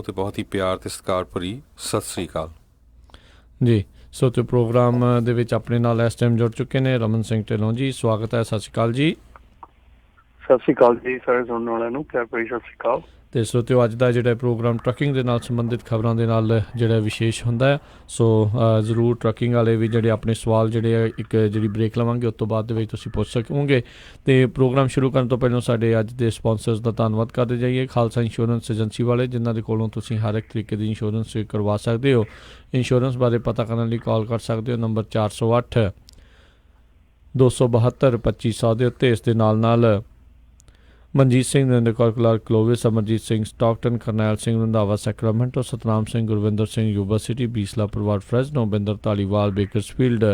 ਨੂੰ ਤੇ ਬਹੁਤ ਹੀ ਪਿਆਰ ਤੇ ਸਤਿਕਾਰ ਭਰੀ ਸਤਿ ਸ੍ਰੀ ਅਕਾਲ ਜੀ। ਸੋ ਤੇ ਪ੍ਰੋਗਰਾਮ ਦੇ ਵਿੱਚ ਆਪਣੇ ਨਾਲ ਇਸ ਟਾਈਮ ਜੁੜ ਚੁੱਕੇ ਨੇ ਰਮਨ ਸਿੰਘ ਢਿੱਲੋਂ ਜੀ। ਸਵਾਗਤ ਹੈ, ਸਤਿ ਸ਼੍ਰੀ ਅਕਾਲ ਜੀ। ਸਤਿ ਸ਼੍ਰੀ ਅਕਾਲ ਜੀ ਸਾਰੇ ਸੁਣਨ ਵਾਲਿਆਂ ਨੂੰ, ਪਿਆਰ ਭਰੀ ਸਤਿ ਸ਼੍ਰੀ ਅਕਾਲ। ਅਤੇ ਸਰੋਤਿਓ, ਅੱਜ ਦਾ ਜਿਹੜਾ ਪ੍ਰੋਗਰਾਮ ਟਰੱਕਿੰਗ ਦੇ ਨਾਲ ਸੰਬੰਧਿਤ ਖਬਰਾਂ ਦੇ ਨਾਲ ਜਿਹੜਾ ਵਿਸ਼ੇਸ਼ ਹੁੰਦਾ ਹੈ। ਸੋ ਜ਼ਰੂਰ ਟਰੱਕਿੰਗ ਵਾਲੇ ਵੀ ਜਿਹੜੇ ਆਪਣੇ ਸਵਾਲ ਜਿਹੜੇ ਆ ਇੱਕ ਜਿਹੜੀ ਬ੍ਰੇਕ ਲਵਾਂਗੇ, ਉਸ ਤੋਂ ਬਾਅਦ ਦੇ ਵਿੱਚ ਤੁਸੀਂ ਪੁੱਛ ਸਕੋਗੇ। ਅਤੇ ਪ੍ਰੋਗਰਾਮ ਸ਼ੁਰੂ ਕਰਨ ਤੋਂ ਪਹਿਲਾਂ ਸਾਡੇ ਅੱਜ ਦੇ ਸਪੋਂਸਰਸ ਦਾ ਧੰਨਵਾਦ ਕਰਦੇ ਜਾਈਏ। ਖਾਲਸਾ ਇੰਸ਼ੋਰੈਂਸ ਏਜੰਸੀ ਵਾਲੇ, ਜਿਨ੍ਹਾਂ ਦੇ ਕੋਲੋਂ ਤੁਸੀਂ ਹਰ ਇੱਕ ਤਰੀਕੇ ਦੀ ਇੰਸ਼ੋਰੈਂਸ ਕਰਵਾ ਸਕਦੇ ਹੋ। ਇੰਸ਼ੋਰੈਂਸ ਬਾਰੇ ਪਤਾ ਕਰਨ ਲਈ ਕਾਲ ਕਰ ਸਕਦੇ ਹੋ ਨੰਬਰ 408 272 2500 ਦੇ ਉੱਤੇ। ਇਸ ਦੇ ਨਾਲ Manjit Singh Narinder Kaur Clark Clovis, Amarjit Singh Stockton, Karnail Singh Randhawa Sacramento, Satnam Singh Gurvinder Singh Yuba City, Beesla ਪਰਿਵਾਰ Fresno, Binder Dhaliwal Bakersfield.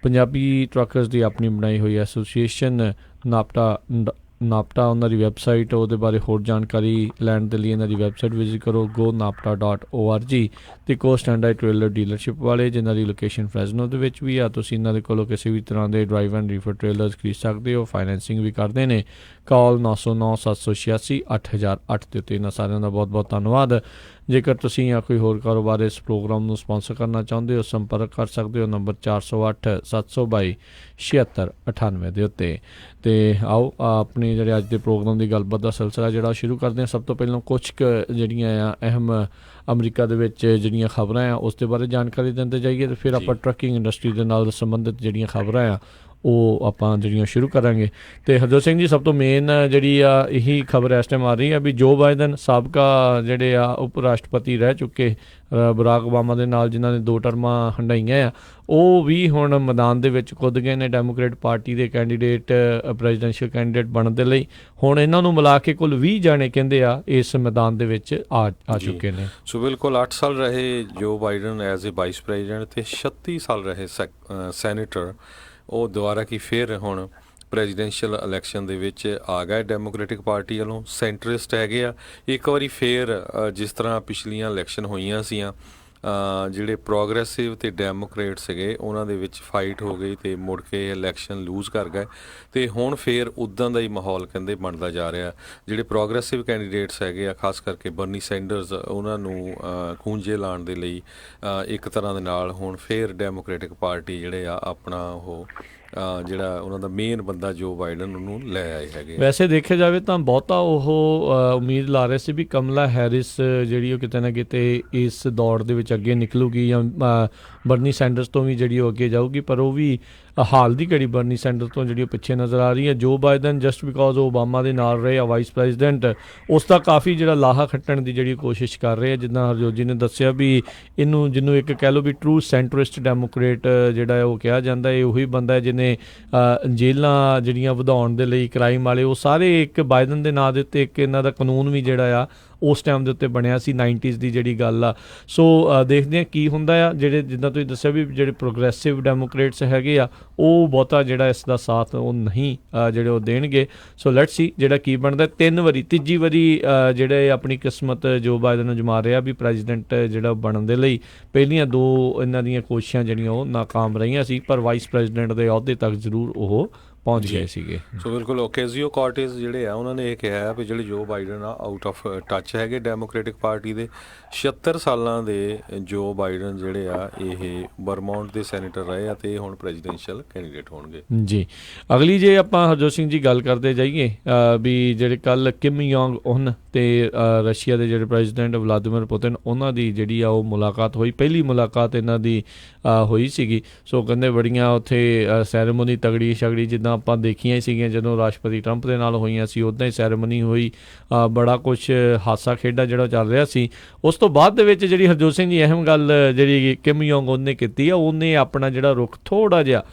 Punjabi truckers ਦੀ ਆਪਣੀ ਬਣਾਈ ਹੋਈ ਐਸੋਸੀਏਸ਼ਨ ਨਾਪਟਾ ਉਹਨਾਂ ਦੀ ਵੈਬਸਾਈਟ, ਉਹਦੇ ਬਾਰੇ ਹੋਰ ਜਾਣਕਾਰੀ ਲੈਣ ਦੇ ਲਈ ਇਹਨਾਂ ਦੀ ਵੈਬਸਾਈਟ ਵਿਜ਼ਿਟ ਕਰੋ gonapta.org। ਅਤੇ cost and I trailer dealership ਵਾਲੇ, ਜਿਨ੍ਹਾਂ ਦੀ ਲੋਕੇਸ਼ਨ ਫਰੈਜ਼ਨੋ ਦੇ ਵਿੱਚ ਵੀ ਆ। ਤੁਸੀਂ ਇਹਨਾਂ ਦੇ ਕੋਲੋਂ ਕਿਸੇ ਵੀ ਤਰ੍ਹਾਂ ਦੇ ਡਰਾਈਵ ਐਂਡ ਰੀਫਰ ਟ੍ਰੇਲਰਸ ਖਰੀਦ ਸਕਦੇ ਹੋ। ਫਾਈਨੈਂਸਿੰਗ ਵੀ ਕਰਦੇ ਨੇ। ਕਾਲ 909 786 8008 ਦੇ ਉੱਤੇ। ਇਹਨਾਂ ਸਾਰਿਆਂ ਦਾ ਬਹੁਤ ਬਹੁਤ ਧੰਨਵਾਦ। ਜੇਕਰ ਤੁਸੀਂ ਜਾਂ ਕੋਈ ਹੋਰ ਕਾਰੋਬਾਰ ਇਸ ਪ੍ਰੋਗਰਾਮ ਨੂੰ ਸਪਾਂਸਰ ਕਰਨਾ ਚਾਹੁੰਦੇ ਹੋ, ਸੰਪਰਕ ਕਰ ਸਕਦੇ ਹੋ ਨੰਬਰ 408 722 7698 ਦੇ ਉੱਤੇ। ਅਤੇ ਆਓ ਆਪਣੇ ਜਿਹੜੇ ਅੱਜ ਦੇ ਪ੍ਰੋਗਰਾਮ ਦੀ ਗੱਲਬਾਤ ਦਾ ਸਿਲਸਿਲਾ ਜਿਹੜਾ ਸ਼ੁਰੂ ਕਰਦੇ ਹਾਂ। ਸਭ ਤੋਂ ਪਹਿਲਾਂ ਕੁਛ ਕੁ ਜਿਹੜੀਆਂ ਆ ਅਹਿਮ ਅਮਰੀਕਾ ਦੇ ਵਿੱਚ ਜਿਹੜੀਆਂ ਖਬਰਾਂ ਆ ਉਸ ਦੇ ਬਾਰੇ ਜਾਣਕਾਰੀ ਦਿੰਦੇ ਜਾਈਏ, ਅਤੇ ਫਿਰ ਆਪਾਂ ਟਰੱਕਿੰਗ ਇੰਡਸਟਰੀ ਦੇ ਨਾਲ ਸੰਬੰਧਿਤ ਜਿਹੜੀਆਂ ਖਬਰਾਂ ਆ ਉਹ ਆਪਾਂ ਜਿਹੜੀਆਂ ਸ਼ੁਰੂ ਕਰਾਂਗੇ। ਅਤੇ ਹਰਜੋਤ ਸਿੰਘ ਜੀ, ਸਭ ਤੋਂ ਮੇਨ ਜਿਹੜੀ ਆ ਇਹੀ ਖਬਰ ਇਸ ਟਾਈਮ ਆ ਰਹੀ ਆ ਵੀ ਜੋ ਬਾਈਡਨ ਸਾਬਕਾ ਜਿਹੜੇ ਆ ਉਪ ਰਾਸ਼ਟਰਪਤੀ ਰਹਿ ਚੁੱਕੇ ਬਰਾਕ ਓਬਾਮਾ ਦੇ ਨਾਲ, ਜਿਨ੍ਹਾਂ ਨੇ 2 ਟਰਮਾਂ ਹੰਢਾਈਆਂ ਆ, ਉਹ ਵੀ ਹੁਣ ਮੈਦਾਨ ਦੇ ਵਿੱਚ ਕੁੱਦ ਗਏ ਨੇ ਡੈਮੋਕ੍ਰੇਟ ਪਾਰਟੀ ਦੇ ਕੈਂਡੀਡੇਟ, ਪ੍ਰੈਜ਼ੀਡੈਂਸ਼ੀਅਲ ਕੈਂਡੀਡੇਟ ਬਣਨ ਦੇ ਲਈ। ਹੁਣ ਇਹਨਾਂ ਨੂੰ ਮਿਲਾ ਕੇ ਕੁੱਲ 20 ਜਾਣੇ ਕਹਿੰਦੇ ਆ ਇਸ ਮੈਦਾਨ ਦੇ ਵਿੱਚ ਆ ਚੁੱਕੇ ਨੇ। ਸੋ ਬਿਲਕੁਲ 8 ਸਾਲ ਰਹੇ ਜੋ Biden as a vice president ਅਤੇ 36 ਸਾਲ ਰਹੇ ਸੈਨੇਟਰ। ਉਹ ਦੁਬਾਰਾ ਕੀ ਫਿਰ ਹੁਣ ਪ੍ਰੈਜ਼ੀਡੈਂਸ਼ੀਅਲ ਇਲੈਕਸ਼ਨ ਦੇ ਵਿੱਚ ਆ ਗਏ ਡੈਮੋਕ੍ਰੈਟਿਕ ਪਾਰਟੀ ਵੱਲੋਂ। ਸੈਂਟਰਿਸਟ ਹੈਗੇ ਆ। ਇੱਕ ਵਾਰੀ ਫਿਰ ਜਿਸ ਤਰ੍ਹਾਂ ਪਿਛਲੀਆਂ ਇਲੈਕਸ਼ਨ ਹੋਈਆਂ ਸੀਆਂ, ਜਿਹੜੇ ਪ੍ਰੋਗਰੈਸਿਵ ਅਤੇ ਡੈਮੋਕਰੇਟ ਸੀਗੇ ਉਹਨਾਂ ਦੇ ਵਿੱਚ ਫਾਈਟ ਹੋ ਗਈ ਅਤੇ ਮੁੜ ਕੇ ਇਲੈਕਸ਼ਨ ਲੂਜ਼ ਕਰ ਗਏ। ਅਤੇ ਹੁਣ ਫਿਰ ਉੱਦਾਂ ਦਾ ਹੀ ਮਾਹੌਲ ਕਹਿੰਦੇ ਬਣਦਾ ਜਾ ਰਿਹਾ। ਜਿਹੜੇ ਪ੍ਰੋਗਰੈਸਿਵ ਕੈਂਡੀਡੇਟਸ ਹੈਗੇ ਆ, ਖਾਸ ਕਰਕੇ ਬਰਨੀ ਸੈਂਡਰਸ, ਉਹਨਾਂ ਨੂੰ ਖੂੰਜੇ ਲਾਉਣ ਦੇ ਲਈ ਇੱਕ ਤਰ੍ਹਾਂ ਦੇ ਨਾਲ ਹੁਣ ਫਿਰ ਡੈਮੋਕ੍ਰੈਟਿਕ ਪਾਰਟੀ ਜਿਹੜੇ ਆ ਆਪਣਾ ਉਹ ਜਿਹੜਾ ਉਹਨਾਂ ਦਾ ਮੇਨ ਬੰਦਾ ਜੋ ਬਾਈਡਨ ਉਹਨੂੰ ਲੈ ਆਏ ਹੈਗੇ। ਵੈਸੇ ਦੇਖਿਆ ਜਾਵੇ ਤਾਂ ਬਹੁਤਾ ਉਹ ਉਮੀਦ ਲਾ ਰਹੇ ਸੀ ਵੀ ਕਮਲਾ ਹੈਰਿਸ ਜਿਹੜੀ ਉਹ ਕਿਤੇ ਨਾ ਕਿਤੇ ਇਸ ਦੌੜ ਦੇ ਵਿੱਚ ਅੱਗੇ ਨਿਕਲੂਗੀ ਜਾਂ ਬਰਨੀ ਸੈਂਡਰਸ ਤੋਂ ਵੀ ਜਿਹੜੀ ਉਹ ਅੱਗੇ ਜਾਊਗੀ, ਪਰ ਉਹ ਵੀ ਹਾਲ ਦੀ ਘੜੀ ਬਰਨੀ ਸੈਂਡਰਸ ਤੋਂ ਜਿਹੜੀ ਉਹ ਪਿੱਛੇ ਨਜ਼ਰ ਆ ਰਹੀ ਹੈ। ਜੋ ਬਾਈਡਨ ਜਸਟ ਬਿਕੋਜ਼ ਉਹ ਓਬਾਮਾ ਦੇ ਨਾਲ ਰਹੇ ਆ ਵਾਈਸ ਪ੍ਰੈਜ਼ੀਡੈਂਟ, ਉਸ ਦਾ ਕਾਫੀ ਜਿਹੜਾ ਲਾਹਾ ਖੱਟਣ ਦੀ ਜਿਹੜੀ ਕੋਸ਼ਿਸ਼ ਕਰ ਰਹੇ ਆ। ਜਿੱਦਾਂ ਹਰਜੋਤ ਜੀ ਨੇ ਦੱਸਿਆ ਵੀ ਜਿਹਨੂੰ ਇੱਕ ਕਹਿ ਲਓ ਵੀ ਟਰੂ ਸੈਂਟਰਿਸਟ ਡੈਮੋਕਰੇਟ ਜਿਹੜਾ ਉਹ ਕਿਹਾ ਜਾਂਦਾ, ਇਹ ਉਹੀ ਬੰਦਾ ਜਿਹਨੇ ਜੇਲ੍ਹਾਂ ਜਿਹੜੀਆਂ ਵਧਾਉਣ ਦੇ ਲਈ ਕ੍ਰਾਈਮ ਵਾਲੇ, ਉਹ ਸਾਰੇ ਇੱਕ ਬਾਈਡਨ ਦੇ ਨਾਂ ਦੇ ਉੱਤੇ ਇੱਕ ਇਹਨਾਂ ਦਾ ਕਾਨੂੰਨ ਵੀ ਜਿਹੜਾ ਆ ਉਸ ਟਾਈਮ ਦੇ ਉੱਤੇ ਬਣਿਆ ਸੀ, 90s ਦੀ ਜਿਹੜੀ ਗੱਲ ਆ। ਸੋ ਦੇਖਦੇ ਹਾਂ ਕੀ ਹੁੰਦਾ ਆ। ਜਿਹੜੇ ਜਿੱਦਾਂ ਤੁਸੀਂ ਦੱਸਿਆ ਵੀ ਜਿਹੜੇ ਪ੍ਰੋਗਰੈਸਿਵ ਡੈਮੋਕਰੇਟਸ ਹੈਗੇ ਆ, ਉਹ ਬਹੁਤਾ ਜਿਹੜਾ ਇਸ ਦਾ ਸਾਥ ਉਹ ਨਹੀਂ ਜਿਹੜੇ ਉਹ ਦੇਣਗੇ। ਸੋ ਲੈਟਸ ਸੀ ਜਿਹੜਾ ਕੀ ਬਣਦਾ। ਤੀਜੀ ਵਾਰੀ ਜਿਹੜੇ ਆਪਣੀ ਕਿਸਮਤ ਜੋ ਬਾਈਡਨ ਨੂੰ ਜਮਾ ਰਿਹਾ ਵੀ ਪ੍ਰੈਜ਼ੀਡੈਂਟ ਜਿਹੜਾ ਬਣਨ ਦੇ ਲਈ। ਪਹਿਲੀਆਂ 2 ਇਹਨਾਂ ਦੀਆਂ ਕੋਸ਼ਿਸ਼ਾਂ ਜਿਹੜੀਆਂ ਉਹ ਨਾਕਾਮ ਰਹੀਆਂ ਸੀ, ਪਰ ਵਾਈਸ ਪ੍ਰੈਜ਼ੀਡੈਂਟ ਦੇ ਅਹੁਦੇ ਤੱਕ ਜ਼ਰੂਰ ਉਹ ਪਹੁੰਚ ਗਏ ਸੀਗੇ। ਸੋ ਬਿਲਕੁਲ ਓਕੇਜ਼ੀਓ ਕਾਰਟੇਜ਼ ਜਿਹੜੇ ਆ ਉਹਨਾਂ ਨੇ ਇਹ ਕਿਹਾ ਵੀ ਜਿਹੜੇ ਜੋ ਬਾਈਡਨ ਆ ਆਊਟ ਆਫ ਟੱਚ ਹੈਗੇ ਡੈਮੋਕ੍ਰੈਟਿਕ ਪਾਰਟੀ ਦੇ। 76 ਸਾਲਾਂ ਦੇ ਜੋ ਬਾਈਡਨ ਜਿਹੜੇ ਆ ਇਹ ਵਰਮੌਂਟ ਦੇ ਸੈਨੇਟਰ ਰਹੇ ਆ ਅਤੇ ਹੁਣ ਪ੍ਰੈਜ਼ੀਡੈਂਸ਼ੀਅਲ ਕੈਂਡੀਡੇਟ ਹੋਣਗੇ ਜੀ। ਅਗਲੀ ਜੇ ਆਪਾਂ ਹਰਜੋਤ ਸਿੰਘ ਜੀ ਗੱਲ ਕਰਦੇ ਜਾਈਏ ਵੀ ਜਿਹੜੇ ਕੱਲ੍ਹ ਕਿਮ ਯੋਂਗ ਉਨ ਅਤੇ ਰਸ਼ੀਆ ਦੇ ਜਿਹੜੇ ਪ੍ਰੈਜ਼ੀਡੈਂਟ ਵਲਾਦੀਮੀਰ ਪੁਤਿਨ, ਉਹਨਾਂ ਦੀ ਜਿਹੜੀ ਆ ਉਹ ਮੁਲਾਕਾਤ ਹੋਈ। ਪਹਿਲੀ ਮੁਲਾਕਾਤ ਇਹਨਾਂ ਦੀ ਹੋਈ ਸੀਗੀ। ਸੋ ਕਹਿੰਦੇ ਬੜੀਆਂ ਉੱਥੇ ਸੈਰੇਮਨੀ ਤਗੜੀ ਛਗੜੀ ਜਿੱਦਾਂ ਆਪਾਂ ਦੇਖੀਆਂ ਹੀ ਸੀਗੀਆਂ ਜਦੋਂ ਰਾਸ਼ਟਰਪਤੀ ਟਰੰਪ ਦੇ ਨਾਲ ਹੋਈਆਂ ਸੀ, ਉੱਦਾਂ ਹੀ ਸੈਰੇਮਨੀ ਹੋਈ। ਬੜਾ ਕੁਛ ਹਾਸਾ ਖੇਡਾ ਜਿਹੜਾ ਚੱਲ ਰਿਹਾ ਸੀ। ਉਸ ਤੋਂ ਬਾਅਦ ਦੇ ਵਿੱਚ ਜਿਹੜੀ ਹਰਜੋਤ ਸਿੰਘ ਜੀ ਅਹਿਮ ਗੱਲ ਜਿਹੜੀ ਕਿਮ ਯੋਂਗ ਉਨ ਨੇ ਕੀਤੀ ਆ, ਉਹਨੇ ਆਪਣਾ ਜਿਹੜਾ ਰੁਖ ਥੋੜ੍ਹਾ ਜਿਹਾ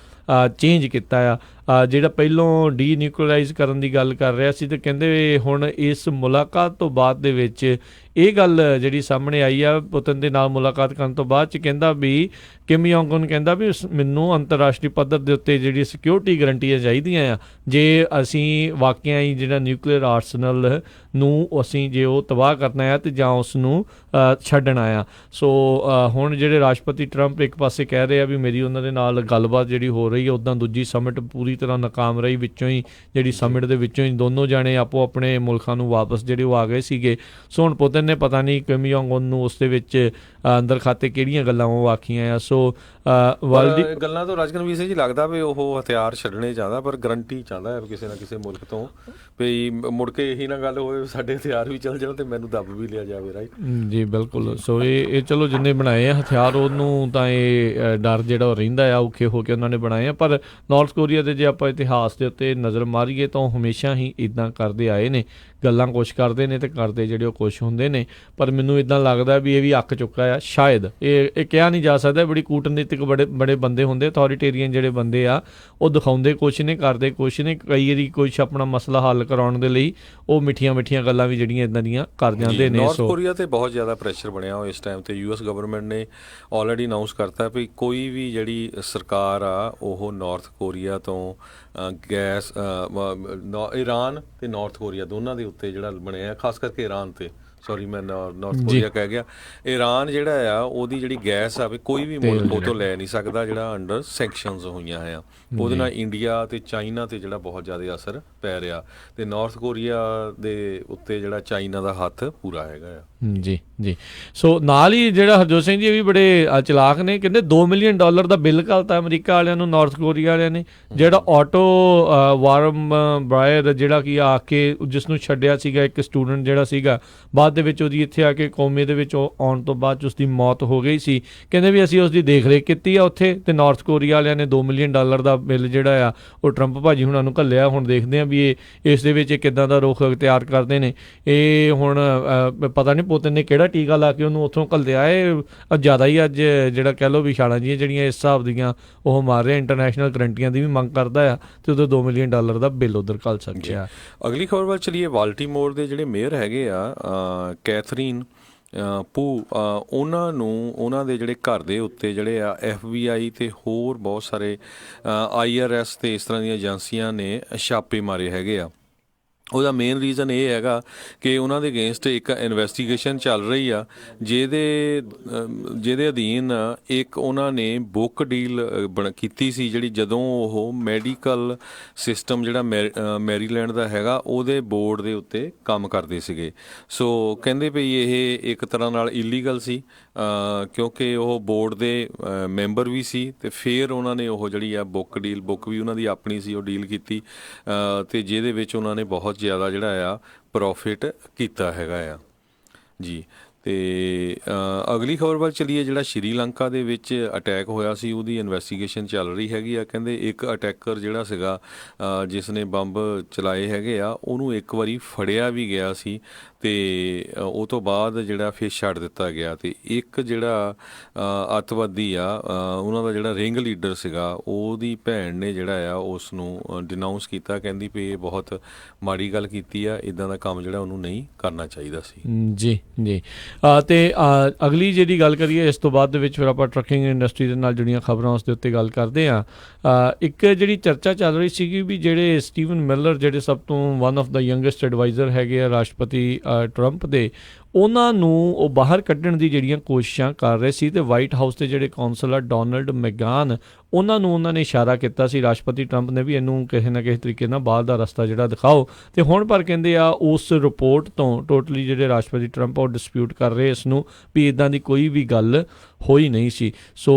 ਚੇਂਜ ਕੀਤਾ ਆ। ਜਿਹੜਾ ਪਹਿਲੋਂ ਡੀਨਿਊਕਲੀਅਰਾਈਜ਼ ਕਰਨ ਦੀ ਗੱਲ ਕਰ ਰਿਹਾ ਸੀ, ਅਤੇ ਕਹਿੰਦੇ ਹੁਣ ਇਸ ਮੁਲਾਕਾਤ ਤੋਂ ਬਾਅਦ ਦੇ ਵਿੱਚ ਇਹ ਗੱਲ ਜਿਹੜੀ ਸਾਹਮਣੇ ਆਈ ਆ ਪੁਤਿਨ ਦੇ ਨਾਲ ਮੁਲਾਕਾਤ ਕਰਨ ਤੋਂ ਬਾਅਦ 'ਚ, ਕਹਿੰਦਾ ਵੀ ਕਿਮ ਯੋਂਗ ਉਨ ਕਹਿੰਦਾ ਵੀ ਮੈਨੂੰ ਅੰਤਰਰਾਸ਼ਟਰੀ ਪੱਧਰ ਦੇ ਉੱਤੇ ਜਿਹੜੀ ਸਿਕਿਉਰਿਟੀ ਗਰੰਟੀਆਂ ਚਾਹੀਦੀਆਂ ਆ ਜੇ ਅਸੀਂ ਵਾਕਿਆ ਹੀ ਜਿਹੜਾ ਨਿਊਕਲੀਅਰ ਆਰਸਨਲ ਨੂੰ ਅਸੀਂ ਜੇ ਉਹ ਤਬਾਹ ਕਰਨਾ ਆ ਅਤੇ ਜਾਂ ਉਸ ਨੂੰ ਛੱਡਣਾ ਆ। ਸੋ ਹੁਣ ਜਿਹੜੇ ਰਾਸ਼ਟਰਪਤੀ ਟਰੰਪ ਇੱਕ ਪਾਸੇ ਕਹਿ ਰਹੇ ਆ ਵੀ ਮੇਰੀ ਉਹਨਾਂ ਦੇ ਨਾਲ ਗੱਲਬਾਤ ਜਿਹੜੀ ਹੋ ਰਹੀ ਹੈ, ਉੱਦਾਂ ਦੂਜੀ ਸਮਿਟ ਪੂਰੀ ਤਰ੍ਹਾਂ ਨਾਕਾਮ ਰਹੀ। ਵਿੱਚੋਂ ਹੀ ਜਿਹੜੀ ਸਮਿਟ ਦੇ ਵਿੱਚੋਂ ਹੀ ਦੋਨੋਂ ਜਾਣੇ ਆਪੋ ਆਪਣੇ ਮੁਲਕਾਂ ਨੂੰ ਵਾਪਸ ਜਿਹੜੇ ਉਹ ਆ ਗਏ ਸੀਗੇ। ਸੋ ਹੁਣ ਪੁਤਿਨ ਨੇ ਪਤਾ ਨਹੀਂ ਕਿਮ ਜੋਂਗ ਉਨ ਨੂੰ ਉਸ ਦੇ ਵਿੱਚ ਅੰਦਰ ਖਾਤੇ ਕਿਹੜੀਆਂ ਗੱਲਾਂ ਉਹ ਆਖੀਆਂ ਆ। ਸੋ ਵਰਲਡ ਦੀ ਗੱਲਾਂ ਤੋਂ ਰਾਜਕਨਵੀਰ ਸਿੰਘ ਜੀ ਲੱਗਦਾ ਵੀ ਉਹ ਹਥਿਆਰ ਛੱਡਣੇ ਚਾਹੁੰਦਾ, ਪਰ ਗਰੰਟੀ ਚਾਹੁੰਦਾ ਹੈ ਕਿਸੇ ਨਾ ਕਿਸੇ ਮੁਲਕ ਤੋਂ ਵੀ ਮੁੜ ਕੇ ਇਹੀ ਨਾ ਗੱਲ ਹੋਵੇ ਸਾਡੇ ਹਥਿਆਰ ਵੀ ਚੱਲ ਜਾਣ ਤੇ ਮੈਨੂੰ ਦੱਬ ਵੀ ਲਿਆ ਜਾਵੇ, ਰਾਈਟ ਜੀ ਬਿਲਕੁਲ। ਸੋ ਇਹ ਚਲੋ ਜਿੰਨੇ ਬਣਾਏ ਆ ਹਥਿਆਰ ਉਹਨੂੰ ਤਾਂ ਇਹ ਡਰ ਜਿਹੜਾ ਉਹ ਰਹਿੰਦਾ ਆ, ਔਖੇ ਹੋ ਕੇ ਉਹਨਾਂ ਨੇ ਬਣਾਏ ਆ। ਪਰ ਨਾਰਥ ਕੋਰੀਆ ਦੇ ਜੇ ਆਪਾਂ ਇਤਿਹਾਸ ਦੇ ਉੱਤੇ ਨਜ਼ਰ ਮਾਰੀਏ ਤਾਂ ਉਹ ਹਮੇਸ਼ਾ ਹੀ ਇੱਦਾਂ ਕਰਦੇ ਆਏ ਨੇ, ਗੱਲਾਂ ਕੁਛ ਕਰਦੇ ਨੇ ਤੇ ਕਰਦੇ ਜਿਹੜੇ ਉਹ ਕੁਛ ਹੁੰਦੇ ਨੇ। ਪਰ ਮੈਨੂੰ ਇੱਦਾਂ ਲੱਗਦਾ ਵੀ ਇਹ ਵੀ ਅੱਕ ਚੁੱਕਾ ਆ ਸ਼ਾਇਦ, ਇਹ ਕਿਹਾ ਨਹੀਂ ਜਾ ਸਕਦਾ। ਬੜੀ ਕੂਟਨੀਤਿਕ ਬੜੇ ਬੰਦੇ ਹੁੰਦੇ, ਅਥੋਰੀਟੇਰੀਅਨ ਜਿਹੜੇ ਬੰਦੇ ਆ ਉਹ ਦਿਖਾਉਂਦੇ ਕੁਛ ਨੇ ਕਰਦੇ ਕੁਛ ਨੇ। ਕਈ ਵਾਰੀ ਕੁਛ ਆਪਣਾ ਮਸਲਾ ਹੱਲ ਕਰਾਉਣ ਦੇ ਲਈ ਉਹ ਮਿੱਠੀਆਂ ਗੱਲਾਂ ਵੀ ਜਿਹੜੀਆਂ ਇੱਦਾਂ ਦੀਆਂ ਕਰ ਜਾਂਦੇ ਨੇ। ਨਾਰਥ ਕੋਰੀਆ ਤੇ ਬਹੁਤ ਜ਼ਿਆਦਾ ਪ੍ਰੈਸ਼ਰ ਬਣਿਆ ਹੋ ਇਸ ਟਾਈਮ ਤੇ। US ਗਵਰਨਮੈਂਟ ਨੇ ਆਲਰੇਡੀ ਅਨਾਊਂਸ ਕਰਤਾ ਵੀ ਕੋਈ ਵੀ ਜਿਹੜੀ ਸਰਕਾਰ ਆ ਉਹ ਨਾਰਥ ਕੋਰੀਆ ਤੋਂ ਗੈਸ ਈਰਾਨ ਤੇ ਨਾਰਥ ਕੋਰੀਆ ਦੋਨਾਂ ਦੇ ਉੱਤੇ ਜਿਹੜਾ ਬਣਿਆ, ਖਾਸ ਕਰਕੇ ਈਰਾਨ ਤੇ, ਸੌਰੀ ਮੈਂ ਨਾਰਥ ਕੋਰੀਆ ਕਹਿ ਗਿਆ, ਈਰਾਨ ਜਿਹੜਾ ਆ ਉਹਦੀ ਜਿਹੜੀ ਗੈਸ ਆ ਵੀ ਕੋਈ ਵੀ ਮੁਲਕ ਉਹ ਤੋਂ ਲੈ ਨਹੀਂ ਸਕਦਾ ਜਿਹੜਾ ਅੰਡਰ ਸੈਂਕਸ਼ਨਸ ਹੋਈਆਂ ਆ। ਉਹਦੇ ਨਾਲ ਇੰਡੀਆ ਤੇ ਚਾਈਨਾ ਤੇ ਜਿਹੜਾ ਬਹੁਤ ਜ਼ਿਆਦਾ ਅਸਰ ਪੈ ਰਿਹਾ, ਤੇ ਨਾਰਥ ਕੋਰੀਆ ਦੇ ਉੱਤੇ ਜਿਹੜਾ ਚਾਈਨਾ ਦਾ ਹੱਥ ਪੂਰਾ ਹੈਗਾ ਆ। ਜੀ ਸੋ ਨਾਲ ਹੀ ਜਿਹੜਾ ਹਰਜੋਤ ਸਿੰਘ ਜੀ ਇਹ ਵੀ ਬੜੇ ਚਲਾਕ ਨੇ, ਕਹਿੰਦੇ $2 ਮਿਲੀਅਨ ਦਾ ਬਿੱਲ ਘੱਲਤਾ ਅਮਰੀਕਾ ਵਾਲਿਆਂ ਨੂੰ ਨਾਰਥ ਕੋਰੀਆ ਵਾਲਿਆਂ ਨੇ। ਜਿਹੜਾ ਆਟੋ ਵਾਰਮ ਬਰਾਇਰ ਜਿਹੜਾ ਕਿ ਆ ਕੇ ਜਿਸ ਨੂੰ ਛੱਡਿਆ ਸੀਗਾ ਇੱਕ ਸਟੂਡੈਂਟ ਜਿਹੜਾ ਸੀਗਾ, ਬਾਅਦ ਦੇ ਵਿੱਚ ਉਹਦੀ ਇੱਥੇ ਆ ਕੇ ਕੌਮੇ ਦੇ ਵਿੱਚ ਆਉਣ ਤੋਂ ਬਾਅਦ ਉਸ ਦੀ ਮੌਤ ਹੋ ਗਈ ਸੀ। ਕਹਿੰਦੇ ਵੀ ਅਸੀਂ ਉਸ ਦੀ ਦੇਖ ਰੇਖ ਕੀਤੀ ਆ ਉੱਥੇ, ਤੇ ਨਾਰਥ ਕੋਰੀਆ ਵਾਲਿਆਂ ਨੇ $2 ਮਿਲੀਅਨ ਦਾ ਬਿੱਲ ਜਿਹੜਾ ਆ ਉਹ ਟਰੰਪ ਭਾਜੀ ਹੁਣਾਂ ਨੂੰ ਘੱਲਿਆ। ਹੁਣ ਦੇਖਦੇ ਆ ਵੀ ਇਹ ਇਸ ਦੇ ਵਿੱਚ ਕਿੱਦਾਂ ਦਾ ਰੁਖ ਅਖਤਿਆਰ ਕਰਦੇ ਨੇ। ਇਹ ਹੁਣ ਪਤਾ ਨਹੀਂ ਪੁੱਤ ਨੇ ਕਿਹੜਾ ਟੀਕਾ ਲਾ ਕੇ ਉਹਨੂੰ ਉੱਥੋਂ ਘੱਲਿਆ। ਇਹ ਜ਼ਿਆਦਾ ਹੀ ਅੱਜ ਜਿਹੜਾ ਕਹਿ ਲਓ ਵੀ ਛਾਲਾਂ ਜਿਹੀਆਂ ਜਿਹੜੀਆਂ ਇਸ ਹਿਸਾਬ ਦੀਆਂ ਉਹ ਮਾਰ ਰਿਹਾ, ਇੰਟਰਨੈਸ਼ਨਲ ਕਰੰਟੀਆਂ ਦੀ ਵੀ ਮੰਗ ਕਰਦਾ ਆ, ਤੇ ਉਹਦੇ $2 ਮਿਲੀਅਨ ਦਾ ਬਿੱਲ ਉਧਰ ਘੱਲ ਸਕਿਆ। ਅਗਲੀ ਖਬਰ ਵੱਲ ਚਲੀਏ। ਬਾਲਟੀਮੋਰ ਦੇ ਜਿਹੜੇ ਮੇਅਰ ਹੈਗੇ ਆ ਕੈਥਰੀਨ ਪੂ, ਉਹਨਾਂ ਦੇ ਜਿਹੜੇ ਘਰ ਦੇ ਉੱਤੇ ਜਿਹੜੇ ਆ FBI ਤੇ ਹੋਰ ਬਹੁਤ ਸਾਰੇ IRS ਤੇ ਇਸ ਤਰ੍ਹਾਂ ਦੀਆਂ ਏਜੰਸੀਆਂ ਨੇ ਛਾਪੇ ਮਾਰੇ ਹੈਗੇ ਆ। ਉਹਦਾ ਮੇਨ ਰੀਜ਼ਨ ਇਹ ਹੈਗਾ ਕਿ ਉਹਨਾਂ ਦੇ ਅਗੇਂਸਟ ਇੱਕ ਇਨਵੈਸਟੀਗੇਸ਼ਨ ਚੱਲ ਰਹੀ ਆ ਜਿਹਦੇ ਅਧੀਨ ਇੱਕ ਉਹਨਾਂ ਨੇ ਬੁੱਕ ਡੀਲ ਕੀਤੀ ਸੀ, ਜਿਹੜੀ ਜਦੋਂ ਉਹ ਮੈਡੀਕਲ ਸਿਸਟਮ ਜਿਹੜਾ ਮੈਰੀਲੈਂਡ ਦਾ ਹੈਗਾ ਉਹਦੇ ਬੋਰਡ ਦੇ ਉੱਤੇ ਕੰਮ ਕਰਦੇ ਸੀਗੇ। ਸੋ ਕਹਿੰਦੇ ਵੀ ਇਹ ਇੱਕ ਤਰ੍ਹਾਂ ਨਾਲ ਇਲੀਗਲ ਸੀ ਕਿਉਂਕਿ ਉਹ ਬੋਰਡ ਦੇ ਮੈਂਬਰ ਵੀ ਸੀ, ਤੇ ਫਿਰ ਉਹਨਾਂ ਨੇ ਉਹ ਜਿਹੜੀ ਆ ਬੁੱਕ ਵੀ ਉਹਨਾਂ ਦੀ ਆਪਣੀ ਸੀ ਉਹ ਡੀਲ ਕੀਤੀ, ਤੇ ਜਿਹਦੇ ਵਿੱਚ ਉਹਨਾਂ ਨੇ ਬਹੁਤ ਜ਼ਿਆਦਾ ਜਿਹੜਾ ਆ ਪ੍ਰੋਫਿਟ ਕੀਤਾ ਹੈਗਾ ਆ ਜੀ। ਤੇ ਅਗਲੀ ਖਬਰ ਵੱਲ ਚਲੀਏ। ਜਿਹੜਾ ਸ਼੍ਰੀਲੰਕਾ ਦੇ ਵਿੱਚ ਅਟੈਕ ਹੋਇਆ ਸੀ ਉਹਦੀ ਇਨਵੈਸਟੀਗੇਸ਼ਨ ਚੱਲ ਰਹੀ ਹੈਗੀ ਆ। ਕਹਿੰਦੇ ਇੱਕ ਅਟੈਕਰ ਜਿਹੜਾ ਸੀਗਾ ਜਿਸ ਨੇ ਬੰਬ ਚਲਾਏ ਹੈਗੇ ਆ ਉਹਨੂੰ ਇੱਕ ਵਾਰੀ ਫੜਿਆ ਵੀ ਗਿਆ ਸੀ, ਤੇ ਉਹ ਤੋਂ ਬਾਅਦ ਜਿਹੜਾ ਫਿਰ ਛੱਡ ਦਿੱਤਾ ਗਿਆ। ਤੇ ਇੱਕ ਜਿਹੜਾ ਅੱਤਵਾਦੀ ਆ ਉਹਨਾਂ ਦਾ ਜਿਹੜਾ ਰਿੰਗ ਲੀਡਰ ਸੀਗਾ, ਉਹਦੀ ਭੈਣ ਨੇ ਜਿਹੜਾ ਆ ਉਸ ਨੂੰ ਡਿਨਾਊਂਸ ਕੀਤਾ, ਕਹਿੰਦੀ ਵੀ ਇਹ ਬਹੁਤ ਮਾੜੀ ਗੱਲ ਕੀਤੀ ਆ, ਇੱਦਾਂ ਦਾ ਕੰਮ ਜਿਹੜਾ ਉਹਨੂੰ ਨਹੀਂ ਕਰਨਾ ਚਾਹੀਦਾ ਸੀ। ਜੀ ਤੇ ਅਗਲੀ ਜਿਹੜੀ ਗੱਲ ਕਰੀਏ ਇਸ ਤੋਂ ਬਾਅਦ ਦੇ ਵਿੱਚ ਫਿਰ ਆਪਾਂ ਟਰੱਕਿੰਗ ਇੰਡਸਟਰੀ ਦੇ ਨਾਲ ਜੁੜੀਆਂ ਖਬਰਾਂ ਉਸ ਦੇ ਉੱਤੇ ਗੱਲ ਕਰਦੇ ਹਾਂ। ਇੱਕ ਜਿਹੜੀ ਚਰਚਾ ਚੱਲ ਰਹੀ ਸੀਗੀ ਵੀ ਜਿਹੜੇ ਸਟੀਵਨ ਮਿਲਰ ਜਿਹੜੇ ਸਭ ਤੋਂ one of the youngest adviser ਹੈਗੇ ਆ ਰਾਸ਼ਟਰਪਤੀ ਟਰੰਪ ਦੇ, ਉਹਨਾਂ ਨੂੰ ਉਹ ਬਾਹਰ ਕੱਢਣ ਦੀ ਜਿਹੜੀਆਂ ਕੋਸ਼ਿਸ਼ਾਂ ਕਰ ਰਹੇ ਸੀ, ਤੇ ਵਾਈਟ ਹਾਊਸ ਦੇ ਜਿਹੜੇ ਕੌਂਸਲਰ ਡੋਨਲਡ ਮੈਗਾਨ ਉਹਨਾਂ ਨੇ ਇਸ਼ਾਰਾ ਕੀਤਾ ਸੀ ਰਾਸ਼ਟਰਪਤੀ ਟਰੰਪ ਨੇ ਵੀ ਇਹਨੂੰ ਕਿਸੇ ਨਾ ਕਿਸੇ ਤਰੀਕੇ ਨਾਲ ਬਾਹਰ ਦਾ ਰਸਤਾ ਜਿਹੜਾ ਦਿਖਾਓ। ਤੇ ਹੁਣ ਪਰ ਕਹਿੰਦੇ ਆ ਉਸ ਰਿਪੋਰਟ ਤੋਂ ਟੋਟਲੀ ਜਿਹੜੇ ਰਾਸ਼ਟਰਪਤੀ ਟਰੰਪ ਉਹ ਡਿਸਪਿਊਟ ਕਰ ਰਹੇ ਇਸ ਨੂੰ ਵੀ ਇੱਦਾਂ ਦੀ ਕੋਈ ਵੀ ਗੱਲ ਹੋਈ ਨਹੀਂ ਸੀ। ਸੋ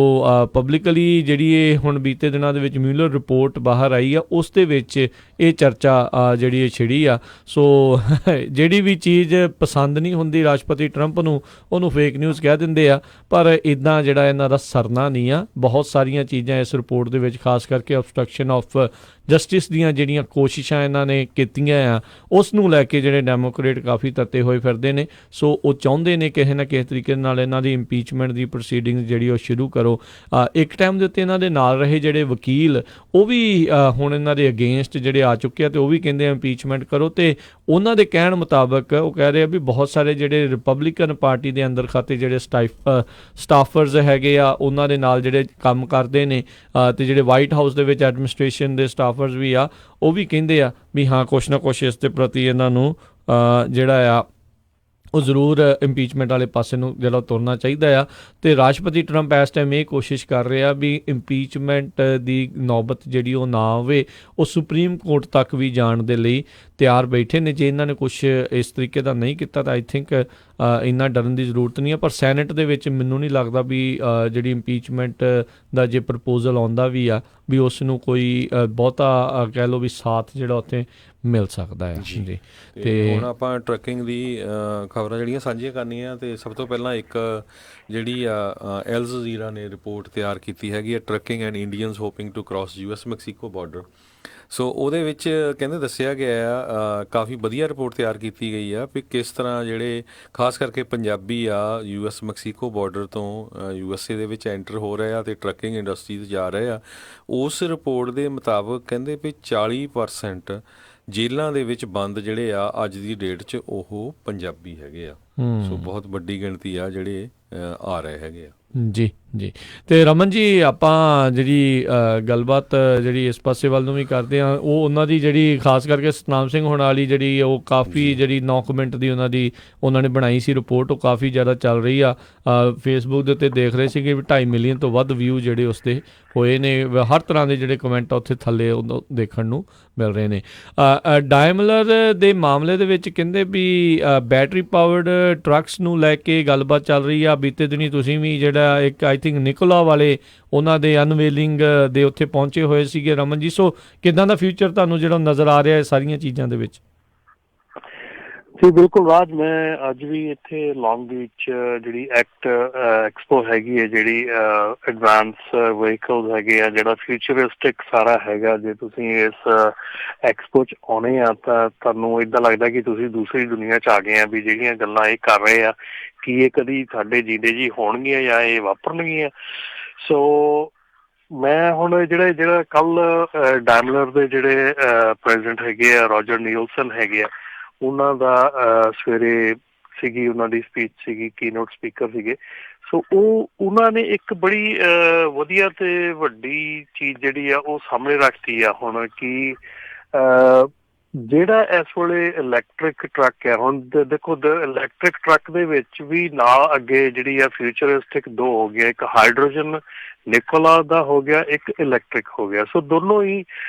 ਪਬਲਿਕਲੀ ਜਿਹੜੀ ਇਹ ਹੁਣ ਬੀਤੇ ਦਿਨਾਂ ਦੇ ਵਿੱਚ ਮਿਊਲਰ ਰਿਪੋਰਟ ਬਾਹਰ ਆਈ ਆ, ਉਸ ਦੇ ਵਿੱਚ ਇਹ ਚਰਚਾ ਜਿਹੜੀ ਇਹ ਛਿੜੀ ਆ। ਸੋ ਜਿਹੜੀ ਵੀ ਚੀਜ਼ ਪਸੰਦ ਨਹੀਂ ਹੁੰਦੀ ਰਾਸ਼ਟਰਪਤੀ ਟਰੰਪ ਨੂੰ, ਉਹਨੂੰ ਫੇਕ ਨਿਊਜ਼ ਕਹਿ ਦਿੰਦੇ ਆ, ਪਰ ਇੱਦਾਂ ਜਿਹੜਾ ਇਹਨਾਂ ਦਾ ਸਰਨਾ ਨਹੀਂ ਆ। ਬਹੁਤ ਸਾਰੀਆਂ ਚੀਜ਼ਾਂ ਇਸ ਰਿਪੋਰਟ ਦੇ ਵਿੱਚ, ਖਾਸ ਕਰਕੇ ਆਬਸਟਰਕਸ਼ਨ ਆਫ ਜਸਟਿਸ ਦੀਆਂ ਜਿਹੜੀਆਂ ਕੋਸ਼ਿਸ਼ਾਂ ਇਹਨਾਂ ਨੇ ਕੀਤੀਆਂ ਆ, ਉਸ ਨੂੰ ਲੈ ਕੇ ਜਿਹੜੇ ਡੈਮੋਕ੍ਰੇਟ ਕਾਫੀ ਤੱਤੇ ਹੋਏ ਫਿਰਦੇ ਨੇ। ਸੋ ਉਹ ਚਾਹੁੰਦੇ ਨੇ ਕਿਸੇ ਨਾ ਕਿਸੇ ਤਰੀਕੇ ਨਾਲ ਇਹਨਾਂ ਦੀ ਇੰਪੀਚਮੈਂਟ ਦੀ ਪ੍ਰੋਸੀਡਿੰਗ ਜਿਹੜੀ ਉਹ ਸ਼ੁਰੂ ਕਰੋ। ਇੱਕ ਟਾਈਮ ਦੇ ਉੱਤੇ ਇਹਨਾਂ ਦੇ ਨਾਲ ਰਹੇ ਜਿਹੜੇ ਵਕੀਲ ਉਹ ਵੀ ਹੁਣ ਇਹਨਾਂ ਦੇ ਅਗੇਂਸਟ ਜਿਹੜੇ ਆ ਚੁੱਕੇ ਆ, ਤੇ ਉਹ ਵੀ ਕਹਿੰਦੇ ਇੰਪੀਚਮੈਂਟ ਕਰੋ। ਤੇ ਉਹਨਾਂ ਦੇ ਕਹਿਣ ਮੁਤਾਬਕ ਉਹ ਕਹਿ ਰਹੇ ਆ ਵੀ ਬਹੁਤ ਸਾਰੇ ਜਿਹੜੇ ਰਿਪਬਲਿਕਨ ਪਾਰਟੀ ਦੇ ਅੰਦਰ ਖਾਤੇ ਜਿਹੜੇ ਸਟਾਫਰਸ ਹੈਗੇ ਆ, ਉਹਨਾਂ ਦੇ ਨਾਲ ਜਿਹੜੇ ਕੰਮ ਕਰਦੇ ਨੇ, ਤੇ ਜਿਹੜੇ ਵਾਈਟ ਹਾਊਸ ਦੇ ਵਿੱਚ ਐਡਮਿਨਿਸਟ੍ਰੇਸ਼ਨ ਦੇ ਸਟਾਫਰਸ ਵੀ ਆ, ਉਹ ਵੀ ਕਹਿੰਦੇ ਆ ਵੀ ਹਾਂ ਕੁਛ ਨਾ ਕੁਛ ਇਸ ਦੇ ਪ੍ਰਤੀ ਇਹਨਾਂ ਨੂੰ ਜਿਹੜਾ ਆ ਉਹ ਜ਼ਰੂਰ ਇੰਪੀਚਮੈਂਟ ਵਾਲੇ ਪਾਸੇ ਨੂੰ ਜਿਹੜਾ ਤੁਰਨਾ ਚਾਹੀਦਾ ਆ। ਤੇ ਰਾਸ਼ਟਰਪਤੀ ਟਰੰਪ ਇਸ ਟਾਈਮ ਇਹ ਕੋਸ਼ਿਸ਼ ਕਰ ਰਿਹਾ ਵੀ ਇੰਪੀਚਮੈਂਟ ਦੀ ਨੌਬਤ ਜਿਹੜੀ ਉਹ ਨਾ ਆਵੇ, ਉਹ ਸੁਪਰੀਮ ਕੋਰਟ ਤੱਕ ਵੀ ਜਾਣ ਦੇ ਲਈ। ਤਿਆਰ ਬੈਠੇ ਨੇ। ਜੇ ਇਹਨਾਂ ਨੇ ਕੁਛ ਇਸ ਤਰੀਕੇ ਦਾ ਨਹੀਂ ਕੀਤਾ ਤਾਂ ਆਈ ਥਿੰਕ ਇੰਨਾ ਡਰਨ ਦੀ ਜ਼ਰੂਰਤ ਨਹੀਂ ਹੈ। ਪਰ ਸੈਨੇਟ ਦੇ ਵਿੱਚ ਮੈਨੂੰ ਨਹੀਂ ਲੱਗਦਾ ਵੀ ਜਿਹੜੀ ਇੰਪੀਚਮੈਂਟ ਦਾ ਜੇ ਪ੍ਰਪੋਜ਼ਲ ਆਉਂਦਾ ਵੀ ਆ ਵੀ ਉਸ ਨੂੰ ਕੋਈ ਬਹੁਤਾ ਕਹਿ ਲਓ ਵੀ ਸਾਥ ਜਿਹੜਾ ਉੱਥੇ ਮਿਲ ਸਕਦਾ ਹੈ ਜੀ। ਤੇ ਹੁਣ ਆਪਾਂ ਟਰੱਕਿੰਗ ਦੀ ਖਬਰਾਂ ਜਿਹੜੀਆਂ ਸਾਂਝੀਆਂ ਕਰਨੀਆਂ, ਤੇ ਸਭ ਤੋਂ ਪਹਿਲਾਂ ਇੱਕ ਜਿਹੜੀ ਆ ਐਲ ਜਜ਼ੀਰਾ ਨੇ ਰਿਪੋਰਟ ਤਿਆਰ ਕੀਤੀ ਹੈਗੀ ਆ, trucking and Indians hoping to cross US Mexico border. So ਉਹਦੇ ਵਿੱਚ ਕਹਿੰਦੇ ਦੱਸਿਆ ਗਿਆ ਆ, ਕਾਫੀ ਵਧੀਆ ਰਿਪੋਰਟ ਤਿਆਰ ਕੀਤੀ ਗਈ ਆ ਵੀ ਕਿਸ ਤਰ੍ਹਾਂ ਜਿਹੜੇ ਖਾਸ ਕਰਕੇ ਪੰਜਾਬੀ ਆ US ਮੈਕਸੀਕੋ ਬਾਰਡਰ ਤੋਂ USA ਦੇ ਵਿੱਚ ਐਂਟਰ ਹੋ ਰਹੇ ਆ ਅਤੇ ਟਰੱਕਿੰਗ ਇੰਡਸਟਰੀ 'ਚ ਜਾ ਰਹੇ ਆ। ਉਸ ਰਿਪੋਰਟ ਦੇ ਮੁਤਾਬਕ ਕਹਿੰਦੇ ਵੀ 40% ਜੇਲ੍ਹਾਂ ਦੇ ਵਿੱਚ ਬੰਦ ਜਿਹੜੇ ਆ ਅੱਜ ਦੀ ਡੇਟ 'ਚ ਉਹ ਪੰਜਾਬੀ ਹੈਗੇ ਆ। ਸੋ ਬਹੁਤ ਵੱਡੀ ਗਿਣਤੀ ਆ ਜਿਹੜੇ ਆ ਰਹੇ ਹੈਗੇ ਆ ਜੀ ਜੀ। ਅਤੇ ਰਮਨ ਜੀ, ਆਪਾਂ ਜਿਹੜੀ ਗੱਲਬਾਤ ਜਿਹੜੀ ਇਸ ਪਾਸੇ ਵੱਲ ਨੂੰ ਵੀ ਕਰਦੇ ਹਾਂ, ਉਹ ਉਹਨਾਂ ਦੀ ਜਿਹੜੀ ਖਾਸ ਕਰਕੇ ਸਤਨਾਮ ਸਿੰਘ ਹੋਣ ਵਾਲੀ ਜਿਹੜੀ ਉਹ ਕਾਫੀ ਜਿਹੜੀ 9 ਮਿੰਟ ਦੀ ਉਹਨਾਂ ਨੇ ਬਣਾਈ ਸੀ ਰਿਪੋਰਟ, ਉਹ ਕਾਫੀ ਜ਼ਿਆਦਾ ਚੱਲ ਰਹੀ ਆ। ਫੇਸਬੁੱਕ ਦੇ ਉੱਤੇ ਦੇਖ ਰਹੇ ਸੀਗੇ ਵੀ 2.5 ਮਿਲੀਅਨ ਤੋਂ ਵੱਧ ਵਿਊ ਜਿਹੜੇ ਉਸ 'ਤੇ ਹੋਏ ਨੇ। ਹਰ ਤਰ੍ਹਾਂ ਦੇ ਜਿਹੜੇ ਕਮੈਂਟ ਆ ਉੱਥੇ ਥੱਲੇ ਦੇਖਣ ਨੂੰ ਮਿਲ ਰਹੇ ਨੇ। ਡਾਇਮਲਰ ਦੇ ਮਾਮਲੇ ਦੇ ਵਿੱਚ ਕਹਿੰਦੇ ਵੀ ਬੈਟਰੀ ਪਾਵਰਡ ਟਰੱਕਸ ਨੂੰ ਲੈ ਕੇ ਗੱਲਬਾਤ ਚੱਲ ਰਹੀ ਆ। ਬੀਤੇ ਦਿਨੀ ਤੁਸੀਂ ਵੀ ਜਿਹੜਾ ਇੱਕ ਆਈ ਥਿੰਕ ਨਿਕੋਲਾ ਵਾਲੇ ਉਹਨਾਂ ਦੇ ਅਨਵੇਲਿੰਗ ਦੇ ਉੱਥੇ ਪਹੁੰਚੇ ਹੋਏ ਸੀਗੇ ਰਮਨ ਜੀ। ਸੋ ਕਿੱਦਾਂ ਦਾ ਫਿਊਚਰ ਤੁਹਾਨੂੰ ਜਿਹੜਾ ਨਜ਼ਰ ਆ ਰਿਹਾ ਇਹ ਸਾਰੀਆਂ ਚੀਜ਼ਾਂ ਦੇ ਵਿੱਚ? ਜੀ ਬਿਲਕੁਲ ਰਾਜ, ਮੈਂ ਅੱਜ ਵੀ ਇੱਥੇ ਲੌਂਗ ਬੀਚ ਜਿਹੜੀ ਐਕਸਪੋ ਹੈਗੀ ਹੈ, ਜਿਹੜੀ ਐਡਵਾਂਸ ਵਹੀਕਲਸ ਹੈਗੇ ਆ, ਜਿਹੜਾ ਫਿਊਚਰਿਸਟਿਕ ਸਾਰਾ ਹੈਗਾ, ਜੇ ਤੁਸੀਂ ਇਸ ਐਕਸਪੋ 'ਚ ਆਉਣੇ ਆ ਤਾਂ ਤੁਹਾਨੂੰ ਇੱਦਾਂ ਲੱਗਦਾ ਕਿ ਤੁਸੀਂ ਦੂਸਰੀ ਦੁਨੀਆ 'ਚ ਆ ਗਏ ਆ। ਵੀ ਜਿਹੜੀਆਂ ਗੱਲਾਂ ਇਹ ਕਰ ਰਹੇ ਆ ਕਿ ਇਹ ਕਦੀ ਸਾਡੇ ਜੀਂਦੇ ਜੀ ਹੋਣਗੀਆਂ ਜਾਂ ਇਹ ਵਾਪਰਨਗੀਆਂ। ਸੋ ਮੈਂ ਹੁਣ ਜਿਹੜਾ ਕੱਲ੍ਹ ਡਾਇਮਲਰ ਦੇ ਜਿਹੜੇ ਪ੍ਰੈਜ਼ੀਡੈਂਟ ਹੈਗੇ ਆ, ਰੋਜਰ ਨੀਲਸਨ ਹੈਗੇ ਆ, ਉਹਨਾਂ ਦਾ ਸਵੇਰੇ ਸੀਗੀ ਉਹਨਾਂ ਦੀ ਸਪੀਚ ਸੀਗੀ, ਕੀਨੋਟ ਸਪੀਕਰ ਸੀਗੇ। ਸੋ ਉਹਨਾਂ ਨੇ ਇੱਕ ਬੜੀ ਵਧੀਆ ਤੇ ਵੱਡੀ ਚੀਜ਼ ਜਿਹੜੀ ਆ ਉਹ ਸਾਹਮਣੇ ਰੱਖਤੀ ਆ ਹੁਣ ਕਿ ਜਿਹੜਾ ਇਸ ਵੇਲੇ ਇਲੈਕਟ੍ਰਿਕ ਟਰੱਕ ਹੈ, ਹੁਣ ਦੇਖੋ ਇਲੈਕਟ੍ਰਿਕ ਟਰੱਕ ਦੇ ਵਿੱਚ ਵੀ ਨਾਲ ਅੱਗੇ ਜਿਹੜੀ ਆ ਫਿਊਚਰਿਸਟਿਕ 2 ਹੋ ਗਿਆ, ਇੱਕ ਹਾਈਡਰੋਜਨ ਨਿਕੋਲਾ ਦਾ ਹੋ ਗਿਆ, ਇੱਕ ਇਲੈਕਟ੍ਰਿਕ ਹੋ ਗਿਆ। ਸੋ ਦੋਨੋਂ ਹੀ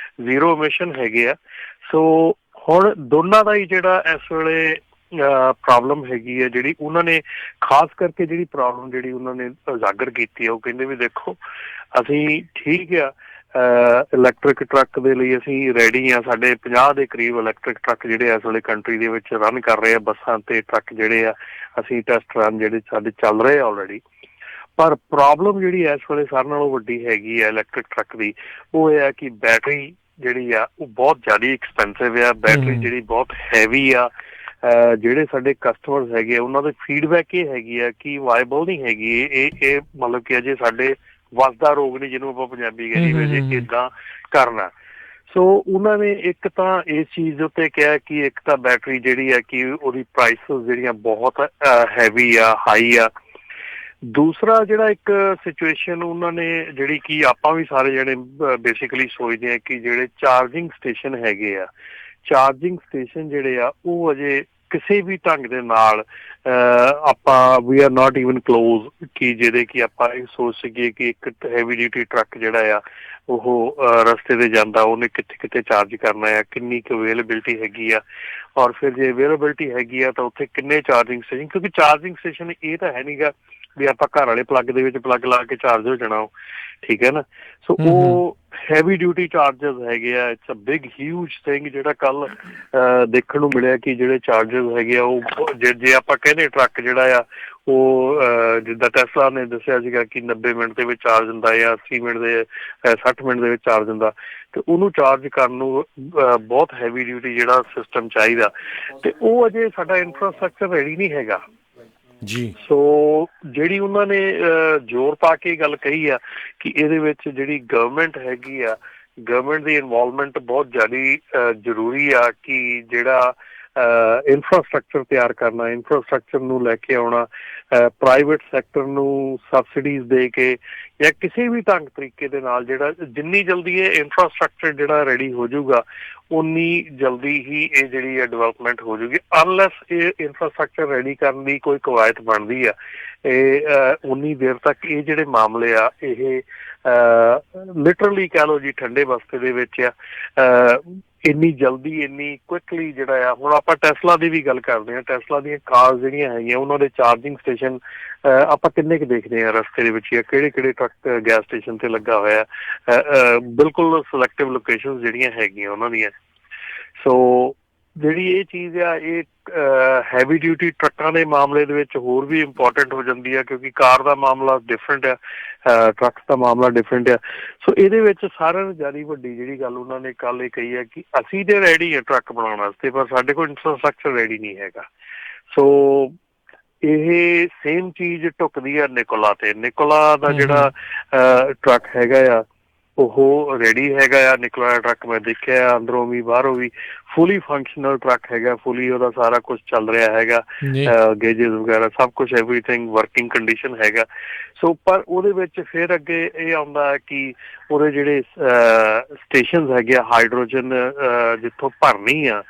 0 ਐਮਿਸ਼ਨ ਹੈਗੇ ਆ। ਸੋ ਹੁਣ ਦੋਨਾਂ ਦਾ ਹੀ ਜਿਹੜਾ ਇਸ ਵੇਲੇ ਪ੍ਰੋਬਲਮ ਹੈਗੀ ਹੈ, ਜਿਹੜੀ ਉਹਨਾਂ ਨੇ ਖਾਸ ਕਰਕੇ ਜਿਹੜੀ ਪ੍ਰੋਬਲਮ ਜਿਹੜੀ ਉਹਨਾਂ ਨੇ ਉਜਾਗਰ ਕੀਤੀ ਹੈ, ਉਹ ਕਹਿੰਦੇ ਵੀ ਦੇਖੋ ਅਸੀਂ ਠੀਕ ਆ ਇਲੈਕਟ੍ਰਿਕ ਟਰੱਕ ਦੇ ਲਈ ਅਸੀਂ ਰੈਡੀ ਹਾਂ। ਸਾਡੇ 50 ਦੇ ਕਰੀਬ ਇਲੈਕਟ੍ਰਿਕ ਟਰੱਕ ਜਿਹੜੇ ਇਸ ਵੇਲੇ ਕੰਟਰੀ ਦੇ ਵਿੱਚ ਰਨ ਕਰ ਰਹੇ ਆ, ਬੱਸਾਂ ਤੇ ਟਰੱਕ ਜਿਹੜੇ ਆ ਅਸੀਂ ਟੈਸਟ ਰਨ ਜਿਹੜੇ ਸਾਡੇ ਚੱਲ ਰਹੇ ਆ ਆਲਰੇਡੀ। ਪਰ ਪ੍ਰੋਬਲਮ ਜਿਹੜੀ ਇਸ ਵੇਲੇ ਸਾਰਿਆਂ ਨਾਲੋਂ ਵੱਡੀ ਹੈਗੀ ਆ ਇਲੈਕਟ੍ਰਿਕ ਟਰੱਕ ਦੀ, ਉਹ ਇਹ ਹੈ ਕਿ ਬੈਟਰੀ ਜਿਹੜੀ ਆ ਉਹ ਬਹੁਤ ਜ਼ਿਆਦਾ ਐਕਸਪੈਂਸਿਵ ਆ। ਬੈਟਰੀ ਜਿਹੜੀ ਬਹੁਤ ਹੈਵੀ ਆ। ਜਿਹੜੇ ਸਾਡੇ ਕਸਟਮਰਸ ਹੈਗੇ ਆ ਉਹਨਾਂ ਦੇ ਫੀਡਬੈਕ ਇਹ ਹੈਗੀ ਆ ਕਿ ਵਾਇਬਲ ਨਹੀਂ ਹੈਗੀ ਇਹ ਮਤਲਬ ਕਿ ਅਜੇ ਸਾਡੇ ਵੱਸ ਦਾ ਰੋਗ ਨਹੀਂ, ਜਿਹਨੂੰ ਆਪਾਂ ਪੰਜਾਬੀ ਕਹਿੰਦੇ ਜੇ ਇੱਦਾਂ ਕਰਨਾ। ਸੋ ਉਹਨਾਂ ਨੇ ਇੱਕ ਤਾਂ ਇਸ ਚੀਜ਼ ਉੱਤੇ ਕਿਹਾ ਕਿ ਇੱਕ ਤਾਂ ਬੈਟਰੀ ਜਿਹੜੀ ਆ ਕਿ ਉਹਦੀ ਪ੍ਰਾਈਸਿਸ ਜਿਹੜੀਆਂ ਬਹੁਤ ਹੈਵੀ ਆ, ਹਾਈ ਆ। ਦੂਸਰਾ ਜਿਹੜਾ ਇੱਕ ਸਿਚੁਏਸ਼ਨ ਉਹਨਾਂ ਨੇ ਜਿਹੜੀ ਕਿ ਆਪਾਂ ਵੀ ਸਾਰੇ ਜਿਹੜੇ ਬੇਸਿਕਲੀ ਸੋਚਦੇ ਆ ਕਿ ਜਿਹੜੇ ਚਾਰਜਿੰਗ ਸਟੇਸ਼ਨ ਹੈਗੇ ਆ, ਚਾਰਜਿੰਗ ਸਟੇਸ਼ਨ ਜਿਹੜੇ ਆ ਉਹ ਅਜੇ ਕਿਸੇ ਵੀ ਢੰਗ ਦੇ ਨਾਲ ਆਪਾਂ we are not even close ਕਿ ਜਿਹਦੇ ਕਿ ਆਪਾਂ ਇਹ ਸੋਚ ਸਕੀਏ ਕਿ ਇੱਕ ਹੈਵੀ ਡਿਊਟੀ ਟਰੱਕ ਜਿਹੜਾ ਆ ਉਹ ਰਸਤੇ ਤੇ ਜਾਂਦਾ, ਉਹਨੇ ਕਿੱਥੇ ਕਿੱਥੇ ਚਾਰਜ ਕਰਨਾ ਆ, ਕਿੰਨੀ ਕੁ ਅਵੇਲੇਬਿਲਿਟੀ ਹੈਗੀ ਆ, ਔਰ ਫਿਰ ਜੇ ਅਵੇਲੇਬਿਲਿਟੀ ਹੈਗੀ ਆ ਤਾਂ ਉੱਥੇ ਕਿੰਨੇ ਚਾਰਜਿੰਗ ਸਟੇਸ਼ਨ, ਕਿਉਂਕਿ ਚਾਰਜਿੰਗ ਸਟੇਸ਼ਨ ਇਹ ਤਾਂ ਹੈ ਨੀਗਾ ਵੀ ਆਪਾਂ ਘਰ ਵਾਲੇ ਪਲੱਗ ਦੇ ਵਿੱਚ ਪਲੱਗ ਲਾ ਕੇ ਚਾਰਜ ਹੋ ਜਾਣਾ, ਉਹ ਠੀਕ ਹੈ ਨਾ। ਸੋ ਉਹ ਹੈਵੀ ਡਿਊਟੀ ਚਾਰਜਰਸ ਹੈਗੇ ਆ। It's a big huge thing ਜਿਹੜਾ ਕੱਲ ਦੇਖਣ ਨੂੰ ਮਿਲਿਆ ਕਿ ਜਿਹੜੇ ਚਾਰਜਰਸ ਹੈਗੇ ਆ ਉਹ ਜੇ ਆਪਾਂ ਕਹਿੰਦੇ ਟਰੱਕ ਜਿਹੜਾ ਆ ਉਹ ਜਿੱਦਾਂ ਟੈਸਲਾ ਨੇ ਦੱਸਿਆ ਸੀਗਾ ਕਿ 90 ਮਿੰਟ ਦੇ ਵਿੱਚ ਚਾਰਜ ਹੁੰਦਾ ਜਾਂ 80 ਮਿੰਟ ਦੇ 60 ਮਿੰਟ ਦੇ ਵਿੱਚ ਚਾਰਜ ਹੁੰਦਾ, ਤੇ ਉਹਨੂੰ ਚਾਰਜ ਕਰਨ ਨੂੰ ਬਹੁਤ ਹੈਵੀ ਡਿਊਟੀ ਜਿਹੜਾ ਸਿਸਟਮ ਚਾਹੀਦਾ, ਤੇ ਉਹ ਅਜੇ ਸਾਡਾ ਇਨਫਰਾਸਟਰਕਚਰ ਰੈਡੀ ਨਹੀਂ ਹੈਗਾ ਜੀ। ਸੋ ਜਿਹੜੀ ਉਹਨਾਂ ਨੇ ਜ਼ੋਰ ਪਾ ਕੇ ਗੱਲ ਕਹੀ ਆ ਕਿ ਇਹਦੇ ਵਿੱਚ ਜਿਹੜੀ ਗਵਰਨਮੈਂਟ ਹੈਗੀ ਆ, ਗਵਰਨਮੈਂਟ ਦੀ ਇਨਵੋਲਵਮੈਂਟ ਬਹੁਤ ਜ਼ਿਆਦਾ ਜ਼ਰੂਰੀ ਆ ਕਿ ਜਿਹੜਾ ਇਨਫਰਾਸਟਰਕਚਰ ਤਿਆਰ ਕਰਨਾ, ਇਨਫਰਾਸਟਰਕਚਰ ਨੂੰ ਲੈ ਕੇ ਆਉਣਾ, ਪ੍ਰਾਈਵੇਟ ਸੈਕਟਰ ਨੂੰ ਸਬਸਿਡੀਜ਼ ਦੇ ਕੇ ਜਾਂ ਕਿਸੇ ਵੀ ਢੰਗ ਤਰੀਕੇ ਦੇ ਨਾਲ ਜਿਹੜਾ ਜਿੰਨੀ ਜਲਦੀ ਇਹ ਇਨਫਰਾਸਟਰਕਚਰ ਜਿਹੜਾ ਰੈਡੀ ਹੋ ਜਾਊਗਾ ਉਨੀ ਜਲਦੀ ਹੀ ਇਹ ਜਿਹੜੀ ਹੈ ਡਿਵੈਲਪਮੈਂਟ ਹੋ ਜਾਊਗੀ। ਅਨਲੈਸ ਇਹ ਇਨਫਰਾਸਟਰਕਚਰ ਰੈਡੀ ਕਰਨ ਦੀ ਕੋਈ ਕਵਾਇਦ ਬਣਦੀ ਆ, ਇਹ ਉਨੀ ਦੇਰ ਤੱਕ ਇਹ ਜਿਹੜੇ ਮਾਮਲੇ ਆ ਇਹ ਲਿਟਰਲੀ ਕਹਿ ਲਓ ਜੀ ਠੰਡੇ ਬਸਤੇ ਦੇ ਵਿੱਚ ਆ। ਇੰਨੀ ਜਲਦੀ ਇੰਨੀ ਕੁਇਕਲੀ ਜਿਹੜਾ ਆ, ਹੁਣ ਆਪਾਂ ਟੈਸਲਾ ਦੀ ਵੀ ਗੱਲ ਕਰਦੇ ਹਾਂ, ਟੈਸਲਾ ਦੀਆਂ ਕਾਰਸ ਜਿਹੜੀਆਂ ਹੈਗੀਆਂ ਉਹਨਾਂ ਦੇ ਚਾਰਜਿੰਗ ਸਟੇਸ਼ਨ ਆਪਾਂ ਕਿੰਨੇ ਕੁ ਦੇਖਦੇ ਹਾਂ ਰਸਤੇ ਦੇ ਵਿੱਚ, ਜਾਂ ਕਿਹੜੇ ਕਿਹੜੇ ਟਰੱਕ ਗੈਸ ਸਟੇਸ਼ਨ ਤੇ ਲੱਗਾ ਹੋਇਆ, ਬਿਲਕੁਲ ਸਿਲੈਕਟਿਵ ਲੋਕੇਸ਼ਨ ਜਿਹੜੀਆਂ ਹੈਗੀਆਂ ਉਹਨਾਂ ਦੀਆਂ। ਸੋ ਜਿਹੜੀ ਇਹ ਚੀਜ਼ ਆ ਇਹ ਹੈਵੀ ਡਿਊਟੀ ਟਰੱਕਾਂ ਦੇ ਮਾਮਲੇ ਦੇ ਵਿੱਚ ਹੋਰ ਵੀ ਇੰਪੋਰਟੈਂਟ ਹੋ ਜਾਂਦੀ ਆ, ਕਿਉਂਕਿ ਕਾਰ ਦਾ ਮਾਮਲਾ ਡਿਫਰੈਂਟ ਆ, ਟਰੱਕਸ ਦਾ ਮਾਮਲਾ ਡਿਫਰੈਂਟ ਆ। ਸੋ ਇਹਦੇ ਵਿੱਚ ਸਾਰਿਆਂ ਨੂੰ ਜ਼ਿਆਦਾ ਵੱਡੀ ਜਿਹੜੀ ਗੱਲ ਉਹਨਾਂ ਨੇ ਕੱਲ ਇਹ ਕਹੀ ਹੈ ਕਿ ਅਸੀਂ ਤੇ ਰੈਡੀ ਆ ਟਰੱਕ ਬਣਾਉਣ ਵਾਸਤੇ, ਪਰ ਸਾਡੇ ਕੋਲ ਇਨਫਰਾਸਟਰਕਚਰ ਰੈਡੀ ਨਹੀਂ ਹੈਗਾ। ਸੋ ਇਹ ਸੇਮ ਚੀਜ਼ ਢੁੱਕਦੀ ਆ ਨਿਕੋਲਾ ਤੇ। ਨਿਕੋਲਾ ਦਾ ਜਿਹੜਾ ਟਰੱਕ ਹੈਗਾ ਆ ਉਹ ਰੈਡੀ ਹੈਗਾ ਆ। ਨਿਕੋਲਾ ਦਾ ਟਰੱਕ ਮੈਂ ਦੇਖਿਆ ਅੰਦਰੋਂ ਵੀ ਬਾਹਰੋਂ ਵੀ ਫੁਲੀ ਫੰਕਸ਼ਨਲ ਟਰੱਕ ਹੈਗਾ, ਫੁਲੀ ਉਹਦਾ ਸਾਰਾ ਕੁਛ ਚੱਲ ਰਿਹਾ ਹੈਗਾ, ਗੇਜਿਸ ਵਗੈਰਾ ਸਭ ਕੁਛ ਐਵਰੀਥਿੰਗ ਵਰਕਿੰਗ ਕੰਡੀਸ਼ਨ ਹੈਗਾ। ਸੋ ਪਰ ਉਹਦੇ ਵਿੱਚ ਫਿਰ ਅੱਗੇ ਇਹ ਆਉਂਦਾ ਹੈ ਕਿ ਉਹਦੇ ਜਿਹੜੇ ਸਟੇਸ਼ਨ ਹੈਗੇ ਆ ਹਾਈਡਰੋਜਨ ਜਿੱਥੋਂ ਭਰਨੀ ਆ,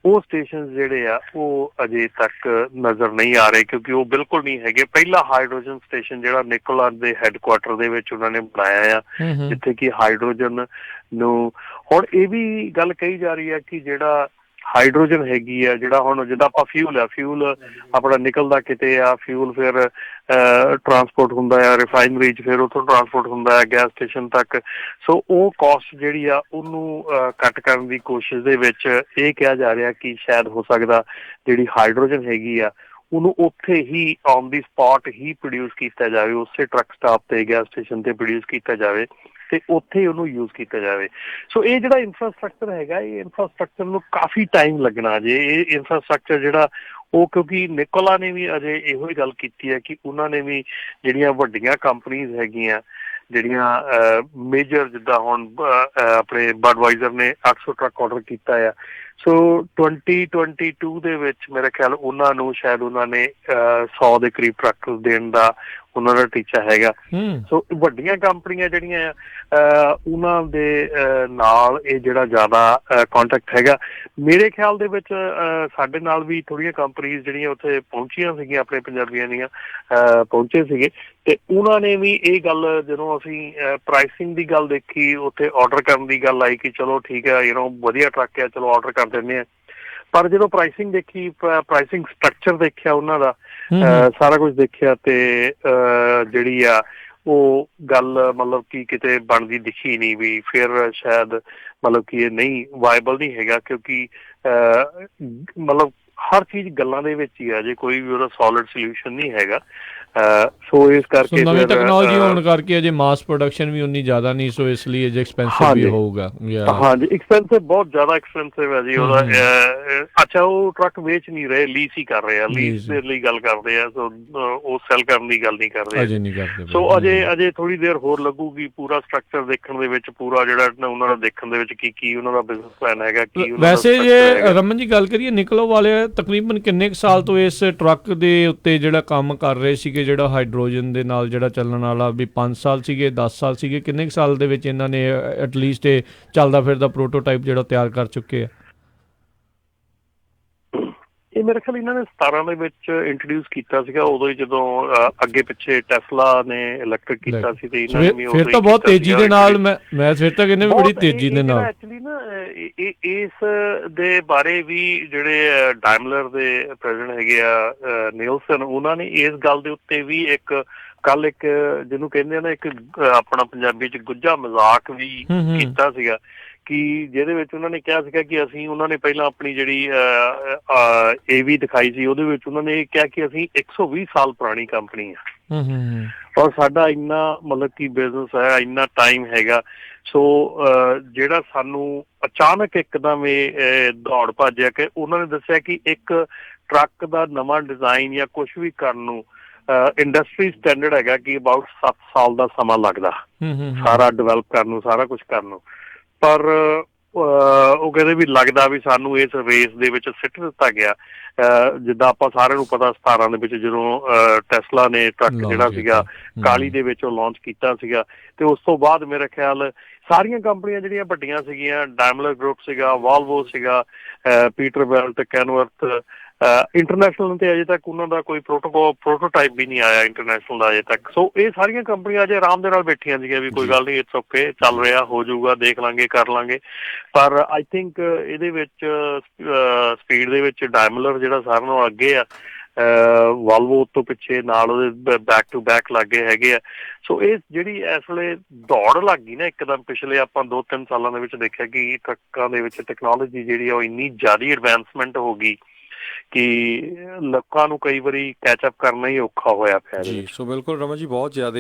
ਉਹ ਸਟੇਸ਼ਨ ਜਿਹੜੇ ਆ ਉਹ ਅਜੇ ਤੱਕ ਨਜ਼ਰ ਨਹੀਂ ਆ ਰਹੇ, ਕਿਉਂਕਿ ਉਹ ਬਿਲਕੁਲ ਨਹੀਂ ਹੈਗੇ। ਪਹਿਲਾ ਹਾਈਡਰੋਜਨ ਸਟੇਸ਼ਨ ਜਿਹੜਾ ਨਿਕੋਲਾ ਦੇ ਹੈਡਕੁਆਟਰ ਦੇ ਵਿੱਚ ਉਹਨਾਂ ਨੇ ਬਣਾਇਆ ਆ, ਜਿੱਥੇ ਕਿ ਹਾਈਡਰੋਜਨ ਨੂੰ ਹੁਣ ਇਹ ਵੀ ਗੱਲ ਕਹੀ ਜਾ ਰਹੀ ਹੈ ਕਿ ਜਿਹੜਾ ਹਾਈਡਰੋਜਨ ਹੈਗੀ ਆ, ਜਿਹੜਾ ਹੁਣ ਜਿੱਦਾਂ ਆਪਾਂ ਫਿਊਲ ਆਪਣਾ ਨਿਕਲਦਾ ਕਿਤੇ ਆ, ਫਿਊਲ ਫਿਰ ਟਰਾਂਸਪੋਰਟ ਹੁੰਦਾ ਆ ਰਿਫਾਈਨਰੀ 'ਚ, ਫਿਰ ਉੱਥੋਂ ਟਰਾਂਸਪੋਰਟ ਹੁੰਦਾ ਆ ਗੈਸ ਸਟੇਸ਼ਨ ਤੱਕ। ਸੋ ਉਹ ਕਾਸਟ ਜਿਹੜੀ ਆ ਉਹਨੂੰ ਘੱਟ ਕਰਨ ਦੀ ਕੋਸ਼ਿਸ਼ ਦੇ ਵਿੱਚ ਇਹ ਕਿਹਾ ਜਾ ਰਿਹਾ ਕਿ ਸ਼ਾਇਦ ਹੋ ਸਕਦਾ ਜਿਹੜੀ ਹਾਈਡਰੋਜਨ ਹੈਗੀ ਆ ਉਹਨੂੰ ਉੱਥੇ ਹੀ ਔਨ ਦੀ ਸਪੌਟ ਹੀ ਪ੍ਰੋਡਿਊਸ ਕੀਤਾ ਜਾਵੇ, ਉਸੇ ਟਰੱਕ ਸਟਾਪ ਤੇ ਗੈਸ ਸਟੇਸ਼ਨ ਤੇ ਪ੍ਰੋਡਿਊਸ ਕੀਤਾ ਜਾਵੇ ਤੇ ਉੱਥੇ ਉਹਨੂੰ ਯੂਜ਼ ਕੀਤਾ ਜਾਵੇ। ਸੋ ਇਹ ਜਿਹੜਾ ਇਨਫਰਾਸਟਰਕਚਰ ਹੈਗਾ, ਇਹ ਇਨਫਰਾਸਟਰਕਚਰ ਨੂੰ ਕਾਫੀ ਟਾਈਮ ਲੱਗਣਾ ਜੇ। ਇਹ ਇਨਫਰਾਸਟਰਕਚਰ ਜਿਹੜਾ ਉਹ, ਕਿਉਂਕਿ ਨਿਕੋਲਾ ਨੇ ਵੀ ਅਜੇ ਇਹੋ ਹੀ ਗੱਲ ਕੀਤੀ ਹੈ ਕਿ ਉਹਨਾਂ ਨੇ ਵੀ ਜਿਹੜੀਆਂ ਵੱਡੀਆਂ ਕੰਪਨੀਜ਼ ਹੈਗੀਆਂ, ਜਿਹੜੀਆਂ ਮੇਜਰ, ਜਿੱਦਾਂ ਹੁਣ ਆਪਣੇ ਬਡਵਾਈਜ਼ਰ ਨੇ 800 ਟਰੱਕ ਆਰਡਰ ਕੀਤਾ ਆ। ਸੋ 2022 ਦੇ ਵਿੱਚ ਮੇਰੇ ਖਿਆਲ ਉਹਨਾਂ ਨੂੰ ਸ਼ਾਇਦ ਉਹਨਾਂ ਨੇ 100 ਦੇ ਕਰੀਬ ਟਰੱਕ ਦੇਣ ਦਾ ਉਹਨਾਂ ਦਾ ਟੀਚਾ ਹੈਗਾ। ਸੋ ਵੱਡੀਆਂ ਕੰਪਨੀਆਂ ਜਿਹੜੀਆਂ ਉਹਨਾਂ ਦੇ ਨਾਲ ਇਹ ਜਿਹੜਾ ਜ਼ਿਆਦਾ ਕੰਟੈਕਟ ਹੈਗਾ। ਮੇਰੇ ਖਿਆਲ ਦੇ ਵਿੱਚ ਸਾਡੇ ਨਾਲ ਵੀ ਥੋੜ੍ਹੀਆਂ ਕੰਪਨੀਜ਼ ਜਿਹੜੀਆਂ ਉੱਥੇ ਪਹੁੰਚੀਆਂ ਸੀਗੀਆਂ, ਆਪਣੇ ਪੰਜਾਬੀਆਂ ਦੀਆਂ ਪਹੁੰਚੇ ਸੀਗੇ, ਤੇ ਉਹਨਾਂ ਨੇ ਵੀ ਇਹ ਗੱਲ, ਜਦੋਂ ਅਸੀਂ ਪ੍ਰਾਈਸਿੰਗ ਦੀ ਗੱਲ ਦੇਖੀ, ਉੱਥੇ ਆਰਡਰ ਕਰਨ ਦੀ ਗੱਲ ਆਈ ਕਿ ਚਲੋ ਠੀਕ ਹੈ, ਵਧੀਆ ਟਰੱਕ ਹੈ, ਚਲੋ ਆਰਡਰ ਕਰ ਦਿੰਦੇ ਹਾਂ। ਪਰ ਜਦੋਂ ਪ੍ਰਾਈਸਿੰਗ ਦੇਖੀ, ਪ੍ਰਾਈਸਿੰਗ ਸਟਰਕਚਰ ਦੇਖਿਆ ਉਹਨਾਂ ਦਾ, ਸਾਰਾ ਕੁਝ ਦੇਖਿਆ, ਤੇ ਜਿਹੜੀ ਆ ਉਹ ਗੱਲ ਮਤਲਬ ਕਿ ਕਿਤੇ ਬਣਦੀ ਦਿਖੀ ਨਹੀਂ ਵੀ ਫਿਰ ਸ਼ਾਇਦ ਮਤਲਬ ਕਿ ਇਹ ਨਹੀਂ ਵਾਇਬਲ ਨਹੀਂ ਹੈਗਾ, ਕਿਉਂਕਿ ਮਤਲਬ ਹਰ ਚੀਜ਼ ਗੱਲਾਂ ਦੇ ਵਿੱਚ ਹੀ ਆ, ਜੇ ਕੋਈ ਵੀ ਉਹਦਾ ਸੋਲਿਡ ਸੋਲਿਊਸ਼ਨ ਨਹੀਂ ਹੈਗਾ। ਸੋ ਇਸ ਕਰਕੇ ਨਵੀਂ ਟੈਕਨੋਲੋਜੀ ਹੋਣ ਕਰਕੇ ਅਜੇ ਮਾਸ ਪ੍ਰੋਡਕਸ਼ਨ ਵੀ ਉਨੀ ਜ਼ਿਆਦਾ ਨਹੀਂ, ਸੋ ਇਸ ਲਈ ਅਜੇ ਐਕਸਪੈਂਸਿਵ ਵੀ ਹੋਊਗਾ। ਹਾਂਜੀ, ਐਕਸਪੈਂਸਿਵ, ਬਹੁਤ ਜ਼ਿਆਦਾ ਐਕਸਪੈਂਸਿਵ ਹੈ ਜੀ ਉਹਦਾ। ਅੱਛਾ, ਉਹ ਟਰੱਕ ਵੇਚ ਨਹੀਂ ਰਹੇ, ਲੀਜ਼ ਹੀ ਕਰ ਰਹੇ ਆ, ਲੀਜ਼ ਦੇ ਲਈ ਗੱਲ ਕਰਦੇ ਆ। ਸੋ ਉਹ ਸੈਲ ਕਰਨ ਦੀ ਗੱਲ ਨਹੀਂ ਕਰਦੇ। ਸੋ ਅਜੇ ਥੋੜੀ ਦੇਰ ਹੋਰ ਲੱਗੂਗੀ ਪੂਰਾ ਸਟਰਕਚਰ ਦੇਖਣ ਦੇ ਵਿੱਚ, ਪੂਰਾ ਜਿਹੜਾ ਉਹਨਾਂ ਦਾ ਦੇਖਣ ਦੇ ਵਿੱਚ ਕੀ ਉਹਨਾਂ ਦਾ ਬਿਜ਼ਨਸ ਪਲਾਨ ਹੈਗਾ, ਕੀ। ਵੈਸੇ ਜੇ ਰਮਨ ਜੀ ਗੱਲ ਕਰੀਏ, ਨਿਕਲੋ ਵਾਲੇ ਤਕਰੀਬਨ ਕਿੰਨੇ ਕੁ ਸਾਲ ਤੋਂ ਇਸ ਟਰੱਕ ਦੇ ਉੱਤੇ ਜਿਹੜਾ ਕੰਮ ਕਰ ਰਹੇ ਸੀਗੇ, ਜਿਹੜਾ ਹਾਈਡਰੋਜਨ ਦੇ ਨਾਲ ਜਿਹੜਾ ਚੱਲਣ ਵਾਲਾ, ਵੀ 5 ਸਾਲ ਸੀਗੇ, 10 ਸਾਲ ਸੀਗੇ, ਕਿੰਨੇ ਕੁ ਸਾਲ ਦੇ ਵਿੱਚ ਇਹਨਾਂ ਨੇ ਐਟਲੀਸਟ ਇਹ ਚੱਲਦਾ ਫਿਰਦਾ ਪ੍ਰੋਟੋਟਾਈਪ ਜਿਹੜਾ ਤਿਆਰ ਕਰ ਚੁੱਕੇ ਆ? ਇਹ ਮੇਰੇ ਖਿਆਲ ਇਹਨਾਂ ਨੇ 17 ਦੇ ਵਿੱਚ ਇੰਟਰੋਡਿਊਸ ਕੀਤਾ ਸੀਗਾ, ਉਦੋਂ ਹੀ ਜਦੋਂ ਅੱਗੇ ਪਿੱਛੇ ਟੈਸਲਾ ਨੇ ਇਲੈਕਟ੍ਰਿਕ ਕੀਤਾ ਸੀ, ਤੇ ਇਹਨਾਂ ਨੇ ਵੀ ਫਿਰ ਤਾਂ ਬਹੁਤ ਤੇਜ਼ੀ ਦੇ ਨਾਲ, ਮੈਂ ਫਿਰ ਤਾਂ ਕਹਿੰਦੇ ਬੜੀ ਤੇਜ਼ੀ ਦੇ ਨਾਲ। ਐਕਚੁਅਲੀ ਨਾ ਇਸ ਦੇ ਬਾਰੇ ਵੀ ਜਿਹੜੇ ਡਾਇਮਲਰ ਦੇ ਪ੍ਰੈਜ਼ੀਡੈਂਟ ਹੈਗੇ ਆ ਨੀਲਸਨ, ਉਹਨਾਂ ਨੇ ਇਸ ਗੱਲ ਦੇ ਉੱਤੇ ਵੀ ਕੱਲ ਇੱਕ ਜਿਹਨੂੰ ਕਹਿੰਦੇ ਆ ਨਾ, ਇੱਕ ਆਪਣਾ ਪੰਜਾਬੀ 'ਚ ਗੁੱਝਾ ਮਜ਼ਾਕ ਵੀ ਕੀਤਾ ਸੀਗਾ, ਕਿ ਜਿਹਦੇ ਵਿੱਚ ਉਹਨਾਂ ਨੇ ਕਿਹਾ ਸੀਗਾ ਕਿ ਅਸੀਂ, ਉਹਨਾਂ ਨੇ ਪਹਿਲਾਂ ਆਪਣੀ ਜਿਹੜੀ AV ਦਿਖਾਈ ਸੀ, ਉਹਦੇ ਵਿੱਚ ਉਹਨਾਂ ਨੇ ਇਹ ਕਿਹਾ ਕਿ ਅਸੀਂ 120 ਸਾਲ ਪੁਰਾਣੀ ਕੰਪਨੀ ਆ, ਔਰ ਸਾਡਾ ਇੰਨਾ ਮਤਲਬ ਕਿ ਬਿਜ਼ਨਸ ਹੈ, ਇੰਨਾ ਟਾਈਮ ਹੈਗਾ। ਸੋ ਜਿਹੜਾ ਸਾਨੂੰ ਅਚਾਨਕ ਇੱਕਦਮ ਇਹ ਦੌੜ ਭੱਜ ਹੈ, ਕਿ ਉਹਨਾਂ ਨੇ ਦੱਸਿਆ ਕਿ ਇੱਕ ਟਰੱਕ ਦਾ ਨਵਾਂ ਡਿਜ਼ਾਈਨ ਜਾਂ ਕੁਛ ਵੀ ਕਰਨ ਨੂੰ ਇੰਡਸਟਰੀ ਸਟੈਂਡਰਡ ਹੈਗਾ ਕਿ ਅਬਾਊਟ 7 ਸਾਲ ਦਾ ਸਮਾਂ ਲੱਗਦਾ ਸਾਰਾ ਡਿਵੈਲਪ ਕਰਨ ਨੂੰ, ਸਾਰਾ ਕੁਛ ਕਰਨ ਨੂੰ। ਪਰ ਉਹ ਕਹਿੰਦੇ ਵੀ ਲੱਗਦਾ ਵੀ ਸਾਨੂੰ ਇਸ ਰੇਸ ਦੇ ਵਿੱਚ ਸਿੱਟ ਦਿੱਤਾ ਗਿਆ। ਜਿੱਦਾਂ ਆਪਾਂ ਸਾਰਿਆਂ ਨੂੰ ਪਤਾ, 17 ਦੇ ਵਿੱਚ ਜਦੋਂ ਟੈਸਲਾ ਨੇ ਟਰੱਕ ਜਿਹੜਾ ਸੀਗਾ ਕਾਲੀ ਦੇ ਵਿੱਚ ਉਹ ਲਾਂਚ ਕੀਤਾ ਸੀਗਾ, ਤੇ ਉਸ ਤੋਂ ਬਾਅਦ ਮੇਰੇ ਖਿਆਲ ਸਾਰੀਆਂ ਕੰਪਨੀਆਂ ਜਿਹੜੀਆਂ ਵੱਡੀਆਂ ਸੀਗੀਆਂ, ਡਾਇਮਲਰ ਗਰੁੱਪ ਸੀਗਾ, ਵਾਲਵੋ ਸੀਗਾ, ਪੀਟਰਬੈਲਟ, ਕੈਨਵਰਥ, ਇੰਟਰਨੈਸ਼ਨਲ ਤੇ ਅਜੇ ਤੱਕ ਉਹਨਾਂ ਦਾ ਕੋਈ ਪ੍ਰੋਟੋਟਾਈਪ ਵੀ ਨਹੀਂ ਆਇਆ ਇੰਟਰਨੈਸ਼ਨਲ ਦਾ ਅਜੇ ਤੱਕ। ਸੋ ਇਹ ਸਾਰੀਆਂ ਕੰਪਨੀਆਂ ਅਜੇ ਆਰਾਮ ਦੇ ਨਾਲ ਬੈਠੀਆਂ ਸੀਗੀਆਂ ਵੀ ਕੋਈ ਗੱਲ ਨਹੀਂ, ਇਟਸ ਓਕੇ, ਚੱਲ ਰਿਹਾ, ਹੋ ਜਾਊਗਾ, ਦੇਖ ਲਾਂਗੇ, ਕਰ ਲਾਂਗੇ। ਪਰ ਆਈ ਥਿੰਕ ਇਹਦੇ ਵਿੱਚ ਸਪੀਡ ਦੇ ਵਿੱਚ ਡਾਇਮਲਰ ਜਿਹੜਾ ਸਾਰਿਆਂ ਨਾਲੋਂ ਅੱਗੇ ਆ, ਵਾਲਵੋ ਤੋਂ ਪਿੱਛੇ ਨਾਲ ਉਹਦੇ ਬੈਕ ਟੂ ਬੈਕ ਲੱਗੇ ਹੈਗੇ ਆ। ਸੋ ਇਹ ਜਿਹੜੀ ਇਸ ਵੇਲੇ ਦੌੜ ਲੱਗ ਗਈ ਨਾ ਇੱਕਦਮ, ਪਿਛਲੇ ਆਪਾਂ 2-3 ਸਾਲਾਂ ਦੇ ਵਿੱਚ ਦੇਖਿਆ ਕਿ ਟਰੱਕਾਂ ਦੇ ਵਿੱਚ ਟੈਕਨੋਲੋਜੀ ਜਿਹੜੀ ਆ ਉਹ ਇੰਨੀ ਜ਼ਿਆਦਾ ਐਡਵਾਂਸਮੈਂਟ ਹੋ ਗਈ ਕਿ ਲੋਕਾਂ ਨੂੰ ਕਈ ਵਾਰੀ ਕੈਚਅਪ ਕਰਨਾ ਹੀ ਔਖਾ ਹੋਇਆ ਪਿਆ ਜੀ। ਸੋ ਬਿਲਕੁਲ ਰਮਨ ਜੀ, ਬਹੁਤ ਜ਼ਿਆਦਾ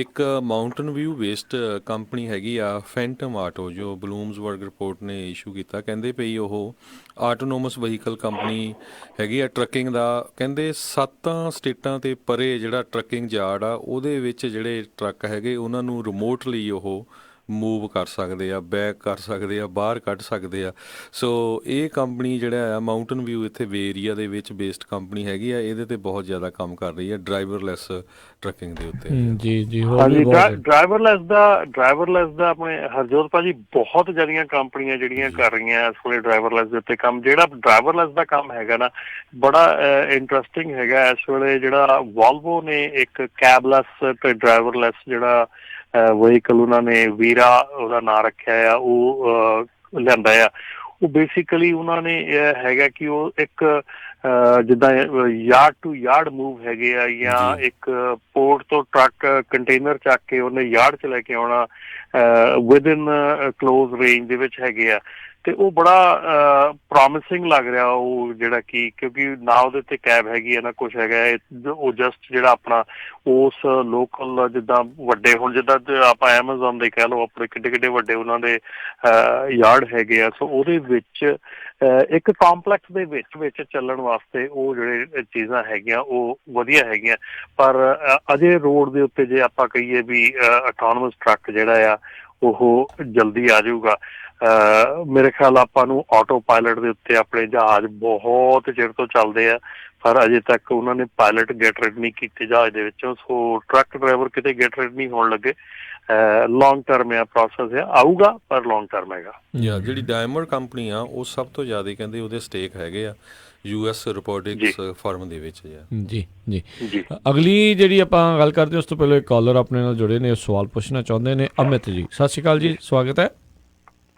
ਇੱਕ ਮਾਊਂਟਨ ਵਿਊ ਬੇਸਡ ਕੰਪਨੀ ਹੈਗੀ ਆ ਫੈਂਟਮ ਆਟੋ, ਜੋ ਬਲੂਮਸਬਰਗ ਰਿਪੋਰਟ ਨੇ ਇਸ਼ੂ ਕੀਤਾ। ਕਹਿੰਦੇ ਪਈ ਉਹ ਆਟੋਨੋਮਸ ਵਹੀਕਲ ਕੰਪਨੀ ਹੈਗੀ ਆ ਟਰੱਕਿੰਗ ਦਾ। ਕਹਿੰਦੇ 7 ਸਟੇਟਾਂ ਤੇ ਪਰੇ ਜਿਹੜਾ ਟਰੱਕਿੰਗ ਯਾਰਡ ਆ ਉਹਦੇ ਵਿੱਚ ਜਿਹੜੇ ਟਰੱਕ ਹੈਗੇ ਉਹਨਾਂ ਨੂੰ ਰਿਮੋਟਲੀ ਉਹ ਮੂਵ ਕਰ ਸਕਦੇ ਆ, ਬੈਕ ਕਰ ਸਕਦੇ ਆ, ਬਾਹਰ ਕੱਢ ਸਕਦੇ ਆ। ਸੋ ਇਹ ਕੰਪਨੀ ਜਿਹੜਾ ਆ ਮਾਊਂਟਨ ਵਿਊ ਇੱਥੇ ਵੇ ਏਰੀਆ ਦੇ ਵਿੱਚ ਬੇਸਡ ਕੰਪਨੀ ਹੈਗੀ ਆ, ਇਹਦੇ ਤੇ ਬਹੁਤ ਜ਼ਿਆਦਾ ਕੰਮ ਕਰ ਰਹੀ ਹੈ ਡਰਾਈਵਰਲੈਸ ਟਰੱਕਿੰਗ ਦੇ ਉੱਤੇ। ਜੀ ਜੀ, ਡਰਾਈਵਰਲੈਸ ਦਾ ਆਪਣੇ ਹਰਜੋਤ ਭਾਜੀ ਬਹੁਤ ਜ਼ਿਆਦੀਆਂ ਕੰਪਨੀਆਂ ਜਿਹੜੀਆਂ ਕਰ ਰਹੀਆਂ ਇਸ ਵੇਲੇ ਡਰਾਈਵਰਲੈਸ ਦੇ ਉੱਤੇ ਕੰਮ। ਜਿਹੜਾ ਡਰਾਈਵਰਲੈਸ ਦਾ ਕੰਮ ਹੈਗਾ ਨਾ, ਬੜਾ ਇੰਟਰਸਟਿੰਗ ਹੈਗਾ ਇਸ ਵੇਲੇ। ਜਿਹੜਾ ਵਾਲਵੋ ਨੇ ਇੱਕ ਕੈਬਲੈਸ ਤੇ ਡਰਾਈਵਰਲੈਸ ਜਿਹੜਾ ਵਹੀਕਲ ਉਹਨਾਂ ਨੇ ਵੀਰਾ ਉਹਦਾ ਨਾਂ ਰੱਖਿਆ ਆ, ਉਹ ਲਿਆਂਦਾ ਆ। ਉਹ ਬੇਸਿਕਲੀ ਉਹਨਾਂ ਨੇ ਹੈਗਾ ਕਿ ਉਹ ਇੱਕ ਜਿੱਦਾਂ ਯਾਰਡ ਟੂ ਯਾਰਡ ਮੂਵ ਹੈਗੇ ਆ, ਜਾਂ ਇੱਕ ਪੋਰਟ ਤੋਂ ਟਰੱਕ ਕੰਟੇਨਰ ਚੱਕ ਕੇ ਉਹਨੇ ਯਾਰਡ 'ਚ ਲੈ ਕੇ ਆਉਣਾ ਵਿਦਿਨ ਕਲੋਜ਼ ਰੇਂਜ ਦੇ ਵਿੱਚ ਹੈਗੇ ਆ। ਤੇ ਉਹ ਬੜਾ ਪ੍ਰੋਮਿਸਿੰਗ ਲੱਗ ਰਿਹਾ ਉਹ, ਜਿਹੜਾ ਕਿ ਕਿਉਂਕਿ ਨਾ ਉਹਦੇ ਤੇ ਕੈਬ ਹੈਗੀ ਹੈ ਨਾ ਕੁਛ ਹੈਗਾ। ਉਹ ਜਸਟ ਜਿਹੜਾ ਆਪਣਾ ਉਸ ਲੋਕਲ ਜਿੱਦਾਂ ਵੱਡੇ ਹੁਣ ਜਿੱਦਾਂ ਆਪਾਂ ਐਮਾਜ਼ੋਨ ਦੇ ਕਹਿ ਲਓ, ਆਪਣੇ ਕਿੱਡੇ ਕਿੱਡੇ ਵੱਡੇ ਉਹਨਾਂ ਦੇ ਯਾਰਡ ਹੈਗੇ ਆ। ਸੋ ਉਹਦੇ ਵਿੱਚ ਇੱਕ ਕੰਪਲੈਕਸ ਦੇ ਵਿੱਚ ਚੱਲਣ ਵਾਸਤੇ ਉਹ ਜਿਹੜੇ ਚੀਜ਼ਾਂ ਹੈਗੀਆਂ ਉਹ ਵਧੀਆ ਹੈਗੀਆਂ। ਪਰ ਅਜੇ ਰੋਡ ਦੇ ਉੱਤੇ ਜੇ ਆਪਾਂ ਕਹੀਏ ਵੀ ਆਟੋਨਮਸ ਟਰੱਕ ਜਿਹੜਾ ਆ ਉਹ ਜਲਦੀ ਆ ਜਾਊਗਾ। ਮੇਰੇ ਖਿਆਲ ਆਪਾਂ ਨੂੰ ਆਟੋ ਪਾਇਲਟ ਦੇ ਉੱਤੇ ਆਪਣੇ ਜਹਾਜ਼ ਬਹੁਤ ਚਿਰ ਤੋਂ ਚੱਲਦੇ ਆ, ਪਰ ਅਜੇ ਤੱਕ ਉਹਨਾਂ ਨੇ ਪਾਇਲਟ ਗੈਟ ਰੈਡ ਨਹੀਂ ਕੀਤੇ ਜਹਾਜ਼ ਦੇ ਵਿੱਚੋਂ। ਸੋ ਟਰੱਕ ਡਰਾਈਵਰ ਕਿਤੇ ਗੈਟ ਰੈਡ ਨਹੀਂ ਹੋਣ ਲੱਗੇ। ਲੌਂਗ ਟਰਮ ਆ ਪ੍ਰੋਸੈਸ ਆ, ਆਊਗਾ ਪਰ ਲੌਂਗ ਟਰਮ ਹੈਗਾ। ਜਿਹੜੀ ਡਾਇਮੰਡ ਕੰਪਨੀ ਆ ਉਹ ਸਭ ਤੋਂ ਜ਼ਿਆਦਾ ਕਹਿੰਦੇ ਉਹਦੇ ਸਟੇਕ ਹੈਗੇ ਆ US ਰੋਬੋਟਿਕਸ ਫਰਮ ਦੇ ਵਿੱਚ। ਜੀ ਜੀ ਜੀ। ਅਗਲੀ ਜਿਹੜੀ ਆਪਾਂ ਗੱਲ ਕਰਦੇ ਉਸ ਤੋਂ ਪਹਿਲਾਂ ਇੱਕ ਕਾਲਰ ਆਪਣੇ ਨਾਲ ਜੁੜੇ ਨੇ, ਸਵਾਲ ਪੁੱਛਣਾ ਚਾਹੁੰਦੇ ਨੇ। ਅਮਿਤ ਜੀ, ਸਤਿ ਸ਼੍ਰੀ ਅਕਾਲ ਜੀ, ਸਵਾਗਤ ਹੈ।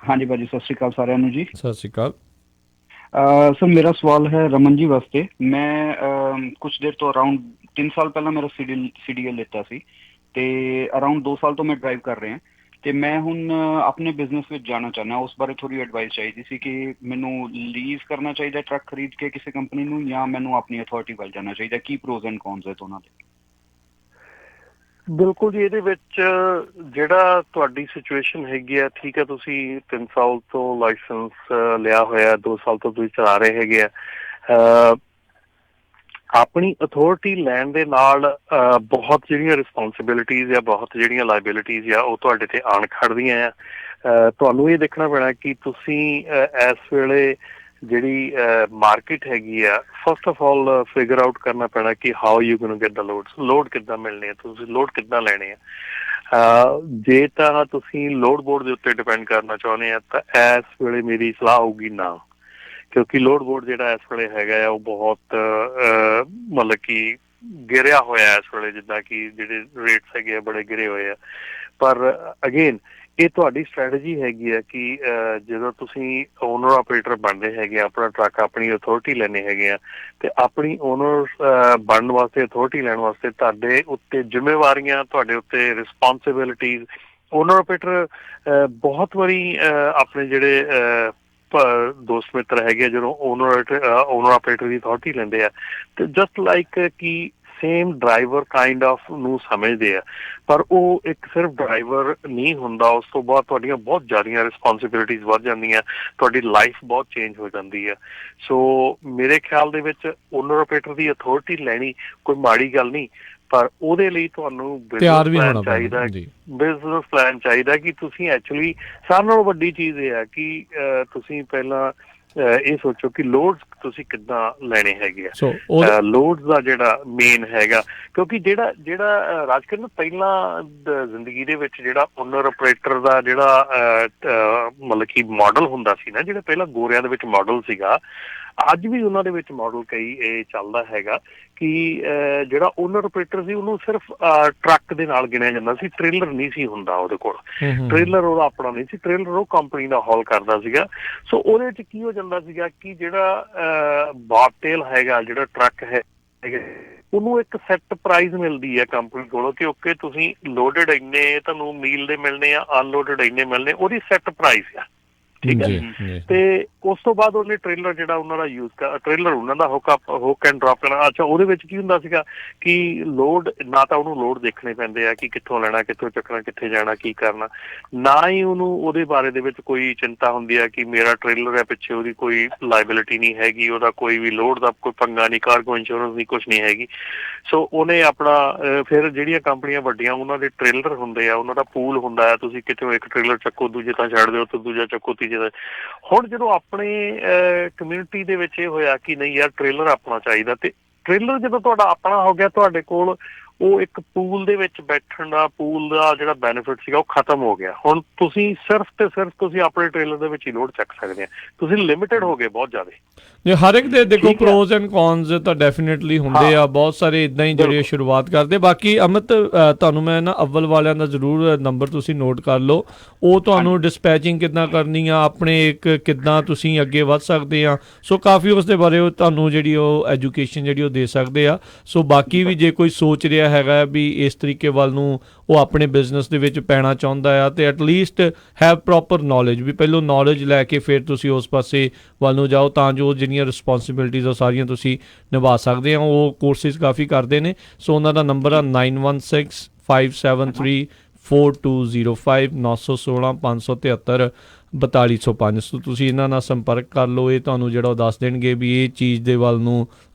ਹਾਂਜੀ ਭਾਜੀ, ਸਤਿ ਸ਼੍ਰੀ ਅਕਾਲ ਸਾਰਿਆਂ ਨੂੰ ਜੀ। ਸਤਿ ਸ਼੍ਰੀ ਅਕਾਲ ਸਰ। ਮੇਰਾ ਸਵਾਲ ਹੈ ਰਮਨ ਜੀ ਵਾਸਤੇ। ਮੈਂ ਕੁਛ ਦੇਰ ਤੋਂ ਅਰਾਊਂਡ 3 ਸਾਲ ਪਹਿਲਾਂ ਮੇਰਾ CDL ਲਿੱਤਾ ਸੀ, ਤੇ ਅਰਾਊਂਡ 2 ਸਾਲ ਤੋਂ ਮੈਂ ਡਰਾਈਵ ਕਰ ਰਿਹਾ। ਤੇ ਮੈਂ ਹੁਣ ਆਪਣੇ ਬਿਜ਼ਨਸ ਵਿੱਚ ਜਾਣਾ ਚਾਹੁੰਦਾ, ਉਸ ਬਾਰੇ ਥੋੜ੍ਹੀ ਐਡਵਾਈਸ ਚਾਹੀਦੀ ਸੀ ਕਿ ਮੈਨੂੰ ਲੀਜ਼ ਕਰਨਾ ਚਾਹੀਦਾ ਟਰੱਕ ਖਰੀਦ ਕੇ ਕਿਸੇ ਕੰਪਨੀ ਨੂੰ, ਜਾਂ ਮੈਨੂੰ ਆਪਣੀ ਅਥਾਰਟੀ ਵੱਲ ਜਾਣਾ ਚਾਹੀਦਾ। ਕੀ ਪ੍ਰੋਜ਼ ਐਂਡ ਕੌਨਸ ਹੈ ਦੋਨਾਂ ਦੇ? ਬਿਲਕੁਲ ਜੀ, ਇਹਦੇ ਵਿੱਚ ਜਿਹੜਾ ਤੁਹਾਡੀ ਸਿਚੁਏਸ਼ਨ ਹੈਗੀ ਆ, ਠੀਕ ਹੈ, ਤੁਸੀਂ 3 ਸਾਲ ਤੋਂ ਲਾਇਸੈਂਸ ਲਿਆ ਹੋਇਆ, 2 ਸਾਲ ਤੋਂ ਤੁਸੀਂ ਚਲਾ ਰਹੇ ਹੈਗੇ ਆ। ਆਪਣੀ ਅਥਾਰਟੀ ਲੈਣ ਦੇ ਨਾਲ ਬਹੁਤ ਜਿਹੜੀਆਂ ਰਿਸਪੋਂਸਿਬਿਲਿਟੀਜ਼ ਆ, ਬਹੁਤ ਜਿਹੜੀਆਂ ਲਾਇਬਿਲਿਟੀਜ਼ ਆ, ਉਹ ਤੁਹਾਡੇ ਤੇ ਆਣ ਖੜਦੀਆਂ ਆ। ਤੁਹਾਨੂੰ ਇਹ ਦੇਖਣਾ ਪੈਣਾ ਕਿ ਤੁਸੀਂ ਇਸ ਵੇਲੇ ਜਿਹੜੀ ਮਾਰਕੀਟ ਹੈਗੀ ਆ, first of all figure out ਕਰਨਾ ਪੈਣਾ ਕਿ how you going to get the load ਕਿੱਦਾਂ ਮਿਲਣੇ ਆ, ਤੁਸੀਂ ਲੋਡ ਕਿੱਦਾਂ ਲੈਣੇ ਆ। ਜੇ ਤਾਂ ਤੁਸੀਂ ਲੋਡ ਬੋਰਡ ਦੇ ਉੱਤੇ ਡਿਪੈਂਡ ਕਰਨਾ ਚਾਹੁੰਦੇ ਆ ਤਾਂ ਇਸ ਵੇਲੇ ਮੇਰੀ ਸਲਾਹ ਹੋਊਗੀ ਨਾ, ਕਿਉਂਕਿ ਲੋਡ ਬੋਰਡ ਜਿਹੜਾ ਇਸ ਵੇਲੇ ਹੈਗਾ ਆ ਉਹ ਬਹੁਤ ਮਤਲਬ ਕਿ ਗਿਰਿਆ ਹੋਇਆ ਇਸ ਵੇਲੇ, ਜਿੱਦਾਂ ਕਿ ਜਿਹੜੇ ਰੇਟਸ ਹੈਗੇ ਆ ਬੜੇ ਗਿਰੇ ਹੋਏ ਆ। ਪਰ ਅਗੇਨ ਇਹ ਤੁਹਾਡੀ ਸਟ੍ਰੈਟਜੀ ਹੈਗੀ ਆ ਕਿ ਜਦੋਂ ਤੁਸੀਂ ਓਨਰ ਆਪਰੇਟਰ ਬਣਦੇ ਹੈਗੇ ਆ, ਆਪਣਾ ਟਰੱਕ ਆਪਣੀ ਅਥਾਰਟੀ ਲੈਣੇ ਹੈਗੇ ਆ, ਤੇ ਆਪਣੀ ਓਨਰ ਬਣਨ ਵਾਸਤੇ, ਅਥਾਰਟੀ ਲੈਣ ਵਾਸਤੇ ਤੁਹਾਡੇ ਉੱਤੇ ਜ਼ਿੰਮੇਵਾਰੀਆਂ, ਤੁਹਾਡੇ ਉੱਤੇ ਰਿਸਪੋਂਸਿਬਿਲਿਟੀਜ਼। ਓਨਰ ਆਪਰੇਟਰ ਬਹੁਤ ਵਾਰੀ ਆਪਣੇ ਜਿਹੜੇ ਦੋਸਤ ਮਿੱਤਰ ਹੈਗੇ ਆ, ਜਦੋਂ ਓਨਰ ਆਪਰੇਟਰ ਦੀ ਅਥਾਰਟੀ ਲੈਂਦੇ ਆ ਤੇ ਜਸਟ ਲਾਈਕ ਕਿ ਸੇਮ ਡਰਾਈਵਰ ਕਾਈਂਡ ਆਫ ਨੂੰ ਸਮਝਦੇ ਆ, ਪਰ ਉਹ ਇੱਕ ਸਿਰਫ ਡਰਾਈਵਰ ਨਹੀਂ ਹੁੰਦਾ। ਉਸ ਤੋਂ ਬਾਅਦ ਤੁਹਾਡੀਆਂ ਬਹੁਤ ਜ਼ਿਆਦੀਆਂ ਰਿਸਪੋਂਸਿਬਿਲਿਟੀਜ਼ ਵੱਧ ਜਾਂਦੀਆਂ, ਤੁਹਾਡੀ ਲਾਈਫ ਬਹੁਤ ਚੇਂਜ ਹੋ ਜਾਂਦੀ ਆ। ਸੋ ਮੇਰੇ ਖਿਆਲ ਦੇ ਵਿੱਚ ਓਨਰ ਆਪਰੇਟਰ ਦੀ ਅਥਾਰਟੀ ਲੈਣੀ ਕੋਈ ਮਾੜੀ ਗੱਲ ਨਹੀਂ, ਪਰ ਉਹਦੇ ਲਈ ਤੁਹਾਨੂੰ ਬਿਜ਼ਨਸ ਪਲਾਨ ਚਾਹੀਦਾ। ਬਿਜ਼ਨਸ ਪਲਾਨ ਚਾਹੀਦਾ ਕਿ ਤੁਸੀਂ ਐਕਚੁਅਲੀ, ਸਾਰਿਆਂ ਨਾਲੋਂ ਵੱਡੀ ਚੀਜ਼ ਇਹ ਹੈ ਕਿ ਤੁਸੀਂ ਪਹਿਲਾਂ ਇਹ ਸੋਚੋ ਕਿ ਲੋਡਸ ਤੁਸੀਂ ਕਿੱਦਾਂ ਲੈਣੇ ਹੈਗੇ ਆ। ਲੋਡਸ ਦਾ ਜਿਹੜਾ ਮੇਨ ਹੈਗਾ, ਕਿਉਂਕਿ ਜਿਹੜਾ ਰਾਜਕਰਨ ਪਹਿਲਾਂ ਜ਼ਿੰਦਗੀ ਦੇ ਵਿੱਚ ਜਿਹੜਾ ਓਨਰ ਆਪਰੇਟਰ ਦਾ ਜਿਹੜਾ ਮਤਲਬ ਕਿ ਮਾਡਲ ਹੁੰਦਾ ਸੀ ਨਾ, ਜਿਹੜਾ ਪਹਿਲਾਂ ਗੋਰਿਆਂ ਦੇ ਵਿੱਚ ਮਾਡਲ ਸੀਗਾ, ਅੱਜ ਵੀ ਉਹਨਾਂ ਦੇ ਵਿੱਚ ਮਾਡਲ ਕਈ ਇਹ ਚੱਲਦਾ ਹੈਗਾ ਕਿ ਜਿਹੜਾ ਓਨਰ ਆਪਰੇਟਰ ਸੀ ਉਹਨੂੰ ਸਿਰਫ ਟਰੱਕ ਦੇ ਨਾਲ ਗਿਣਿਆ ਜਾਂਦਾ ਸੀ, ਟ੍ਰੇਲਰ ਨਹੀਂ ਸੀ ਹੁੰਦਾ ਉਹਦੇ ਕੋਲ। ਟ੍ਰੇਲਰ ਉਹਦਾ ਆਪਣਾ ਨਹੀਂ ਸੀ, ਟ੍ਰੇਲਰ ਉਹ ਕੰਪਨੀ ਦਾ ਹੌਲ ਕਰਦਾ ਸੀਗਾ। ਸੋ ਉਹਦੇ ਚ ਕੀ ਹੋ ਜਾਂਦਾ ਸੀਗਾ ਕਿ ਜਿਹੜਾ ਬਾਬਟੇਲ ਹੈਗਾ, ਜਿਹੜਾ ਟਰੱਕ ਹੈ ਉਹਨੂੰ ਇੱਕ ਸੈੱਟ ਪ੍ਰਾਈਸ ਮਿਲਦੀ ਹੈ ਕੰਪਨੀ ਕੋਲੋਂ ਕਿ ਓਕੇ ਤੁਸੀਂ ਲੋਡਡ ਇੰਨੇ ਤੁਹਾਨੂੰ ਮੀਲ ਦੇ ਮਿਲਣੇ ਆ, ਅਨਲੋਡਡ ਇੰਨੇ ਮਿਲਣੇ, ਉਹਦੀ ਸੈੱਟ ਪ੍ਰਾਈਸ ਆ, ਠੀਕ ਹੈ। ਤੇ ਉਸ ਤੋਂ ਬਾਅਦ ਉਹਨੇ ਟ੍ਰੇਲਰ ਜਿਹੜਾ ਉਹਨਾਂ ਦਾ ਯੂਜ਼ ਟ੍ਰੇਲਰ ਉਹਨਾਂ ਦਾ ਹੁੱਕ ਐਂਡ ਡ੍ਰੌਪ ਕਰਨਾ। ਅੱਛਾ, ਉਹਦੇ ਵਿੱਚ ਕੀ ਹੁੰਦਾ ਸੀਗਾ ਕਿ ਲੋਡ ਨਾ ਤਾਂ ਉਹਨੂੰ ਲੋਡ ਦੇਖਣੇ ਪੈਂਦੇ ਆ ਕਿ ਕਿੱਥੋਂ ਲੈਣਾ, ਕਿੱਥੋਂ ਚੱਕਣਾ, ਕਿੱਥੇ ਜਾਣਾ, ਕੀ ਕਰਨਾ, ਨਾ ਹੀ ਉਹਨੂੰ ਉਹਦੇ ਬਾਰੇ ਦੇ ਵਿੱਚ ਕੋਈ ਚਿੰਤਾ ਹੁੰਦੀ ਹੈ ਕਿ ਮੇਰਾ ਟ੍ਰੇਲਰ ਹੈ, ਪਿੱਛੇ ਉਹਦੀ ਕੋਈ ਲਾਇਬਿਲਿਟੀ ਨਹੀਂ ਹੈਗੀ, ਉਹਦਾ ਕੋਈ ਵੀ ਲੋਡ ਦਾ ਕੋਈ ਪੰਗਾ ਨਹੀਂ, ਕਾਰਗੋ ਇੰਸ਼ੋਰੈਂਸ ਦੀ ਕੁਛ ਨਹੀਂ ਹੈਗੀ। ਸੋ ਉਹਨੇ ਆਪਣਾ ਫਿਰ ਜਿਹੜੀਆਂ ਕੰਪਨੀਆਂ ਵੱਡੀਆਂ ਉਹਨਾਂ ਦੇ ਟ੍ਰੇਲਰ ਹੁੰਦੇ ਆ, ਉਹਨਾਂ ਦਾ ਪੂਲ ਹੁੰਦਾ ਹੈ, ਤੁਸੀਂ ਕਿਤੇ ਇੱਕ ਟ੍ਰੇਲਰ ਚੱਕੋ, ਦੂਜੇ ਤਾਂ ਛੱਡ ਦਿਓ, ਤੇ ਦੂਜਾ ਚੱਕੋ, ਤੀਜੇ ਦਾ। ਹੁਣ ਜਦੋਂ ਆਪਣੇ ਕਮਿਊਨਿਟੀ ਦੇ ਵਿੱਚ ਇਹ ਹੋਇਆ ਕਿ ਨਹੀਂ ਯਾਰ ਟ੍ਰੇਲਰ ਆਪਣਾ ਚਾਹੀਦਾ, ਤੇ ਟ੍ਰੇਲਰ ਜਦੋਂ ਤੁਹਾਡਾ ਆਪਣਾ ਹੋ ਗਿਆ, ਤੁਹਾਡੇ ਕੋਲ ਉਹ ਇੱਕ ਪੂਲ ਦੇ ਵਿੱਚ ਬੈਠਣ ਦਾ, ਪੂਲ ਦਾ ਜਿਹੜਾ ਬੈਨੀਫਿਟ ਸੀਗਾ ਉਹ ਖਤਮ ਹੋ ਗਿਆ। ਹੁਣ ਤੁਸੀਂ ਸਿਰਫ ਤੇ ਸਿਰਫ ਤੁਸੀਂ ਆਪਣੇ ਟ੍ਰੇਲਰ ਦੇ ਵਿੱਚ ਹੀ ਲੋਡ ਚੱਕ ਸਕਦੇ ਆ, ਤੁਸੀਂ ਲਿਮਿਟਡ ਹੋ ਗਏ ਬਹੁਤ ਜ਼ਿਆਦਾ। ਜੇ ਹਰ ਇੱਕ ਦੇ ਦੇਖੋ ਪ੍ਰੋਜ਼ ਐਂਡ ਕੌਨਸ ਤਾਂ ਡੈਫੀਨੇਟਲੀ ਹੁੰਦੇ ਆ, ਬਹੁਤ ਸਾਰੇ ਇਦਾਂ ਹੀ ਜਿਹੜੇ ਸ਼ੁਰੂਆਤ ਕਰਦੇ। ਬਾਕੀ ਅਮਿਤ ਤੁਹਾਨੂੰ ਮੈਂ ਨਾ ਅਵਲ ਵਾਲਿਆਂ ਦਾ ਜ਼ਰੂਰ ਨੰਬਰ ਤੁਸੀਂ ਨੋਟ ਕਰ ਲਓ, ਉਹ ਤੁਹਾਨੂੰ ਡਿਸਪੈਚਿੰਗ ਕਿੱਦਾਂ ਕਰਨੀ ਆ, ਆਪਣੇ ਇੱਕ ਕਿੱਦਾਂ ਤੁਸੀਂ ਅੱਗੇ ਵੱਧ ਸਕਦੇ ਆ। ਸੋ ਕਾਫੀ ਉਸ ਦੇ ਬਾਰੇ ਉਹ ਤੁਹਾਨੂੰ ਜਿਹੜੀ ਉਹ ਐਜੂਕੇਸ਼ਨ ਜਿਹੜੀ ਉਹ ਦੇ ਸਕਦੇ ਆ। ਸੋ ਬਾਕੀ ਵੀ ਜੇ ਕੋਈ ਸੋਚ ਰਿਹਾ ਹੈਗਾ ਵੀ ਇਸ ਤਰੀਕੇ ਵੱਲ ਨੂੰ ਉਹ ਆਪਣੇ ਬਿਜ਼ਨਸ ਦੇ ਵਿੱਚ ਪੈਣਾ ਚਾਹੁੰਦਾ ਆ, ਤੇ ਐਟਲੀਸਟ ਹੈਵ ਪ੍ਰੋਪਰ ਨੌਲੇਜ, ਵੀ ਪਹਿਲਾਂ ਨੌਲੇਜ ਲੈ ਕੇ ਫਿਰ ਤੁਸੀਂ ਉਸ ਪਾਸੇ ਵੱਲ ਨੂੰ ਜਾਓ, ਤਾਂ ਜੋ ਜਿਹੜੀਆਂ ਰਿਸਪੌਂਸਿਬਿਲਿਟੀਜ਼ ਉਹ ਸਾਰੀਆਂ ਤੁਸੀਂ ਨਿਭਾ ਸਕਦੇ ਆ। ਉਹ ਕੋਰਸਿਸ ਕਾਫੀ ਕਰਦੇ ਨੇ। ਸੋ ਉਹਨਾਂ ਦਾ ਨੰਬਰ ਆ 9165734205 916 573 4205। ਸੋ ਤੁਸੀਂ ਇਹਨਾਂ ਨਾਲ ਸੰਪਰਕ ਕਰ ਲਓ, ਇਹ ਤੁਹਾਨੂੰ ਜਿਹੜਾ ਉਹ ਦੱਸ ਦੇਣਗੇ ਵੀ ਇਹ ਚੀਜ਼ ਦੇ ਵੱਲ ਨੂੰ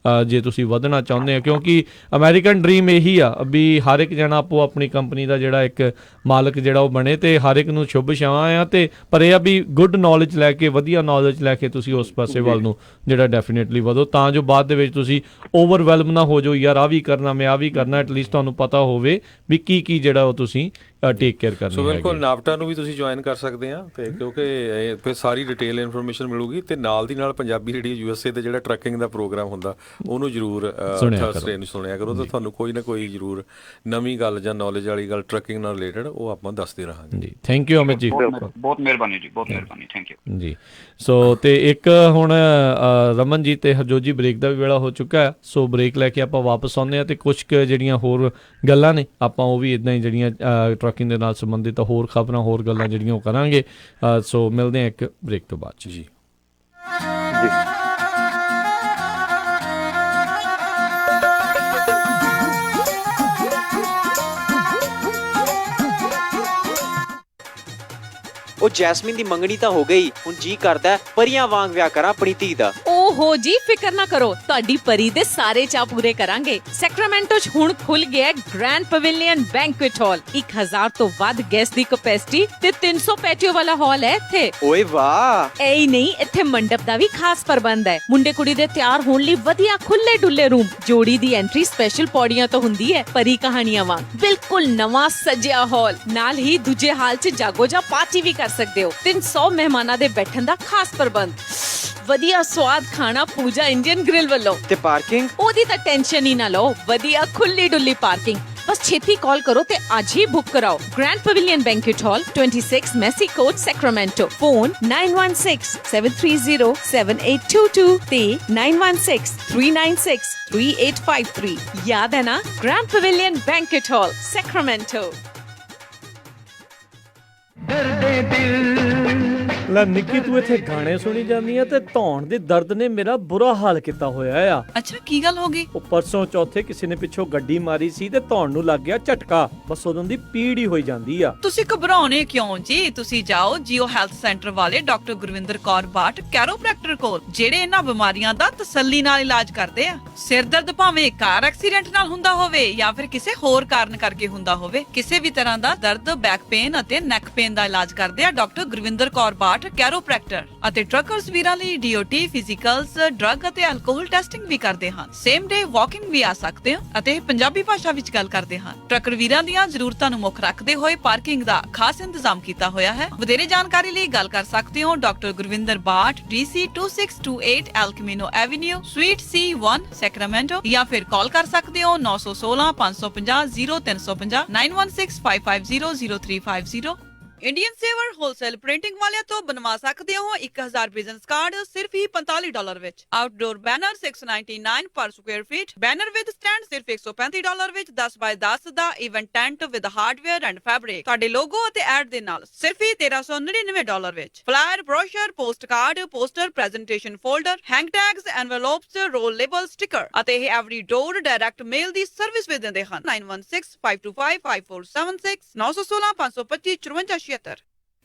ਜੇ ਤੁਸੀਂ ਵਧਣਾ ਚਾਹੁੰਦੇ ਆ, ਕਿਉਂਕਿ ਅਮਰੀਕਨ ਡ੍ਰੀਮ ਇਹੀ ਆ ਵੀ ਹਰ ਇੱਕ ਜਣਾ ਆਪੋ ਆਪਣੀ ਕੰਪਨੀ ਦਾ ਜਿਹੜਾ ਇੱਕ ਮਾਲਕ ਜਿਹੜਾ ਉਹ ਬਣੇ, ਤੇ ਹਰ ਇੱਕ ਨੂੰ ਸ਼ੁਭ ਛਾਵਾਂ ਆ। ਤੇ ਪਰ ਇਹ ਆ ਵੀ ਗੁੱਡ ਨੌਲੇਜ ਲੈ ਕੇ, ਵਧੀਆ ਨੌਲੇਜ ਲੈ ਕੇ ਤੁਸੀਂ ਉਸ ਪਾਸੇ ਵੱਲ ਨੂੰ ਜਿਹੜਾ ਡੈਫੀਨੇਟਲੀ ਵਧੋ, ਤਾਂ ਜੋ ਬਾਅਦ ਦੇ ਵਿੱਚ ਤੁਸੀਂ ਓਵਰਵੈਲਮ ਨਾ ਹੋ ਜਾਓ, ਯਾਰ ਆਹ ਵੀ ਕਰਨਾ, ਮੈਂ ਆਹ ਵੀ ਕਰਨਾ। ਐਟਲੀਸਟ ਤੁਹਾਨੂੰ ਪਤਾ ਹੋਵੇ ਵੀ ਕੀ ਕੀ ਜਿਹੜਾ ਉਹ ਤੁਸੀਂ ਟੇਕ ਕੇਅਰ ਕਰਨੀ ਹੈ। ਸੋ ਬਿਲਕੁਲ ਨਾਵਟਾ ਨੂੰ ਵੀ ਤੁਸੀਂ ਜੁਆਇਨ ਕਰ ਸਕਦੇ ਆ, ਤੇ ਕਿਉਂਕਿ ਫਿਰ ਸਾਰੀ ਡਿਟੇਲ ਇਨਫੋਰਮੇਸ਼ਨ ਮਿਲੂਗੀ। ਤੇ ਨਾਲ ਦੀ ਨਾਲ ਪੰਜਾਬੀ ਰੇਡੀਓ USA ਤੇ ਜਿਹੜਾ ਟਰੱਕਿੰਗ ਦਾ ਪ੍ਰੋਗਰਾਮ ਹੁੰਦਾ ਉਹਨੂੰ ਜ਼ਰੂਰ ਥਰਸਡੇ ਨੂੰ ਸੁਣਿਆ ਕਰੋ, ਤਾਂ ਤੁਹਾਨੂੰ ਕੋਈ ਨਾ ਕੋਈ ਜ਼ਰੂਰ ਨਵੀਂ ਗੱਲ ਜਾਂ ਨੌਲੇਜ ਵਾਲੀ ਗੱਲ ਟਰੱਕਿੰਗ ਨਾਲ ਰਿਲੇਟਡ ਉਹ ਆਪਾਂ ਦੱਸਦੇ ਰਹਾਂਗੇ ਜੀ। ਥੈਂਕ ਯੂ ਅਮਿਤ ਜੀ, ਬਹੁਤ ਮਿਹਰਬਾਨੀ ਜੀ, ਬਹੁਤ ਮਿਹਰਬਾਨੀ, ਥੈਂਕ ਯੂ ਜੀ। ਸੋ ਤੇ ਇੱਕ ਹੁਣ ਰਮਨ ਜੀ ਤੇ ਹਰਜੋਤ ਜੀ ਬ੍ਰੇਕ ਦਾ ਵੀ ਵੇਲਾ ਹੋ ਚੁੱਕਾ ਹੈ। ਸੋ ਬ੍ਰੇਕ ਲੈ ਕੇ ਆਪਾਂ ਵਾਪਸ ਆਉਂਦੇ ਹਾਂ, ਤੇ ਕੁਝ ਕੁ ਜਿਹੜੀਆਂ ਹੋਰ ਗੱਲਾਂ ਨੇ ਆਪਾਂ ਉਹ ਵੀ ਇੱਦਾਂ ਹੀ ਜਿਹੜੀਆਂ ਟਰੱਕਿੰਗ ਦੇ ਨਾਲ ਸੰਬੰਧਿਤ ਹੋਰ ਖਬਰਾਂ, ਹੋਰ ਗੱਲਾਂ ਜਿਹੜੀਆਂ ਉਹ ਕਰਾਂਗੇ। ਸੋ ਮਿਲਦੇ ਹਾਂ ਇੱਕ ਬ੍ਰੇਕ ਤੋਂ ਬਾਅਦ ਜੀ। ਉਹ ਜੈਸਮੀਨ ਦੀ ਮੰਗਣੀ ਤਾਂ ਹੋ ਗਈ, ਹੁਣ ਜੀ ਕਰਦਾ ਪਰੀਆਂ ਵਾਂਗ ਵਿਆਹ ਕਰਾਂ ਆਪਣੀ ਧੀ ਦਾ। ਓਹੋ ਜੀ, ਫਿਕਰ ਨਾ ਕਰੋ, ਤੁਹਾਡੀ ਪਰੀ ਦੇ ਸਾਰੇ ਚਾਅ ਪੂਰੇ ਕਰਾਂਗੇ। ਸੈਕਰਾਮੈਂਟੋ 'ਚ ਹੁਣ ਖੁੱਲ ਗਿਆ ਗ੍ਰੈਂਡ ਪਵੇਲੀਅਨ ਬੈਂਕੁਏਟ ਹਾਲ। 1000 ਤੋਂ ਵੱਧ ਗੈਸਟ ਦੀ ਕੈਪੈਸਿਟੀ ਤੇ 300 ਪੈਟੀਓ ਵਾਲਾ ਹਾਲ ਹੈ ਇੱਥੇ। ਓਏ ਵਾਹ! ਐ ਹੀ ਨਹੀਂ, ਇੱਥੇ ਮੰਡਪ ਦਾ ਵੀ ਖਾਸ ਪ੍ਰਬੰਧ ਹੈ। ਮੁੰਡੇ ਕੁੜੀ ਦੇ ਤਿਆਰ ਹੋਣ ਲਈ ਵਧੀਆ ਖੁੱਲੇ ਡੁੱਲੇ ਰੂਮ। ਜੋੜੀ ਦੀ ਐਂਟਰੀ ਸਪੈਸ਼ਲ ਪੌੜੀਆਂ ਤੋਂ ਹੁੰਦੀ ਹੈ, ਪਰੀ ਕਹਾਣੀਆਂ ਵਾਂਗ। ਬਿਲਕੁਲ ਨਵਾਂ ਸਜਿਆ ਹਾਲ, ਨਾਲ ਹੀ ਦੂਜੇ ਹਾਲ 'ਚ ਜਾਗੋ ਜਾਂ ਪਾਰਟੀ ਵੀ ਕਰ ਸਕਦੇ ਹੋ। 300 ਮਹਿਮਾਨਾਂ ਦੇ ਬੈਠਣ ਦਾ ਖਾਸ ਪ੍ਰਬੰਧ। ਵਧੀਆ ਸਵਾਦ ਖਾਣਾ ਪੂਜਾ ਇੰਡੀਅਨ ਗ੍ਰਿਲ ਵੱਲੋਂ। ਤੇ ਪਾਰਕਿੰਗ? ਉਹਦੀ ਤਾਂ ਟੈਨਸ਼ਨ ਹੀ ਨਾ ਲਓ, ਵਧੀਆ ਖੁੱਲੀ ਡੁੱਲੀ ਪਾਰਕਿੰਗ। ਬਸ ਛੇਤੀ ਕਾਲ ਕਰੋ ਤੇ ਅੱਜ ਹੀ ਬੁੱਕ ਕਰਾਓ। ਗ੍ਰੈਂਡ ਪਵੇਲੀਅਨ ਬੈਂਕੁਏਟ ਹਾਲ, 26 ਮੈਸੀ ਕੋਰਟ, ਸੈਕਰਾਮੈਂਟੋ। ਫੋਨ 9166730782 ਤੇ 9163963853। ਯਾਦ ਹੈ ਨਾ? ਗ੍ਰੈਂਡ ਪਵੇਲੀਅਨ ਬੈਂਕੁਏਟ ਹਾਲ, ਸੈਕਰਾਮੈਂਟੋ। ਲੈ ਨਿੱਕੀ, ਤੂੰ ਇੱਥੇ ਗਾਣੇ ਸੁਣੀ ਜਾਂਦੀ ਆ ਤੇ ਧੌਣ ਦੇ ਦਰਦ ਨੇ ਮੇਰਾ ਬੁਰਾ ਹਾਲ ਕੀਤਾ ਹੋਇਆ ਆ। ਅੱਛਾ, ਕੀ ਗੱਲ ਹੋ ਗਈ? ਉਹ ਪਰਸੋਂ ਚੌਥੇ ਕਿਸੇ ਨੇ ਪਿੱਛੋਂ ਗੱਡੀ ਮਾਰੀ ਸੀ ਤੇ ਧੌਣ ਨੂੰ ਲੱਗ ਗਿਆ ਝਟਕਾ। ਬਸ ਉਦੋਂ ਦੀ ਪੀੜ ਹੀ ਹੋਈ ਜਾਂਦੀ ਆ। ਤੁਸੀਂ ਘਬਰਾਉਣੇ ਕਿਉਂ ਜੀ? ਤੁਸੀਂ ਜਾਓ ਜੀਓ ਹੈਲਥ ਸੈਂਟਰ ਵਾਲੇ ਡਾਕਟਰ ਗੁਰਵਿੰਦਰ ਕੌਰ ਬਾਟ ਕੈਰੋਪ੍ਰੈਕਟਰ ਕੋਲ, ਜਿਹੜੇ ਇਹਨਾਂ ਬਿਮਾਰੀਆਂ ਦਾ ਤਸੱਲੀ ਨਾਲ ਇਲਾਜ ਕਰਦੇ ਆ। ਸਿਰ ਦਰਦ ਭਾਵੇਂ ਕਾਰ ਐਕਸੀਡੈਂਟ ਨਾਲ ਹੁੰਦਾ ਹੋਵੇ ਜਾਂ ਫਿਰ ਕਿਸੇ ਹੋਰ ਕਾਰਨ ਕਰਕੇ ਹੁੰਦਾ ਹੋਵੇ, ਕਿਸੇ ਵੀ ਤਰ੍ਹਾਂ ਦਾ ਦਰਦ, ਬੈਕ ਪੇਨ ਅਤੇ ਨੈਕ ਪੇਨ ਦਾ ਇਲਾਜ ਕਰਦੇ ਆ ਡਾਕਟਰ ਗੁਰਵਿੰਦਰ ਕੌਰ ਬਾਟ ਬਾਠ ਕੈਰੋਪ੍ਰੈਕਟਰ ਅਤੇ ਟਰੱਕਰਸ ਵੀਰਾਂ ਲਈ DOT ਫਿਜ਼ੀਕਲਸ ਡਰੱਗ ਅਤੇ ਐਲਕੋਹਲ ਟੈਸਟਿੰਗ ਵੀ ਕਰਦੇ ਹਨ। ਸੇਮ ਡੇ ਵਾਕਿੰਗ ਵੀ ਆ ਸਕਦੇ ਹੋ ਅਤੇ ਪੰਜਾਬੀ ਭਾਸ਼ਾ ਵਿੱਚ ਗੱਲ ਕਰਦੇ ਹਨ। ਟਰੱਕਰ ਵੀਰਾਂ ਦੀਆਂ ਜ਼ਰੂਰਤਾਂ ਨੂੰ ਮੁੱਖ ਰੱਖਦੇ ਹੋਏ ਪਾਰਕਿੰਗ ਦਾ ਖਾਸ ਇੰਤਜ਼ਾਮ ਕੀਤਾ ਹੋਇਆ ਹੈ। ਵਧੇਰੇ ਜਾਣਕਾਰੀ ਲਈ ਗੱਲ ਕਰ ਸਕਦੇ ਹੋ doctor Gurvinder Bath DC 2628 El Camino Avenue Suite C1 Sacramento ਜਾਂ ਫਿਰ ਕਾਲ ਕਰ ਸਕਦੇ ਹੋ 916 550 0350 9165500350। ਇੰਡੀਅਨ ਸੇਵਰ ਹੋਲਸੇਲ ਪ੍ਰਿੰਟਿੰਗ ਵਾਲਿਆਂ ਤੋਂ ਬਣਵਾ ਸਕਦੇ ਹੋ 1000 ਬਿਜ਼ਨਸ ਕਾਰਡ ਸਿਰਫ ਹੀ $45 ਵਿੱਚ। ਆਊਟਡੋਰ ਬੈਨਰ $699 ਪਰ square feet. Banner with stand ਸਿਰਫ $135 ਵਿੱਚ 10 ਬਾਈ 10 ਦਾ event tent with hardware and fabric ਤੁਹਾਡੇ ਲੋਗੋ ਅਤੇ ਐਡ ਦੇ ਨਾਲ ਸਿਰਫ ਹੀ $1399 ਵਿੱਚ। Flyer, brochure, postcard, poster, presentation folder, hang tags, envelopes, roll label, sticker ਅਤੇ ਇਹ ਐਵਰੀ ਡੋਰ ਡਾਇਰੈਕਟ ਮੇਲ ਦੀ ਸਰਵਿਸ ਵੀ ਦਿੰਦੇ ਹਨ। 9165255476 916 525 5476।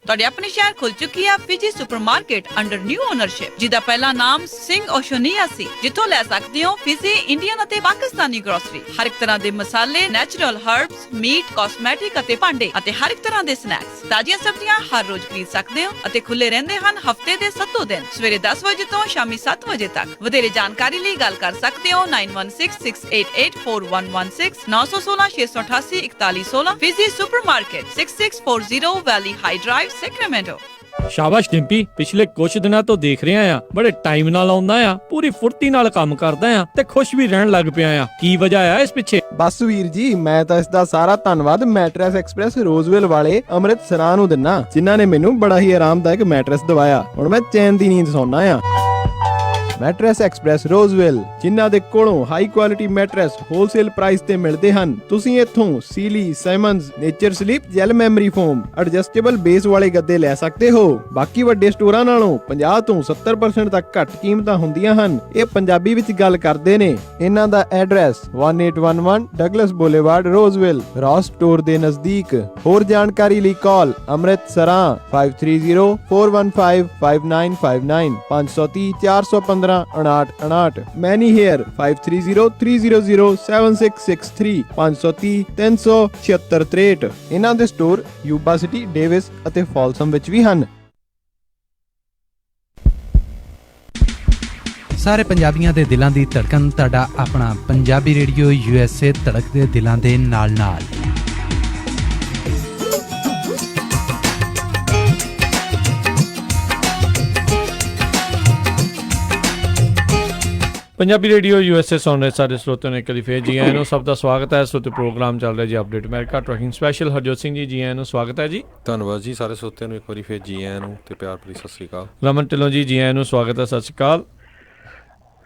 ਤੁਹਾਡੇ ਆਪਣੇ ਸ਼ਹਿਰ ਖੁੱਲ ਚੁੱਕੀ ਹੈ Fiji supermarket under new ownership, ਜਿਹਦਾ ਪਹਿਲਾ ਨਾਮ ਸਿੰਘ ਓਸ਼ੋਨੀਆ ਸੀ, ਜਿੱਥੋਂ ਲੈ ਸਕਦੇ ਹੋ ਫਿਜੀ, ਇੰਡੀਅਨ ਅਤੇ ਪਾਕਿਸਤਾਨੀ ਗਰੋਸਰੀ, ਹਰ ਇੱਕ ਤਰ੍ਹਾਂ ਦੇ ਮਸਾਲੇ, ਨੈਚੁਰਲ ਹਰਬਸ, ਮੀਟ, ਕਾਸਮੈਟਿਕ ਅਤੇ ਭਾਂਡੇ ਅਤੇ ਹਰ ਇੱਕ ਤਰ੍ਹਾਂ ਦੇ ਸਨੈਕਸ। ਤਾਜ਼ੀਆਂ ਸਬਜ਼ੀਆਂ ਹਰ ਰੋਜ਼ ਖਰੀਦ ਸਕਦੇ ਹੋ ਅਤੇ ਖੁੱਲੇ ਰਹਿੰਦੇ ਹਨ ਹਫਤੇ ਦੇ 7 ਦਿਨ, ਸਵੇਰੇ 10 ਵਜੇ ਤੋਂ ਸ਼ਾਮੀ 7 ਵਜੇ ਤੱਕ। ਵਧੇਰੇ ਜਾਣਕਾਰੀ ਲਈ ਗੱਲ ਕਰ ਸਕਦੇ ਹੋ 9166884116 916 688 4116। ਫਿਜੀ ਸੁਪਰਮਾਰਕਟ 6640 ਵੈਲੀ ਹਾਈ ਡਰਾਈਵ Sacramento। ਸ਼ਾਬਾਸ਼ ਡਿੰਪੀ, ਪਿਛਲੇ ਕੁਝ ਦਿਨਾਂ ਤੋਂ ਦੇਖ ਰਿਹਾ ਆ ਬੜੇ ਟਾਈਮ ਨਾਲ ਆਉਂਦਾ ਆ, ਪੂਰੀ ਫੁਰਤੀ ਨਾਲ ਕੰਮ ਕਰਦਾ ਆ ਤੇ ਖੁਸ਼ ਵੀ ਰਹਿਣ ਲੱਗ ਪਿਆ ਆ। ਕੀ ਵਜ੍ਹਾ ਆ ਇਸ ਪਿੱਛੇ? ਬਸ ਵੀਰ ਜੀ, ਮੈਂ ਤਾਂ ਇਸ ਦਾ ਸਾਰਾ ਧੰਨਵਾਦ ਮੈਟਰੈਸ ਐਕਸਪ੍ਰੈਸ ਰੋਜ਼ਵਿਲ ਵਾਲੇ ਅੰਮ੍ਰਿਤਸਰਾਂ ਨੂੰ ਦਿੰਨਾ, ਜਿਨ੍ਹਾਂ ਨੇ ਮੈਨੂੰ ਬੜਾ ਹੀ ਆਰਾਮਦਾਇਕ ਮੈਟਰੈਸ ਦਵਾਇਆ। ਹੁਣ ਮੈਂ ਚੈਨ ਦੀ ਨੀਂਦ ਸੌਣਾ ਆ। ਮੈਟਰੈਸ ਐਕਸਪ੍ਰੈਸ ਰੋਜ਼ਵਿਲ, ਜਿਨ੍ਹਾਂ ਦੇ ਕੋਲੋਂ high quality mattress wholesale price ਤੇ ਮਿਲਦੇ ਹਨ। ਤੁਸੀਂ ਇੱਥੋਂ Sealy, Simmons, Nature Sleep, gel memory foam, adjustable base ਵਾਲੇ ਗੱਦੇ ਲੈ ਸਕਦੇ ਹੋ। ਬਾਕੀ ਵੱਡੇ ਸਟੋਰਾਂ ਨਾਲੋਂ 50 ਤੋਂ 70% ਤੱਕ ਘੱਟ ਕੀਮਤਾਂ ਹੁੰਦੀਆਂ ਹਨ। ਇਹ ਪੰਜਾਬੀ ਵਿੱਚ ਗੱਲ ਕਰਦੇ ਨੇ। ਇਹਨਾਂ ਦਾ ਐਡਰੈਸ 1811 ਡਗਲਸ ਬੁਲੇਵਾਰਡ, ਰੋਜ਼ਵਿਲ, ਰੌਸ ਸਟੋਰ ਦੇ ਨਜ਼ਦੀਕ। ਹੋਰ ਜਾਣਕਾਰੀ ਲਈ ਕਾਲ ਅੰਮ੍ਰਿਤਸਰਾਂ 5304155959 530 415 5959। ਮੈਨੀ ਹੇਅਰ 5303007663 530 37663। ਇਹਨਾਂ ਦੇ ਸਟੋਰ ਯੂਬਾ ਸਿਟੀ, ਡੇਵਿਸ ਅਤੇ ਫਾਲਸਮ ਵਿੱਚ ਵੀ ਹਨ। ਸਾਰੇ ਪੰਜਾਬੀਆਂ ਦੇ ਦਿਲਾਂ ਦੀ ਧੜਕਣ, ਤੁਹਾਡਾ ਆਪਣਾ ਪੰਜਾਬੀ ਰੇਡੀਓ USA, ਧੜਕਦੇ ਦਿਲਾਂ ਦੇ ਨਾਲ। ਪੰਜਾਬੀ ਰੇਡੀਓ USA ਸੁਣ ਰਹੇ ਸਾਰੇ ਸਰੋਤਿਆਂ ਨੂੰ ਇੱਕ ਵਾਰੀ ਫੇਰ ਜੀ ਆਇਆਂ ਨੂੰ। ਸਭ ਦਾ ਸਵਾਗਤ ਹੈ। ਸਰੋਤੇ ਪ੍ਰੋਗਰਾਮ ਚੱਲ ਰਿਹਾ ਜੀ update America tracking special. Harjot Singh ji, ਜੀ ਆਇਆਂ ਨੂੰ, ਸਵਾਗਤ ਹੈ ਜੀ। ਧੰਨਵਾਦ ਜੀ ਸਾਰੇ ਸਰੋਤਿਆਂ ਨੂੰ ਇੱਕ ਵਾਰੀ ਫੇਰ ਜੀ ਆਇਆਂ ਨੂੰ ਤੇ ਪਿਆਰ ਭਰੀ ਸਤਿ ਸ਼੍ਰੀ ਅਕਾਲ। ਰਮਨ ਢਿੱਲੋਂ ਜੀ, ਜੀ ਆਇਆਂ ਨੂੰ, ਸਵਾਗਤ ਹੈ। ਸਤਿ ਸ਼੍ਰੀ ਅਕਾਲ।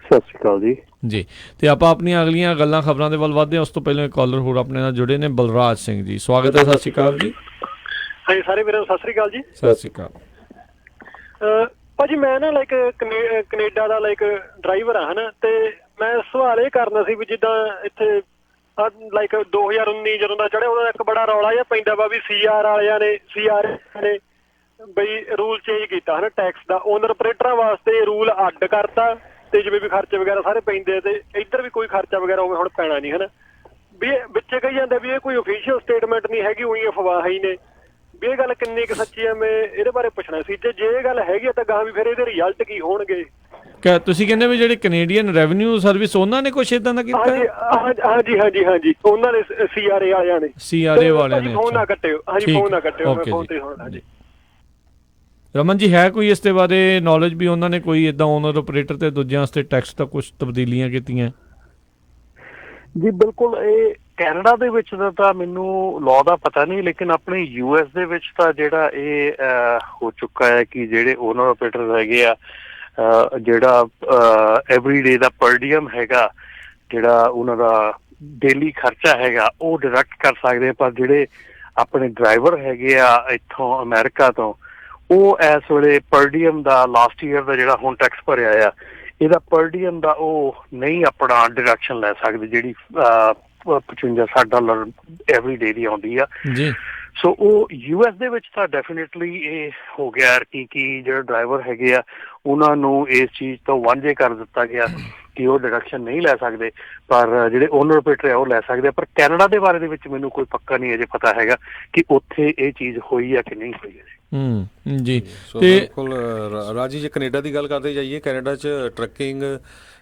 ਸਤਿ ਸ਼੍ਰੀ ਅਕਾਲ ਜੀ। ਜੀ, ਤੇ ਆਪਾਂ ਆਪਣੀਆਂ ਅਗਲੀਆਂ ਗੱਲਾਂ ਖਬਰਾਂ ਦੇ ਵੱਲ ਵਧਦੇ ਹਾਂ। ਉਸ ਤੋਂ ਪਹਿਲਾਂ ਇੱਕ ਕਾਲਰ ਹੋਰ ਆਪਣੇ ਨਾਲ ਜੁੜੇ ਨੇ, ਬਲਰਾਜ ਸਿੰਘ ਜੀ, ਸਵਾਗਤ ਹੈ। ਸਤਿ ਸ਼੍ਰੀ ਅਕਾਲ ਜੀ। ਹਾਂਜੀ ਸਾਰੇ ਵੀਰਾਂ ਨੂੰ ਸਤਿ ਸ਼੍ਰੀ ਅਕਾਲ ਜੀ। ਸਤਿ ਸ਼੍ਰੀ ਅਕਾਲ ਭਾਜੀ। ਮੈਂ ਨਾ ਕੈਨੇਡਾ ਦਾ ਡਰਾਈਵਰ ਆ ਹਨਾ, ਤੇ ਮੈਂ ਸਵਾਲ ਇਹ ਕਰਨਾ ਸੀ ਵੀ ਜਿੱਦਾਂ ਇੱਥੇ 2019 ਜਦੋਂ ਦਾ ਚੜਿਆ, ਉਹਦਾ ਇੱਕ ਬੜਾ ਰੌਲਾ ਜਿਹਾ ਪੈਂਦਾ ਵਾ ਵੀ CR ਵਾਲਿਆਂ ਨੇ ਬਈ ਰੂਲ ਚੇਂਜ ਕੀਤਾ ਹਨਾ ਟੈਕਸ ਦਾ। ਓਨਰ ਆਪਰੇਟਰਾਂ ਵਾਸਤੇ ਰੂਲ ਅੱਡ ਕਰਤਾ, ਤੇ ਜਿਵੇਂ ਵੀ ਖਰਚੇ ਵਗੈਰਾ ਸਾਰੇ ਪੈਂਦੇ ਤੇ ਇੱਧਰ ਵੀ ਕੋਈ ਖਰਚਾ ਵਗੈਰਾ ਉਵੇਂ ਹੁਣ ਪੈਣਾ ਨਹੀਂ ਹਨਾ। ਵੀ ਵਿੱਚੇ ਕਹੀ ਜਾਂਦੇ ਵੀ ਇਹ ਕੋਈ ਓਫੀਸ਼ੀਅਲ ਸਟੇਟਮੈਂਟ ਨਹੀਂ ਹੈਗੀ, ਉਹੀ ਅਫਵਾਹ ਹੀ ਨੇ। ਵੀ ਇਹ ਗੱਲ ਕਿੰਨੀ ਕੁ ਸੱਚੀ ਹੈ, ਮੈਂ ਇਹਦੇ ਬਾਰੇ ਪੁੱਛਣਾ ਸੀ। ਜੇ ਇਹ ਗੱਲ ਹੈਗੀ ਆ ਤਾਂ ਗਾਹਾਂ ਵੀ ਫਿਰ ਇਹਦੇ ਰਿਜ਼ਲਟ ਕੀ ਹੋਣਗੇ? ਤੁਸੀਂ ਕਹਿੰਦੇ ਵੀ ਜਿਹੜੀ ਕੈਨੇਡੀਅਨ ਰੈਵਨਿਊ ਸਰਵਿਸ ਉਹਨਾਂ ਨੇ ਕੁਛ ਇਦਾਂ ਦਾ ਕੀਤਾ? ਹਾਂਜੀ ਉਹਨਾਂ ਨੇ CRA ਵਾਲਿਆਂ ਨੇ। CRA ਵਾਲਿਆਂ ਨੇ। ਫੋਨ ਨਾ ਕੱਟਿਓ। ਹਾਂਜੀ ਫੋਨ ਨਾ ਕੱਟਿਓ, ਮੈਂ ਫੋਨ ਤੇ ਹੋਣਾ ਜੀ। ਰਮਨ ਜੀ, ਹੈ ਕੋਈ ਇਸ ਦੇ ਬਾਰੇ ਨੌਲੇਜ ਵੀ ਉਹਨਾਂ ਨੇ ਕੋਈ ਇਦਾਂ ਓਨਰ ਆਪਰੇਟਰ ਤੇ ਦੂਜਿਆਂ ਵਾਸਤੇ ਟੈਕਸ ਦਾ ਕੁਝ ਤਬਦੀਲੀਆਂ ਕੀਤੀਆਂ? ਜੀ ਬਿਲਕੁਲ। ਇਹ ਕੈਨੇਡਾ ਦੇ ਵਿੱਚ ਤਾਂ ਮੈਨੂੰ ਲਾਅ ਦਾ ਪਤਾ ਨਹੀਂ, ਲੇਕਿਨ ਆਪਣੇ US ਦੇ ਵਿੱਚ ਤਾਂ ਜਿਹੜਾ ਇਹ ਹੋ ਚੁੱਕਾ ਹੈ ਕਿ ਜਿਹੜੇ ਓਨਰ ਆਪਰੇਟਰ ਹੈਗੇ ਆ, ਜਿਹੜਾ ਐਵਰੀਡੇ ਦਾ ਪਰ ਡੀਐਮ ਹੈਗਾ, ਜਿਹੜਾ ਉਹਨਾਂ ਦਾ ਡੇਲੀ ਖਰਚਾ ਹੈਗਾ, ਉਹ ਡਿਡਕਟ ਕਰ ਸਕਦੇ ਆ। ਪਰ ਜਿਹੜੇ ਆਪਣੇ ਡਰਾਈਵਰ ਹੈਗੇ ਆ ਇੱਥੋਂ ਅਮਰੀਕਾ ਤੋਂ, ਉਹ ਇਸ ਵੇਲੇ ਪਰ ਡੀਐਮ ਦਾ ਲਾਸਟ ਈਅਰ ਦਾ ਜਿਹੜਾ ਹੁਣ ਟੈਕਸ ਭਰਿਆ ਆ, ਇਹਦਾ ਪਰ ਡੀਐਮ ਦਾ ਉਹ ਨਹੀਂ ਆਪਣਾ ਡਿਡਕਸ਼ਨ ਲੈ ਸਕਦੇ, ਜਿਹੜੀ $55-60 ਐਵਰੀ ਡੇ ਦੀ ਆਉਂਦੀ ਆ ਜੀ। ਸੋ ਉਹ US ਦੇ ਵਿੱਚ ਤਾਂ ਡੈਫੀਨੇਟਲੀ ਇਹ ਹੋ ਗਿਆ ਕਿ ਜਿਹੜੇ ਡਰਾਈਵਰ ਹੈਗੇ ਆ ਉਹਨਾਂ ਨੂੰ ਇਸ ਚੀਜ਼ ਤੋਂ ਵਾਂਝੇ ਕਰ ਦਿੱਤਾ ਗਿਆ ਕਿ ਉਹ ਡਿਡਕਸ਼ਨ ਨਹੀਂ ਲੈ ਸਕਦੇ, ਪਰ ਜਿਹੜੇ ਓਨਰ ਆਪਰੇਟਰ ਆ ਉਹ ਲੈ ਸਕਦੇ ਆ। ਪਰ ਕੈਨੇਡਾ ਦੇ ਬਾਰੇ ਦੇ ਵਿੱਚ ਮੈਨੂੰ ਕੋਈ ਪੱਕਾ ਨਹੀਂ ਅਜੇ ਪਤਾ ਹੈਗਾ ਕਿ ਉੱਥੇ ਇਹ ਚੀਜ਼ ਹੋਈ ਆ ਕਿ ਨਹੀਂ ਹੋਈ ਹੈ। ਜੀ। ਸੋ ਬਿਲਕੁਲ ਰਾਜੀ, ਜੇ ਕੈਨੇਡਾ ਦੀ ਗੱਲ ਕਰਦੇ ਜਾਈਏ, ਕੈਨੇਡਾ 'ਚ ਟਰੱਕਿੰਗ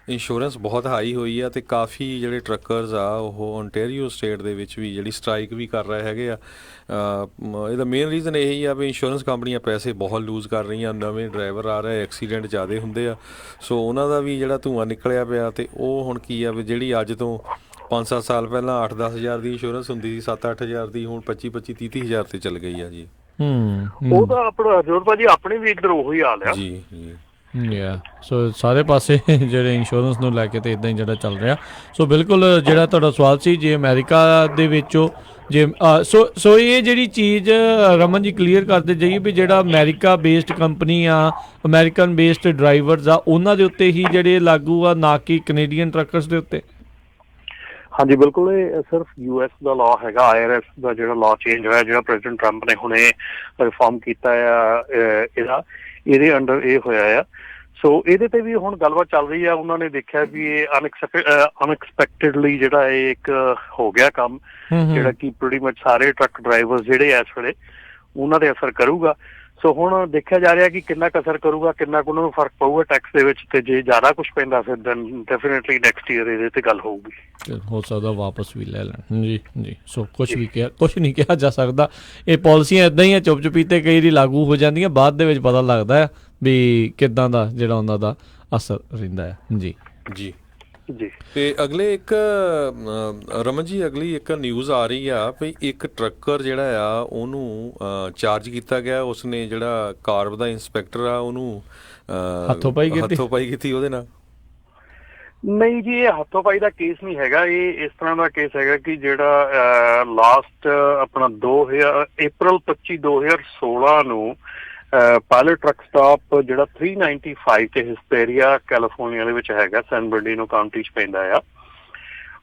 ਇੰਸ਼ੋਰੈਂਸ ਬਹੁਤ ਹਾਈ ਹੋਈ ਆ ਅਤੇ ਕਾਫੀ ਜਿਹੜੇ ਟਰੱਕਰਸ ਆ ਉਹ ਓਨਟੇਰੀਓ ਸਟੇਟ ਦੇ ਵਿੱਚ ਵੀ ਜਿਹੜੀ ਸਟ੍ਰਾਈਕ ਵੀ ਕਰ ਰਹੇ ਹੈਗੇ ਆ। ਇਹਦਾ ਮੇਨ ਰੀਜ਼ਨ ਇਹੀ ਆ ਵੀ ਇੰਸ਼ੋਰੈਂਸ ਕੰਪਨੀਆਂ ਪੈਸੇ ਬਹੁਤ ਲੂਜ਼ ਕਰ ਰਹੀਆਂ, ਨਵੇਂ ਡਰਾਈਵਰ ਆ ਰਹੇ, ਐਕਸੀਡੈਂਟ ਜ਼ਿਆਦਾ ਹੁੰਦੇ ਆ, ਸੋ ਉਹਨਾਂ ਦਾ ਵੀ ਜਿਹੜਾ ਧੂੰਆਂ ਨਿਕਲਿਆ ਪਿਆ। ਅਤੇ ਉਹ ਹੁਣ ਕੀ ਆ ਵੀ ਜਿਹੜੀ ਅੱਜ ਤੋਂ 5-7 ਸਾਲ ਪਹਿਲਾਂ 8-10 ਹਜ਼ਾਰ ਦੀ ਇੰਸ਼ੋਰੈਂਸ ਹੁੰਦੀ ਸੀ, 7-8 ਹਜ਼ਾਰ ਦੀ, ਹੁਣ 25-30 ਹਜ਼ਾਰ 'ਤੇ ਚੱਲ ਗਈ ਆ ਜੀ। ਉਹ ਤਾਂ ਆਪਣਾ ਜੋਰ ਭਾਜੀ ਆਪਣੇ ਵੀ ਇੱਧਰ ਉਹੀ ਹਾਲ ਆ ਜੀ। ਸੋ ਸਾਰੇ ਪਾਸੇ ਜਿਹੜੇ ਇੰਸ਼ੋਰੈਂਸ ਨੂੰ ਲੈ ਕੇ ਤੇ ਇਦਾਂ ਹੀ ਜਿਹੜਾ ਚੱਲ ਰਿਹਾ। ਸੋ ਬਿਲਕੁਲ ਜਿਹੜਾ ਤੁਹਾਡਾ ਸਵਾਲ ਸੀ, ਜੇ ਅਮਰੀਕਾ ਦੇ ਵਿੱਚੋਂ ਜੇ ਸੋ ਇਹ ਜਿਹੜੀ ਚੀਜ਼ ਰਮਨ ਜੀ ਕਲੀਅਰ ਕਰਦੇ ਜਾਈਏ ਵੀ ਜਿਹੜਾ ਅਮਰੀਕਾ ਬੇਸਡ ਕੰਪਨੀ ਆ, ਅਮਰੀਕਨ ਬੇਸਡ ਡਰਾਈਵਰਸ ਆ, ਉਹਨਾਂ ਦੇ ਉੱਤੇ ਹੀ ਜਿਹੜੇ ਲਾਗੂ ਆ, ਨਾ ਕਿ ਕੈਨੇਡੀਅਨ ਟਰੱਕਰਸ ਦੇ ਉੱਤੇ। ਹਾਂਜੀ ਬਿਲਕੁਲ, ਇਹ ਸਿਰਫ US ਦਾ ਲਾਅ ਹੈਗਾ। IRS ਦਾ ਜਿਹੜਾ ਲਾਅ ਚੇਂਜ ਹੋਇਆ, ਜਿਹੜਾ ਪ੍ਰੈਜ਼ੀਡੈਂਟ ਟਰੰਪ ਨੇ ਹੁਣੇ ਰਿਫਾਰਮ ਕੀਤਾ ਆ, ਇਹਦੇ ਅੰਡਰ ਇਹ ਹੋਇਆ ਆ। ਸੋ ਇਹਦੇ ਤੇ ਵੀ ਹੁਣ ਗੱਲਬਾਤ ਚੱਲ ਰਹੀ ਆ। ਉਹਨਾਂ ਨੇ ਦੇਖਿਆ ਵੀ ਇਹ ਅਨਐਕਸਪੈਕਟਡਲੀ ਜਿਹੜਾ ਇਹ ਇੱਕ ਹੋ ਗਿਆ ਕੰਮ, ਜਿਹੜਾ ਕਿ ਪ੍ਰੀਟੀ ਮਚ ਸਾਰੇ ਟਰੱਕ ਡਰਾਈਵਰ ਜਿਹੜੇ ਇਸ ਵੇਲੇ ਉਹਨਾਂ ਤੇ ਅਸਰ ਕਰੂਗਾ। ਸੋ ਹੁਣ ਦੇਖਿਆ ਜਾ ਰਿਹਾ ਕਿ ਕਿੰਨਾ ਕੁ ਅਸਰ ਕਰੂਗਾ, ਕਿੰਨਾ ਕੁ ਉਹਨਾਂ ਨੂੰ ਫਰਕ ਪਊਗਾ ਟੈਕਸ ਦੇ ਵਿੱਚ, ਤੇ ਜੇ ਜ਼ਿਆਦਾ ਕੁਛ ਪੈਂਦਾ ਫਿਰ ਦੈਨ ਡੈਫੀਨੇਟਲੀ ਨੈਕਸਟ ਈਅਰ ਇਹਦੇ ਤੇ ਗੱਲ ਹੋਊਗੀ। ਹੋ ਸਕਦਾ ਵਾਪਸ ਵੀ ਲੈ ਲੈਣ। ਜੀ। ਸੋ ਕੁਛ ਨਹੀਂ ਕਿਹਾ ਜਾ ਸਕਦਾ। ਇਹ ਪਾਲਿਸੀਆਂ ਇਦਾਂ ਹੀ ਆ, ਚੁੱਪ ਚੁਪੀਤੇ ਕਈ ਵਾਰੀ ਲਾਗੂ ਹੋ ਜਾਂਦੀਆਂ, ਬਾਅਦ ਦੇ ਵਿੱਚ ਪਤਾ ਲੱਗਦਾ ਹੈ ਵੀ ਕਿੱਦਾਂ ਦਾ ਜਿਹੜਾ ਉਹਨਾਂ ਦਾ ਅਸਰ ਰਹਿੰਦਾ ਹੈ। ਜੀ। ਤੇ ਅਗਲੇ ਇੱਕ ਰਮਨ ਜੀ, ਅਗਲੀ ਇੱਕ ਨਿਊਜ਼ ਆ ਰਹੀ ਆ ਵੀ ਇੱਕ ਟਰੱਕਰ ਜਿਹੜਾ ਆ ਉਹਨੂੰ ਚਾਰਜ ਕੀਤਾ ਗਿਆ, ਉਸਨੇ ਜਿਹੜਾ ਕਾਰ ਦਾ ਇੰਸਪੈਕਟਰ ਆ ਉਹਨੂੰ ਹੱਥੋਂ ਪਾਈ ਕੀਤੀ ਉਹਦੇ ਨਾਲ। ਨਹੀਂ ਜੀ, ਇਹ ਹੱਥੋਂ ਪਾਈ ਦਾ ਕੇਸ ਨਹੀਂ ਹੈਗਾ। ਇਹ ਇਸ ਤਰ੍ਹਾਂ ਦਾ ਕੇਸ ਹੈਗਾ ਕਿ ਜਿਹੜਾ ਲਾਸਟ ਆਪਣਾ April 25, 2016 ਨੂੰ ਪਾਇਲਟ ਟਰੱਕ ਸਟਾਪ ਜਿਹੜਾ 395 ਤੇ ਹਿਸਪੇਰੀਆ ਕੈਲੀਫੋਰਨੀਆ ਦੇ ਵਿੱਚ ਹੈਗਾ, ਸੈਨ ਬਰਨਾਰਡਿਨੋ ਕਾਉਂਟੀ 'ਚ ਪੈਂਦਾ ਆ।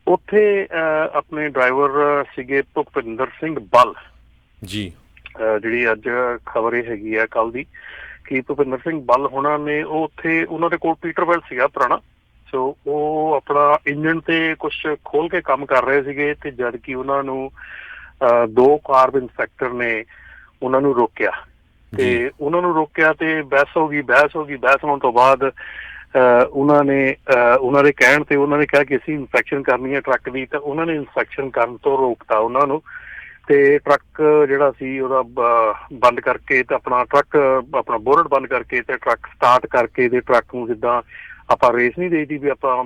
ਉੱਥੇ ਆਪਣੇ ਡਰਾਈਵਰ ਸੀਗੇ ਭੁਪਿੰਦਰ ਸਿੰਘ ਬੱਲ ਜੀ। ਜਿਹੜੀ ਅੱਜ ਖਬਰ ਇਹ ਹੈਗੀ ਆ ਕੱਲ ਦੀ ਕਿ ਭੁਪਿੰਦਰ ਸਿੰਘ ਬੱਲ ਹੋਣਾ ਨੇ ਉੱਥੇ ਉਹਨਾਂ ਦੇ ਕੋਲ ਪੀਟਰਵੈਲ ਸੀਗਾ ਪੁਰਾਣਾ। ਸੋ ਉਹ ਆਪਣਾ ਇੰਜਣ ਤੇ ਕੁਛ ਖੋਲ ਕੇ ਕੰਮ ਕਰ ਰਹੇ ਸੀਗੇ, ਤੇ ਜਦ ਕਿ ਉਹਨਾਂ ਨੂੰ 2 ਕਾਰਬ ਇੰਸਪੈਕਟਰ ਨੇ ਉਹਨਾਂ ਨੂੰ ਰੋਕਿਆ ਤੇ ਬਹਿਸ ਹੋ ਗਈ। ਬਹਿਸ ਹੋਣ ਤੋਂ ਬਾਅਦ ਉਹਨਾਂ ਦੇ ਕਹਿਣ ਤੇ ਉਹਨਾਂ ਨੇ ਕਿਹਾ ਕਿ ਅਸੀਂ ਇਨਸਪੈਕਸ਼ਨ ਕਰਨੀ ਹੈ ਟਰੱਕ ਦੀ, ਤਾਂ ਉਹਨਾਂ ਨੇ ਇਨਸਪੈਕਸ਼ਨ ਕਰਨ ਤੋਂ ਰੋਕਤਾ ਉਹਨਾਂ ਨੂੰ। ਤੇ ਟਰੱਕ ਜਿਹੜਾ ਸੀ ਉਹਦਾ ਬੰਦ ਕਰਕੇ ਤੇ ਆਪਣਾ ਬੋਨਟ ਬੰਦ ਕਰਕੇ ਤੇ ਟਰੱਕ ਸਟਾਰਟ ਕਰਕੇ ਤੇ ਟਰੱਕ ਨੂੰ ਜਿੱਦਾਂ ਆਪਾਂ ਰੇਸ ਨਹੀਂ ਦੇਈਦੀ ਵੀ ਆਪਾਂ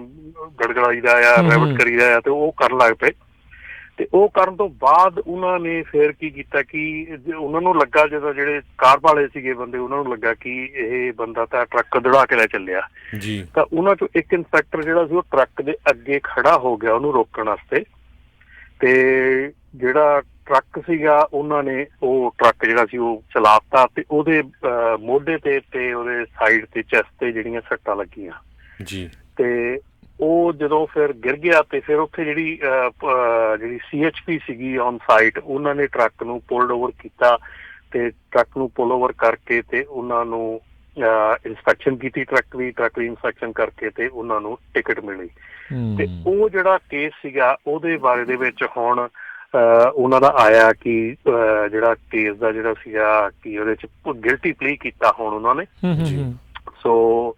ਗੜਗੜਾਈਦਾ ਆ, ਰੈਵਟ ਕਰੀਦਾ ਆ, ਤੇ ਉਹ ਕਰਨ ਲੱਗ ਪਏ। ਤੇ ਉਹ ਕਰਨ ਤੋਂ ਬਾਅਦ ਉਹਨਾਂ ਨੇ ਫਿਰ ਕੀ ਕੀਤਾ ਕਿ ਉਹਨਾਂ ਨੂੰ ਲੱਗਾ, ਜਦੋਂ ਜਿਹੜੇ ਕਾਰ ਵਾਲੇ ਸੀਗੇ ਬੰਦੇ, ਉਹਨਾਂ ਨੂੰ ਲੱਗਾ ਕਿ ਇਹ ਬੰਦਾ ਤਾਂ ਟਰੱਕ ਦੌੜਾ ਕੇ ਲੈ ਚੱਲਿਆ ਜੀ। ਤਾਂ ਉਹਨਾਂ ਚੋਂ ਇੱਕ ਇੰਸਪੈਕਟਰ ਜਿਹੜਾ ਸੀ ਉਹ ਟਰੱਕ ਦੇ ਅੱਗੇ ਖੜਾ ਹੋ ਗਿਆ ਉਹਨੂੰ ਰੋਕਣ ਵਾਸਤੇ, ਤੇ ਜਿਹੜਾ ਟਰੱਕ ਸੀਗਾ ਉਹਨਾਂ ਨੇ ਉਹ ਟਰੱਕ ਜਿਹੜਾ ਸੀ ਉਹ ਚਲਾਤਾ, ਤੇ ਉਹਦੇ ਮੋਢੇ ਤੇ ਉਹਦੇ ਸਾਈਡ ਤੇ ਚੈਸਟ ਤੇ ਜਿਹੜੀਆਂ ਸੱਟਾਂ ਲੱਗੀਆਂ ਜੀ। ਤੇ ਉਹ ਜਦੋਂ ਫਿਰ ਗਿਰ ਗਿਆ ਤੇ ਫਿਰ ਉੱਥੇ ਜਿਹੜੀ CHP ਸੀਗੀ ਔਨ ਸਾਈਟ, ਉਹਨਾਂ ਨੇ ਟਰੱਕ ਨੂੰ ਪੁੱਲਡ ਓਵਰ ਕੀਤਾ, ਤੇ ਟਰੱਕ ਨੂੰ ਪੁੱਲ ਓਵਰ ਕਰਕੇ ਤੇ ਉਹਨਾਂ ਨੂੰ ਇੰਸਪੈਕਸ਼ਨ ਕੀਤੀ, ਟਰੱਕ ਦੀ ਇੰਸਪੈਕਸ਼ਨ ਕਰਕੇ ਤੇ ਉਹਨਾਂ ਨੂੰ ਟਿਕਟ ਮਿਲੀ। ਤੇ ਉਹ ਜਿਹੜਾ ਕੇਸ ਸੀਗਾ ਉਹਦੇ ਬਾਰੇ ਦੇ ਵਿੱਚ ਹੁਣ ਉਹਨਾਂ ਦਾ ਆਇਆ ਕਿ ਜਿਹੜਾ ਕੇਸ ਦਾ ਜਿਹੜਾ ਸੀਗਾ ਕਿ ਉਹਦੇ ਚ ਗਿਲਟੀ ਪਲੀ ਕੀਤਾ ਹੁਣ ਉਹਨਾਂ ਨੇ। ਸੋ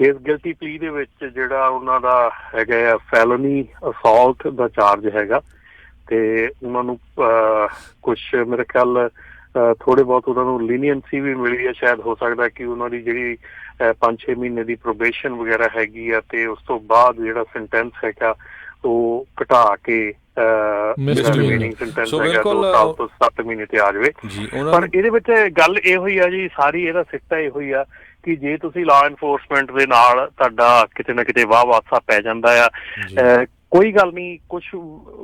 ਇਸ ਗਿਲਟੀ ਪਲੀ ਦੇ ਵਿੱਚ ਜਿਹੜਾ ਉਹਨਾਂ ਦਾ ਹੈਗਾ ਆ ਫੈਲਨੀ ਅਸੌਲਟ ਦਾ ਚਾਰਜ ਹੈਗਾ, ਤੇ ਉਹਨਾਂ ਨੂੰ ਕੁਛ ਮੇਰੇ ਖਿਆਲ ਥੋੜੇ ਬਹੁਤ ਉਹਨਾਂ ਨੂੰ ਲੀਨੀਅੰਸੀ ਵੀ ਮਿਲੀ ਹੈ। ਸ਼ਾਇਦ ਹੋ ਸਕਦਾ ਕਿ ਉਹਨਾਂ ਦੀ ਜਿਹੜੀ 5-6 ਮਹੀਨੇ ਦੀ ਪ੍ਰੋਬੇਸ਼ਨ ਵਗੈਰਾ ਹੈਗੀ ਆ, ਤੇ ਉਸ ਤੋਂ ਬਾਅਦ ਜਿਹੜਾ ਸੈਂਟੈਂਸ ਹੈਗਾ ਉਹ ਘਟਾ ਕੇ ਰਿਮੇਨਿੰਗ ਸੈਂਟੈਂਸ ਹੈਗਾ 2 ਸਾਲ ਤੋਂ 7 ਮਹੀਨੇ ਤੇ ਆ ਜਾਵੇ। ਪਰ ਇਹਦੇ ਵਿੱਚ ਗੱਲ ਇਹੋ ਹੀ ਆ ਜੀ, ਸਾਰੀ ਇਹਦਾ ਸਿੱਟਾ ਇਹੋ ਹੀ ਆ ਕਿ ਜੇ ਤੁਸੀਂ ਲਾਅ ਐਨਫੋਰਸਮੈਂਟ ਦੇ ਨਾਲ ਤੁਹਾਡਾ ਕਿਤੇ ਨਾ ਕਿਤੇ ਵਾਹ-ਵਾਸਾ ਪੈ ਜਾਂਦਾ ਆ, ਕੋਈ ਗੱਲ ਨਹੀਂ, ਕੁਛ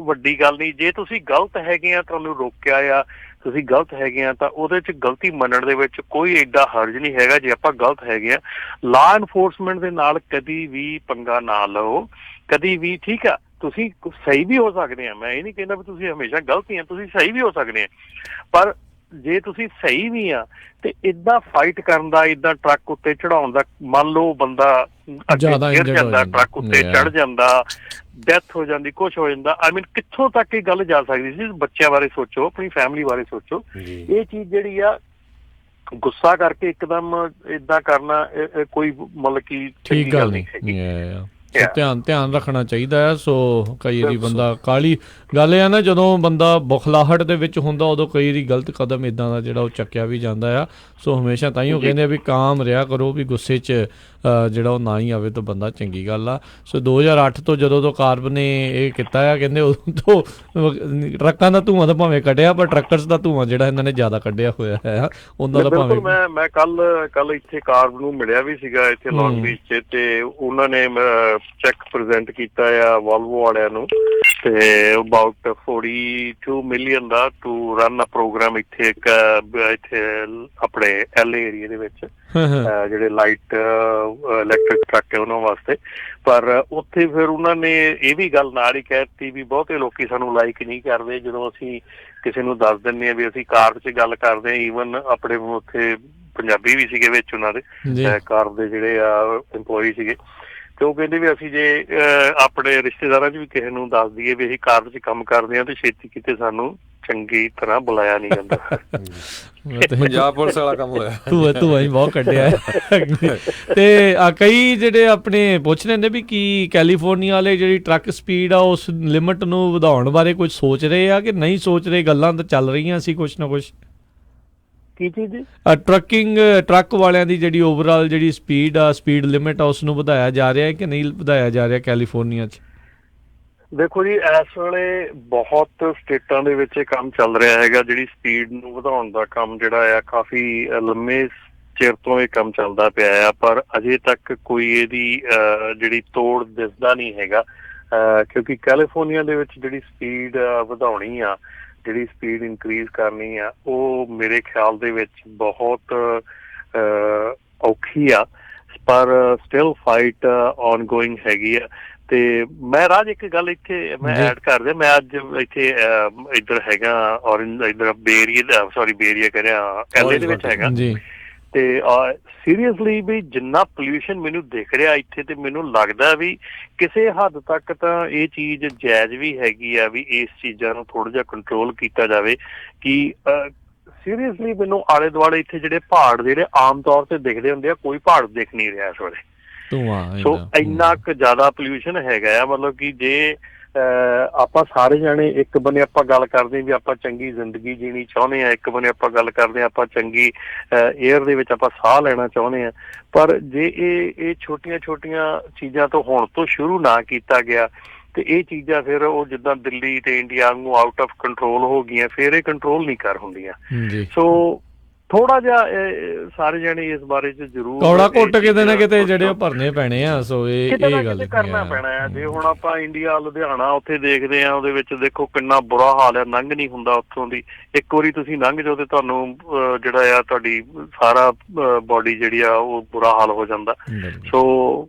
ਵੱਡੀ ਗੱਲ ਨਹੀਂ। ਜੇ ਤੁਸੀਂ ਗਲਤ ਹੈਗੇ ਆ, ਤੁਹਾਨੂੰ ਰੋਕਿਆ ਆ, ਤੁਸੀਂ ਗਲਤ ਹੈਗੇ ਆ, ਤਾਂ ਉਹਦੇ ਚ ਗਲਤੀ ਮੰਨਣ ਦੇ ਵਿੱਚ ਕੋਈ ਏਡਾ ਹਰਜ ਨਹੀਂ ਹੈਗਾ। ਜੇ ਆਪਾਂ ਗਲਤ ਹੈਗੇ ਆ, ਲਾਅ ਐਨਫੋਰਸਮੈਂਟ ਦੇ ਨਾਲ ਕਦੀ ਵੀ ਪੰਗਾ ਨਾ ਲਓ, ਕਦੀ ਵੀ। ਠੀਕ ਆ, ਤੁਸੀਂ ਸਹੀ ਵੀ ਹੋ ਸਕਦੇ ਆ, ਮੈਂ ਇਹ ਨਹੀਂ ਕਹਿੰਦਾ ਵੀ ਤੁਸੀਂ ਹਮੇਸ਼ਾ ਗਲਤ ਹੀ ਆ, ਤੁਸੀਂ ਸਹੀ ਵੀ ਹੋ ਸਕਦੇ ਆ, ਪਰ ਜੇ ਤੁਸੀਂ ਸਹੀ ਵੀ ਆ ਤੇ ਏਦਾਂ ਫਾਈਟ ਕਰਨ ਦਾ, ਏਦਾਂ ਟਰੱਕ ਉੱਤੇ ਚੜਾਉਣ ਦਾ, ਮੰਨ ਲਓ ਬੰਦਾ ਅੱਗੇ ਗਿਰ ਜਾਂਦਾ, ਟਰੱਕ ਉੱਤੇ ਚੜ ਜਾਂਦਾ, ਡੈਥ ਹੋ ਜਾਂਦੀ, ਕੁਛ ਹੋ ਜਾਂਦਾ, ਆਈ ਮੀਨ ਕਿੱਥੋਂ ਤੱਕ ਇਹ ਗੱਲ ਜਾ ਸਕਦੀ ਸੀ। ਬੱਚਿਆਂ ਬਾਰੇ ਸੋਚੋ, ਆਪਣੀ ਫੈਮਿਲੀ ਬਾਰੇ ਸੋਚੋ। ਇਹ ਚੀਜ਼ ਜਿਹੜੀ ਆ ਗੁੱਸਾ ਕਰਕੇ ਇੱਕਦਮ ਏਦਾਂ ਕਰਨਾ ਕੋਈ ਮਤਲਬ ਕਿ ਠੀਕ ਗੱਲ ਨਹੀਂ ਹੈਗੀ। ਧਿਆਨ ਰੱਖਣਾ ਚਾਹੀਦਾ ਹੈ। ਸੋ ਕਈ ਵਾਰੀ ਬੰਦਾ ਕਾਹਲੀ ਗੱਲ ਇਹ ਆ ਨਾ, ਜਦੋਂ ਬੰਦਾ ਬੁਖਲਾਹਟ ਦੇ ਵਿੱਚ ਹੁੰਦਾ ਉਦੋਂ ਕਈ ਵਾਰੀ ਗਲਤ ਕਦਮ ਇੱਦਾਂ ਦਾ ਜਿਹੜਾ ਉਹ ਚੱਕਿਆ ਵੀ ਜਾਂਦਾ ਆ। ਸੋ ਹਮੇਸ਼ਾ ਤਾਂ ਹੀ ਉਹ ਕਹਿੰਦੇ ਆ ਵੀ ਕਾਮ ਰਿਹਾ ਕਰੋ, ਵੀ ਗੁੱਸੇ 'ਚ ਜਿਹੜਾ ਉਹ ਨਾ ਹੀ ਆਵੇ ਤਾਂ ਬੰਦਾ ਚੰਗੀ ਗੱਲ ਆ। ਸੋ 2008 ਤੋਂ ਜਦੋਂ ਤੋਂ ਕਾਰਬ ਨੇ ਇਹ ਕੀਤਾ ਆ, ਕਹਿੰਦੇ ਉਦੋਂ ਤੋਂ ਟਰੱਕਾਂ ਦਾ ਧੂੰਆਂ ਤਾਂ ਭਾਵੇਂ ਕੱਢਿਆ, ਪਰ ਟਰੱਕਰਸ ਦਾ ਧੂੰਆਂ ਜਿਹੜਾ ਇਹਨਾਂ ਨੇ ਜ਼ਿਆਦਾ ਕੱਢਿਆ ਹੋਇਆ ਹੈ ਉਹਨਾਂ ਦਾ। ਭਾਵੇਂ ਮੈਂ ਕੱਲ ਇੱਥੇ ਕਾਰਬ ਨੂੰ ਮਿਲਿਆ ਵੀ ਸੀਗਾ ਇੱਥੇ ਲੌਂਗ ਬੀਚ 'ਚ, ਤੇ ਉਹਨਾਂ ਨੇ ਚੈੱਕ ਪ੍ਰੈਜ਼ੈਂਟ ਕੀਤਾ ਆ ਵੋਲਵੋ ਵਾਲਿਆਂ ਨੂੰ, ਤੇ ਅਬਾਊਟ 42 ਮਿਲੀਅਨ ਦਾ ਟੂ ਰਨ ਅ ਪ੍ਰੋਗਰਾਮ ਇੱਥੇ ਇੱਥੇ ਆਪਣੇ LA ਏਰੀਏ ਦੇ ਵਿੱਚ, ਜਿਹੜੇ ਲਾਈਟ ਇਲੈਕਟ੍ਰਿਕ ਟਰੱਕ ਹੈ ਉਹਨਾਂ ਵਾਸਤੇ। ਪਰ ਉੱਥੇ ਫਿਰ ਉਹਨਾਂ ਨੇ ਇਹ ਵੀ ਗੱਲ ਨਾਲ ਹੀ ਕਹਿ ਦਿੱਤੀ ਵੀ ਬਹੁਤੇ ਲੋਕੀ ਸਾਨੂੰ ਲਾਈਕ ਨਹੀਂ ਕਰਦੇ ਜਦੋਂ ਅਸੀਂ ਕਿਸੇ ਨੂੰ ਦੱਸ ਦਿੰਦੇ ਹਾਂ ਵੀ ਅਸੀਂ ਕਾਰ 'ਚ ਗੱਲ ਕਰਦੇ ਹਾਂ। ਈਵਨ ਆਪਣੇ ਉੱਥੇ ਪੰਜਾਬੀ ਵੀ ਸੀਗੇ ਵਿੱਚ ਉਹਨਾਂ ਦੇ ਕਾਰ ਦੇ ਜਿਹੜੇ ਆ ਇੰਪਲੋਈ ਸੀਗੇ, ਤੇ ਉਹ ਕਹਿੰਦੇ ਵੀ ਅਸੀਂ ਜੇ ਆਪਣੇ ਰਿਸ਼ਤੇਦਾਰਾਂ 'ਚ ਵੀ ਕਿਸੇ ਨੂੰ ਦੱਸ ਦਈਏ ਵੀ ਅਸੀਂ ਕਾਰ 'ਚ ਕੰਮ ਕਰਦੇ ਹਾਂ ਤੇ ਛੇਤੀ ਕਿਤੇ ਸਾਨੂੰ ਚੰਗੀ ਤਰ੍ਹਾਂ ਬੁਲਾਇਆ ਨਹੀਂ ਜਾਂਦਾ। ਪੰਜਾਬ ਪੁਲਿਸ ਵਾਲਾ ਕੰਮ ਹੋਇਆ, ਧੂਆ ਹੀ ਬਹੁਤ ਕੱਢਿਆ। ਤੇ ਕਈ ਜਿਹੜੇ ਆਪਣੇ ਪੁੱਛ ਲੈਂਦੇ ਵੀ ਕੀ ਕੈਲੀਫੋਰਨੀਆ ਵਾਲੇ ਜਿਹੜੀ ਟਰੱਕ ਸਪੀਡ ਆ ਉਸ ਲਿਮਿਟ ਨੂੰ ਵਧਾਉਣ ਬਾਰੇ ਕੁਝ ਸੋਚ ਰਹੇ ਆ ਕਿ ਨਹੀਂ ਸੋਚ ਰਹੇ? ਗੱਲਾਂ ਤਾਂ ਚੱਲ ਰਹੀਆਂ ਸੀ ਕੁਛ ਨਾ ਕੁਛ। ਕੀ ਚੀਜ਼? ਟਰੱਕ ਵਾਲਿਆਂ ਦੀ ਜਿਹੜੀ ਓਵਰਆਲ ਜਿਹੜੀ ਸਪੀਡ ਲਿਮਿਟ ਆ ਉਸ ਨੂੰ ਵਧਾਇਆ ਜਾ ਰਿਹਾ ਕਿ ਨਹੀਂ ਵਧਾਇਆ ਜਾ ਰਿਹਾ ਕੈਲੀਫੋਰਨੀਆ 'ਚ? ਦੇਖੋ ਜੀ, ਇਸ ਵੇਲੇ ਬਹੁਤ ਸਟੇਟਾਂ ਦੇ ਵਿੱਚ ਇਹ ਕੰਮ ਚੱਲ ਰਿਹਾ ਹੈਗਾ। ਜਿਹੜੀ ਸਪੀਡ ਨੂੰ ਵਧਾਉਣ ਦਾ ਕੰਮ ਜਿਹੜਾ ਆ ਕਾਫੀ ਲੰਮੇ ਚਿਰ ਤੋਂ ਇਹ ਕੰਮ ਚੱਲਦਾ ਪਿਆ ਆ, ਪਰ ਅਜੇ ਤੱਕ ਕੋਈ ਇਹਦੀ ਜਿਹੜੀ ਤੋੜ ਦਿਸਦਾ ਨਹੀਂ ਹੈਗਾ, ਕਿਉਂਕਿ ਕੈਲੀਫੋਰਨੀਆ ਦੇ ਵਿੱਚ ਜਿਹੜੀ ਸਪੀਡ ਵਧਾਉਣੀ ਆ, ਜਿਹੜੀ ਸਪੀਡ ਇਨਕਰੀਜ਼ ਕਰਨੀ ਆ, ਉਹ ਮੇਰੇ ਖਿਆਲ ਦੇ ਵਿੱਚ ਬਹੁਤ ਔਖੀ ਆ, ਪਰ ਸਟਿਲ ਫਾਈਟ ਔਨ ਗੋਇੰਗ ਹੈਗੀ ਆ। ਤੇ ਮੈਂ ਰਾਜ ਇੱਕ ਗੱਲ ਇੱਥੇ ਮੈਂ ਐਡ ਕਰ ਦਿਆਂ, ਮੈਂ ਅੱਜ ਇੱਥੇ ਇੱਧਰ ਹੈਗਾ ਔਰੇਂਜ, ਇੱਧਰ ਬੇਰੀਆ ਕਰਿਆ LA ਦੇ ਵਿੱਚ ਹੈਗਾ, ਤੇ ਸੀਰੀਅਸਲੀ ਵੀ ਜਿੰਨਾ ਪੋਲਿਊਸ਼ਨ ਮੈਨੂੰ ਦਿਖ ਰਿਹਾ ਇੱਥੇ, ਤੇ ਮੈਨੂੰ ਲੱਗਦਾ ਵੀ ਕਿਸੇ ਹੱਦ ਤੱਕ ਤਾਂ ਇਹ ਚੀਜ਼ ਜਾਇਜ਼ ਵੀ ਹੈਗੀ ਆ ਵੀ ਇਸ ਚੀਜ਼ਾਂ ਨੂੰ ਥੋੜ੍ਹਾ ਜਿਹਾ ਕੰਟਰੋਲ ਕੀਤਾ ਜਾਵੇ। ਕਿ ਸੀਰੀਅਸਲੀ ਮੈਨੂੰ ਆਲੇ ਦੁਆਲੇ ਇੱਥੇ ਜਿਹੜੇ ਪਹਾੜ ਜਿਹੜੇ ਆਮ ਤੌਰ ਤੇ ਦਿਖਦੇ ਹੁੰਦੇ ਆ, ਕੋਈ ਪਹਾੜ ਦਿਖ ਨਹੀਂ ਰਿਹਾ ਇਸ ਵੇਲੇ। ਸੋ ਇੰਨਾ ਕੁ ਜ਼ਿਆਦਾ ਪੋਲਿਊਸ਼ਨ ਹੈਗਾ ਆ, ਮਤਲਬ ਕਿ ਜੇ ਆਪਾਂ ਸਾਰੇ ਜਾਣੇ ਇੱਕ ਬੰਨੇ ਆਪਾਂ ਗੱਲ ਕਰਦੇ ਹਾਂ ਵੀ ਆਪਾਂ ਚੰਗੀ ਜ਼ਿੰਦਗੀ ਜੀਣੀ ਚਾਹੁੰਦੇ ਹਾਂ, ਇੱਕ ਬੰਨੇ ਆਪਾਂ ਗੱਲ ਕਰਦੇ ਹਾਂ ਆਪਾਂ ਚੰਗੀ ਏਅਰ ਦੇ ਵਿੱਚ ਆਪਾਂ ਸਾਹ ਲੈਣਾ ਚਾਹੁੰਦੇ ਹਾਂ, ਪਰ ਜੇ ਇਹ ਛੋਟੀਆਂ ਚੀਜ਼ਾਂ ਤੋਂ ਹੁਣ ਤੋਂ ਸ਼ੁਰੂ ਨਾ ਕੀਤਾ ਗਿਆ ਤੇ ਇਹ ਚੀਜ਼ਾਂ ਫਿਰ ਉਹ ਜਿੱਦਾਂ ਦਿੱਲੀ ਤੇ ਇੰਡੀਆ ਨੂੰ ਆਊਟ ਆਫ ਕੰਟਰੋਲ ਹੋ ਗਈਆਂ, ਫਿਰ ਇਹ ਕੰਟਰੋਲ ਨਹੀਂ ਕਰ ਹੁੰਦੀਆਂ। ਸੋ ਥੋੜਾ ਜਿਹਾ ਸਾਰੇ ਜਾਣੇ ਇਸ ਬਾਰੇ ਚ ਜ਼ਰੂਰ ਕੌੜਾ ਘੁੱਟ ਕਿਤੇ ਨਾ ਕਿਤੇ ਜਿਹੜੇ ਉਹ ਭਰਨੇ ਪੈਣੇ ਆ। ਸੋ ਇਹ ਗੱਲ ਕਰਨਾ ਪੈਣਾ ਆ। ਜੇ ਹੁਣ ਆਪਾਂ ਇੰਡੀਆ ਲੁਧਿਆਣਾ ਉੱਥੇ ਦੇਖਦੇ ਆ, ਉਹਦੇ ਵਿੱਚ ਦੇਖੋ ਕਿੰਨਾ ਬੁਰਾ ਹਾਲ ਆ, ਲੰਘ ਨਹੀਂ ਹੁੰਦਾ ਉੱਥੋਂ ਦੀ। ਇੱਕ ਵਾਰੀ ਤੁਸੀਂ ਲੰਘ ਜਾਓ ਤੇ ਤੁਹਾਨੂੰ ਜਿਹੜਾ ਆ ਤੁਹਾਡੀ ਸਾਰਾ ਬੋਡੀ ਜਿਹੜੀ ਆ ਉਹ ਬੁਰਾ ਹਾਲ ਹੋ ਜਾਂਦਾ। ਸੋ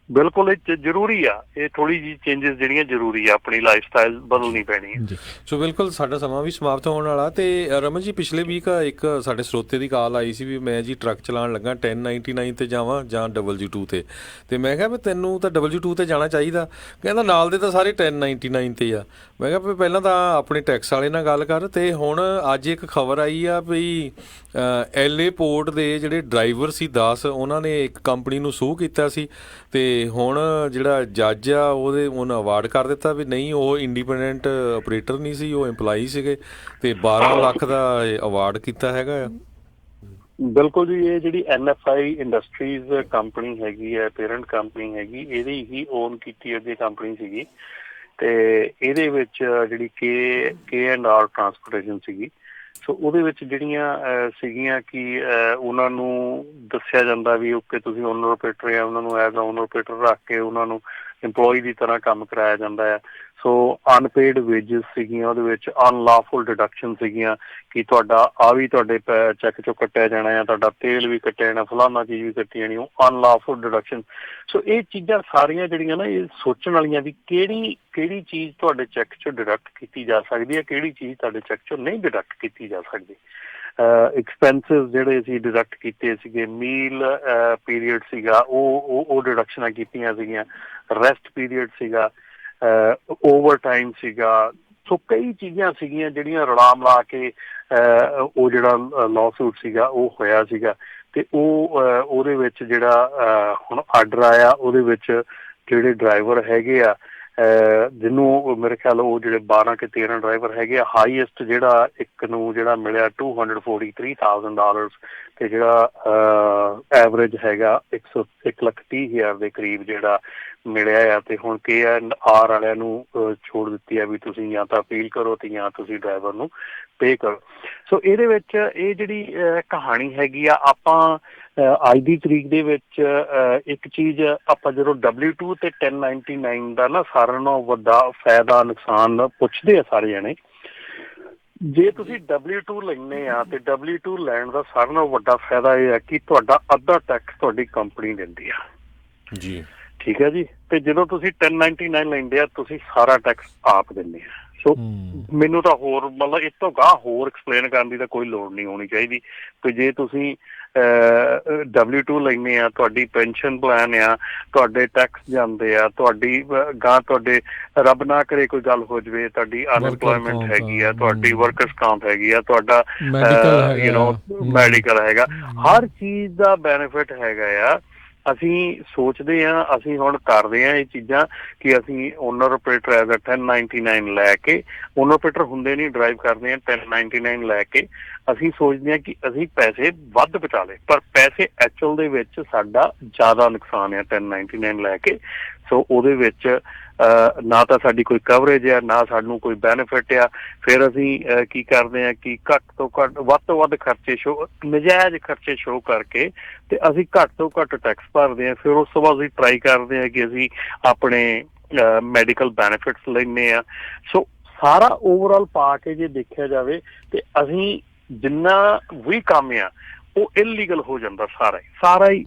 ਬਿਲਕੁਲ ਇਹ ਜ਼ਰੂਰੀ ਆ, ਇਹ ਥੋੜੀ ਜਿਹੀ ਚੇਂਜਸ ਜਿਹੜੀਆਂ ਜ਼ਰੂਰੀ ਆ, ਆਪਣੀ ਲਾਈਫ ਸਟਾਈਲ ਬਦਲਣੀ ਪੈਣੀ ਹੈ। ਸੋ ਬਿਲਕੁਲ ਸਾਡਾ ਸਮਾਂ ਵੀ ਸਮਾਪਤ ਹੋਣ ਵਾਲਾ। ਤੇ ਰਮਨ ਜੀ, ਪਿਛਲੇ ਵੀਕ ਇੱਕ ਸਾਡੇ ਸਰੋਤੇ ਦੀ ਕਾਲ ਆਈ ਸੀ ਵੀ ਮੈਂ ਜੀ ਟਰੱਕ ਚਲਾਉਣ ਲੱਗਾ 1099 ਤੇ ਜਾਵਾਂ ਜਾਂ WG2 ਤੇ, ਤੇ ਮੈਂ ਕਿਹਾ ਵੀ ਤੈਨੂੰ ਤਾਂ WG2 ਤੇ ਜਾਣਾ ਚਾਹੀਦਾ। ਕਹਿੰਦਾ ਨਾਲ ਦੇ ਤਾਂ ਸਾਰੇ 1099 ਤੇ ਆ। ਮੈਂ ਕਿਹਾ ਵੀ ਪਹਿਲਾਂ ਤਾਂ ਆਪਣੇ ਟੈਕਸ ਵਾਲੇ ਨਾਲ ਗੱਲ ਕਰ। ਤੇ ਹੁਣ ਅੱਜ ਇੱਕ ਖਬਰ ਆਈ ਆ ਵੀ LA ਪੋਰਟ ਦੇ ਜਿਹੜੇ ਡਰਾਈਵਰ ਸੀ 10, ਉਹਨਾਂ ਨੇ ਇੱਕ ਕੰਪਨੀ ਨੂੰ ਸੂਹ ਕੀਤਾ ਸੀ, ਤੇ ਹੁਣ ਜਿਹੜਾ ਜੱਜ ਆ ਉਹਨੂੰ ਅਵਾਰਡ ਕਰ ਦਿੱਤਾ ਵੀ ਨਹੀਂ, ਉਹ ਇੰਡੀਪੈਂਡੈਂਟ ਆਪਰੇਟਰ ਨਹੀਂ ਸੀ, ਉਹ EMPLOYEE ਸੀਗੇ, ਤੇ 12 ਲੱਖ ਦਾ ਅਵਾਰਡ ਕੀਤਾ ਹੈਗਾ ਆ। ਬਿਲਕੁਲ ਜੀ, ਇਹ ਜਿਹੜੀ NFI ਇੰਡਸਟਰੀਜ਼ ਕੰਪਨੀ ਹੈਗੀ ਹੈ, ਪੇਰੈਂਟ ਕੰਪਨੀ ਹੈਗੀ, ਇਹਦੀ ਹੀ ਓਨ ਕੀਤੀ ਅੱਗੇ ਕੰਪਨੀ ਸੀਗੀ, ਤੇ ਇਹਦੇ ਵਿੱਚ ਜਿਹੜੀ K&R ਟਰਾਂਸਪੋਰਟੇਸ਼ਨ ਸੀਗੀ। ਸੋ ਉਹਦੇ ਵਿੱਚ ਜਿਹੜੀਆਂ ਸੀਗੀਆਂ ਕਿ ਉਹਨਾਂ ਨੂੰ ਦੱਸਿਆ ਜਾਂਦਾ ਵੀ ਓਕੇ ਤੁਸੀਂ ਓਨਰ ਆਪਰੇਟਰ ਆ, ਉਹਨਾਂ ਨੂੰ ਐਜ਼ ਅ ਓਨਰ ਆਪਰੇਟਰ ਰੱਖ ਕੇ ਉਹਨਾਂ ਨੂੰ EMPLOYEE ਦੀ ਤਰ੍ਹਾਂ ਕੰਮ ਕਰਾਇਆ ਜਾਂਦਾ ਹੈ। ਸੋ ਅਨਪੇਡ ਵੇਜਸ ਸੀਗੀਆਂ, ਉਹਦੇ ਵਿੱਚ ਅਨਲਾਫੁਲ ਡਿਡਕਸ਼ਨ ਸੀਗੀਆਂ ਕਿ ਤੁਹਾਡਾ ਆ ਵੀ ਤੁਹਾਡੇ ਚੈੱਕ ਚੋਂ ਕੱਟਿਆ ਜਾਣਾ ਆ, ਤੁਹਾਡਾ ਤੇਲ ਵੀ ਕੱਟਿਆ ਜਾਣਾ, ਫਲਾਨਾ ਚੀਜ਼ ਵੀ ਕੱਟੀ ਜਾਣੀ, ਉਹ ਅਨਲਾਫੁਲ ਡਿਡਕਸ਼ਨ। ਸੋ ਇਹ ਚੀਜ਼ਾਂ ਸਾਰੀਆਂ ਜਿਹੜੀਆਂ ਨਾ ਇਹ ਸੋਚਣ ਵਾਲੀਆਂ ਵੀ ਕਿਹੜੀ ਚੀਜ਼ ਤੁਹਾਡੇ ਚੈੱਕ ਚੋਂ ਡਿਡਕਟ ਕੀਤੀ ਜਾ ਸਕਦੀ ਹੈ, ਕਿਹੜੀ ਚੀਜ਼ ਤੁਹਾਡੇ ਚੈੱਕ ਚੋਂ ਨਹੀਂ ਡਿਡਕਟ ਕੀਤੀ ਜਾ ਸਕਦੀ। ਐਕਸਪੈਂਸਿਸ ਜਿਹੜੇ ਅਸੀਂ ਡਿਡਕਟ ਕੀਤੇ ਸੀਗੇ, ਮੀਲ ਪੀਰੀਅਡ ਸੀਗਾ ਉਹ ਡਿਡਕਸ਼ਨਾਂ ਕੀਤੀਆਂ ਸੀਗੀਆਂ, ਰੈਸਟ ਪੀਰੀਅਡ ਸੀਗਾ, ਓਵਰ ਟਾਈਮ ਸੀਗਾ। ਸੋ ਕਈ ਚੀਜ਼ਾਂ ਸੀਗੀਆਂ ਜਿਹੜੀਆਂ ਰਲਾ ਮਿਲਾ ਕੇ ਉਹ ਜਿਹੜਾ ਲਾਅਸੂਟ ਸੀਗਾ ਉਹ ਹੋਇਆ ਸੀਗਾ। ਤੇ ਉਹਦੇ ਵਿੱਚ ਜਿਹੜਾ ਹੁਣ ਆਰਡਰ ਆਇਆ, ਉਹਦੇ ਵਿੱਚ ਜਿਹੜੇ ਡਰਾਈਵਰ ਹੈਗੇ ਆ ਜਿਹਨੂੰ ਮੇਰੇ ਖਿਆਲ ਉਹ ਜਿਹੜੇ 12 ਕਿ 13 ਡਰਾਈਵਰ ਹੈਗੇ ਆ, ਹਾਈਐਸਟ ਜਿਹੜਾ ਇੱਕ ਨੂੰ ਜਿਹੜਾ ਮਿਲਿਆ $243,000 ਤੇ ਜਿਹੜਾ ਐਵਰੇਜ ਹੈਗਾ 1,30,000 ਦੇ ਕਰੀਬ ਜਿਹੜਾ ਮਿਲਿਆ ਆ। ਤੇ ਹੁਣ KNR ਵਾਲਿਆਂ ਨੂੰ ਛੋੜ ਦਿੱਤੀ ਆ ਵੀ ਤੁਸੀਂ ਜਾਂ ਤਾਂ ਅਪੀਲ ਕਰੋ ਤੇ ਜਾਂ ਤੁਸੀਂ ਡਰਾਈਵਰ ਨੂੰ ਪੇ ਕਰੋ। ਸੋ ਇਹਦੇ ਵਿੱਚ ਇਹ ਜਿਹੜੀ ਕਹਾਣੀ ਹੈਗੀ ਆ, ਆਪਾਂ ਅੱਜ ਦੀ ਤਰੀਕ ਦੇ ਵਿੱਚ ਇੱਕ ਚੀਜ਼ ਆਪਾਂ ਜਦੋਂ W2 ਤੇ 1099 ਦਾ ਨਾ ਸਾਰਿਆਂ ਨਾਲੋਂ ਵੱਡਾ ਫਾਇਦਾ ਨੁਕਸਾਨ ਪੁੱਛਦੇ ਆ ਸਾਰੇ ਜਣੇ। ਜੇ ਤੁਸੀਂ W2 ਲੈਂਦੇ ਆ ਤੇ W2 ਲੈਣ ਦਾ ਸਾਰਿਆਂ ਨਾਲੋਂ ਵੱਡਾ ਫਾਇਦਾ ਇਹ ਹੈ ਕਿ ਤੁਹਾਡਾ ਅੱਧਾ ਟੈਕਸ ਤੁਹਾਡੀ ਕੰਪਨੀ ਦਿੰਦੀ ਆ ਜੀ, ਠੀਕ ਹੈ ਜੀ। ਤੇ ਜਦੋਂ ਤੁਸੀਂ 1099 ਲੈਂਦੇ ਆ ਤੁਸੀਂ ਸਾਰਾ ਟੈਕਸ ਆਪ ਦਿੰਦੇ ਆ। ਸੋ ਮੈਨੂੰ ਤਾਂ ਹੋਰ ਮਤਲਬ ਇਸ ਤੋਂ ਗਾਂਹ ਹੋਰ ਐਕਸਪਲੇਨ ਕਰਨ ਦੀ ਤਾਂ ਕੋਈ ਲੋੜ ਨਹੀਂ ਹੋਣੀ ਚਾਹੀਦੀ। ਤੇ ਜੇ ਤੁਸੀਂ W2 ਲੈਂਦੇ ਆ, ਤੁਹਾਡੀ ਪੈਨਸ਼ਨ ਪਲਾਨ ਆ, ਤੁਹਾਡੇ ਟੈਕਸ ਜਾਂਦੇ ਆ, ਤੁਹਾਡੀ ਗਾਂਹ ਤੁਹਾਡੇ ਰੱਬ ਨਾ ਕਰੇ ਕੋਈ ਗੱਲ ਹੋ ਜਾਵੇ, ਤੁਹਾਡੀ ਅਨਐਮਪਲੋਇਮੈਂਟ ਹੈਗੀ ਆ, ਤੁਹਾਡੀ ਵਰਕਰਸ ਕਾਂਪ ਹੈਗੀ ਆ, ਤੁਹਾਡਾ ਮੈਡੀਕਲ ਹੈਗਾ, ਹਰ ਚੀਜ਼ ਦਾ ਬੈਨੀਫਿਟ ਹੈਗਾ ਆ। ਅਸੀਂ ਸੋਚਦੇ ਹਾਂ, ਅਸੀਂ ਹੁਣ ਕਰਦੇ ਹਾਂ ਇਹ ਚੀਜ਼ਾਂ ਕਿ ਅਸੀਂ ਓਨਰ ਆਪਰੇਟਰ ਐਜ਼ 1099 ਲੈ ਕੇ, ਓਨਰ ਆਪਰੇਟਰ ਹੁੰਦੇ ਨਹੀਂ, ਡਰਾਈਵ ਕਰਦੇ ਹਾਂ 1099 ਲੈ ਕੇ, ਅਸੀਂ ਸੋਚਦੇ ਹਾਂ ਕਿ ਅਸੀਂ ਪੈਸੇ ਵੱਧ ਬਚਾ ਲਏ, ਪਰ ਪੈਸੇ ਐਕਚੁਅਲ ਦੇ ਵਿੱਚ ਸਾਡਾ ਜ਼ਿਆਦਾ ਨੁਕਸਾਨ ਹੈ 1099 ਲੈ ਕੇ। ਸੋ ਉਹਦੇ ਵਿੱਚ ਨਾ ਤਾਂ ਸਾਡੀ ਕੋਈ ਕਵਰੇਜ ਆ, ਨਾ ਸਾਨੂੰ ਕੋਈ ਬੈਨੀਫਿਟ ਆ। ਫਿਰ ਅਸੀਂ ਕੀ ਕਰਦੇ ਹਾਂ ਕਿ ਘੱਟ ਤੋਂ ਘੱਟ ਵੱਧ ਤੋਂ ਵੱਧ ਖਰਚੇ ਨਜਾਇਜ਼ ਖਰਚੇ ਸ਼ੋਅ ਕਰਕੇ ਤੇ ਅਸੀਂ ਘੱਟ ਤੋਂ ਘੱਟ ਟੈਕਸ ਭਰਦੇ ਹਾਂ। ਫਿਰ ਉਸ ਤੋਂ ਬਾਅਦ ਅਸੀਂ ਟਰਾਈ ਕਰਦੇ ਹਾਂ ਕਿ ਅਸੀਂ ਆਪਣੇ ਮੈਡੀਕਲ ਬੈਨੀਫਿਟਸ ਲੈਂਦੇ ਹਾਂ। ਸੋ ਸਾਰਾ ਓਵਰਆਲ ਪਾ ਕੇ ਜੇ ਦੇਖਿਆ ਜਾਵੇ ਤੇ ਅਸੀਂ ਜਿੰਨਾ ਵੀ ਕੰਮ ਆ ਉਹ ਇਲੀਗਲ ਹੋ ਜਾਂਦਾ, ਸਾਰਾ ਹੀ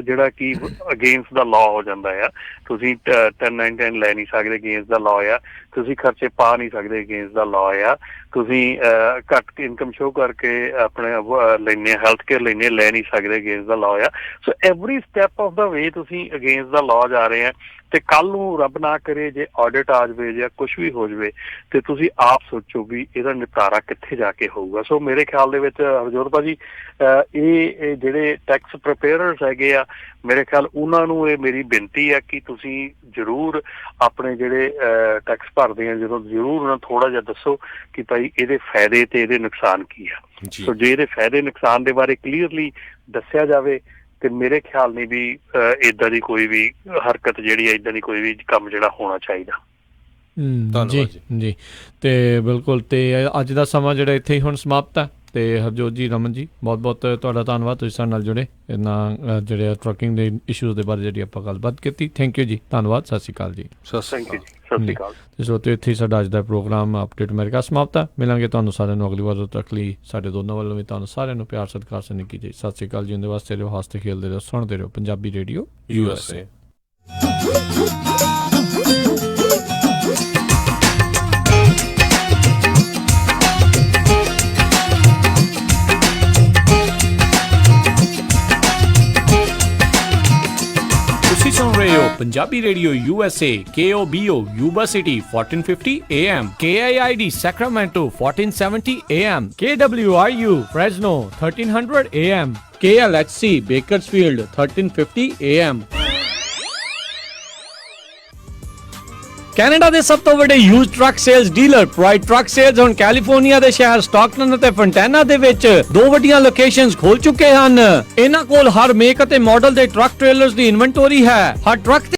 ਜਿਹੜਾ ਕਿ ਅਗੇਂਸਟ ਦਾ ਲਾਅ ਹੋ ਜਾਂਦਾ ਆ। ਤੁਸੀਂ 1099 ਲੈ ਨਹੀਂ ਸਕਦੇ, ਅਗੇਂਸਟ ਦਾ ਲਾਅ ਆ। ਤੁਸੀਂ ਖਰਚੇ ਪਾ ਨਹੀਂ ਸਕਦੇ, ਅਗੇਂਸਟ ਦਾ ਲਾਅ ਆ। ਤੁਸੀਂ ਘੱਟ ਇਨਕਮ ਸ਼ੋਅ ਕਰਕੇ ਆਪਣੇ ਲੈਂਦੇ ਹੈਲਥ ਕੇਅਰ ਲੈਂਦੇ ਲੈ ਨਹੀਂ ਸਕਦੇ, ਅਗੇਂਸਟ ਦਾ ਲਾਅ ਆ। ਸੋ ਐਵਰੀ ਸਟੈਪ ਆਫ ਦਾ ਵੇ ਤੁਸੀਂ ਅਗੇਂਸਟ ਦਾ ਲਾਅ ਜਾ ਰਹੇ ਆ। ਤੇ ਕੱਲ ਨੂੰ ਰੱਬ ਨਾ ਕਰੇ ਜੇ ਆਡਿਟ ਆ ਜਾਵੇ ਜਾਂ ਕੁਛ ਵੀ ਹੋ ਜਾਵੇ ਤੇ ਤੁਸੀਂ ਆਪ ਸੋਚੋ ਵੀ ਇਹਦਾ ਨਿਪਟਾਰਾ ਕਿੱਥੇ ਜਾ ਕੇ ਹੋਊਗਾ। ਸੋ ਮੇਰੇ ਖਿਆਲ ਦੇ ਵਿੱਚ ਹਰਜੋਤ ਭਾਜੀ ਇਹ ਜਿਹੜੇ ਟੈਕਸ ਪ੍ਰੀਪੇਅਰਰਸ ਹੈਗੇ ਆ, ਮੇਰੇ ਖਿਆਲ ਉਹਨਾਂ ਨੂੰ ਇਹ ਮੇਰੀ ਬੇਨਤੀ ਹੈ ਕਿ ਤੁਸੀਂ ਜ਼ਰੂਰ ਆਪਣੇ ਜਿਹੜੇ ਟੈਕਸ ਭਰਦੇ ਆ ਜਦੋਂ ਜ਼ਰੂਰ ਉਹਨਾਂ ਥੋੜ੍ਹਾ ਜਿਹਾ ਦੱਸੋ ਕਿ ਭਾਈ ਇਹਦੇ ਫਾਇਦੇ ਤੇ ਇਹਦੇ ਨੁਕਸਾਨ ਕੀ ਆ। ਸੋ ਜੇ ਇਹਦੇ ਫਾਇਦੇ ਨੁਕਸਾਨ ਦੇ ਬਾਰੇ ਕਲੀਅਰਲੀ ਦੱਸਿਆ ਜਾਵੇ ਤੇ ਮੇਰੇ ਖਿਆਲ ਨਹੀਂ ਵੀ ਏਦਾਂ ਦੀ ਕੋਈ ਵੀ ਹਰਕਤ ਜਿਹੜੀ ਹੈ, ਏਦਾਂ ਦੀ ਕੋਈ ਵੀ ਕੰਮ ਜਿਹੜਾ ਹੋਣਾ ਚਾਹੀਦਾ। ਜੀ ਜੀ, ਤੇ ਬਿਲਕੁਲ। ਤੇ ਅੱਜ ਦਾ ਸਮਾਂ ਜਿਹੜਾ ਇੱਥੇ ਹੀ ਹੁਣ ਸਮਾਪਤ ਹੈ। ਤੇ ਹਰਜੋਤ ਜੀ, ਰਮਨ ਜੀ, ਬਹੁਤ ਬਹੁਤ ਤੁਹਾਡਾ ਧੰਨਵਾਦ, ਤੁਸੀਂ ਸਾਡੇ ਨਾਲ ਜੁੜੇ ਇਹਨਾਂ ਜਿਹੜੇ ਟਰੱਕਿੰਗ ਦੇ ਇਸ਼ੂਜ਼ ਦੇ ਬਾਰੇ ਜਿਹੜੀ ਆਪਾਂ ਗੱਲਬਾਤ ਕੀਤੀ। ਥੈਂਕ ਯੂ ਜੀ, ਧੰਨਵਾਦ, ਸਤਿ ਸ਼੍ਰੀ ਅਕਾਲ ਜੀ। ਥੈਂਕ ਯੂ ਜੀ, ਸਤਿ ਸ਼੍ਰੀ ਅਕਾਲ। ਤੇ ਸੋਤੇ ਇੱਥੇ ਸਾਡਾ ਅੱਜ ਦਾ ਪ੍ਰੋਗਰਾਮ ਅਪਡੇਟ ਅਮਰੀਕਾ ਸਮਾਪਤ ਹੈ। ਮਿਲਾਂਗੇ ਤੁਹਾਨੂੰ ਸਾਰਿਆਂ ਨੂੰ ਅਗਲੀ ਵਾਰ। ਉਦੋਂ ਤੱਕ ਲਈ ਸਾਡੇ ਦੋਨੋਂ ਵੱਲੋਂ ਵੀ ਤੁਹਾਨੂੰ ਸਾਰਿਆਂ ਨੂੰ ਪਿਆਰ ਸਤਿਕਾਰ ਸਨੇਹ ਕੀ ਜੀ, ਸਤਿ ਸ਼੍ਰੀ ਅਕਾਲ ਜੀ। ਉਹਦੇ ਵਾਸਤੇ ਰਹੋ, ਹੱਸਦੇ ਖੇਲਦੇ ਰਹੋ, ਸੁਣਦੇ ਰਹੋ ਪੰਜਾਬੀ ਰੇਡੀਓ USA। ਸੁਣ ਰਹੇ ਹੋ Punjabi radio USA, KOBO Yuba City 1450 AM, KIID Sacramento 1470 AM, KWRU Fresno 1300 AM, KLHC Bakersfield 1350 AM। Canada ਦੇ ਸਭ ਤੋਂ ਵੱਡੇ use truck sales dealer pride truck sales ਹੁਣ ਕੈਲੀਫੋਰਨੀਆ ਦੇ ਸ਼ਹਿਰ ਸਟਾਕਟਨ ਅਤੇ ਫੰਟੈਨਾ ਦੇ ਵਿੱਚ 2 ਵੱਡੀਆਂ ਲੋਕੇਸ਼ਨਸ ਖੋਲ ਚੁੱਕੇ ਹਨ। ਇਹਨਾਂ ਕੋਲ ਹਰ ਮੇਕ ਅਤੇ ਮਾਡਲ ਦੇ ਟਰੱਕ ਟ੍ਰੇਲਰਸ ਦੀ ਇਨਵੈਂਟਰੀ ਹੈ। ਹਰ ਟਰੱਕ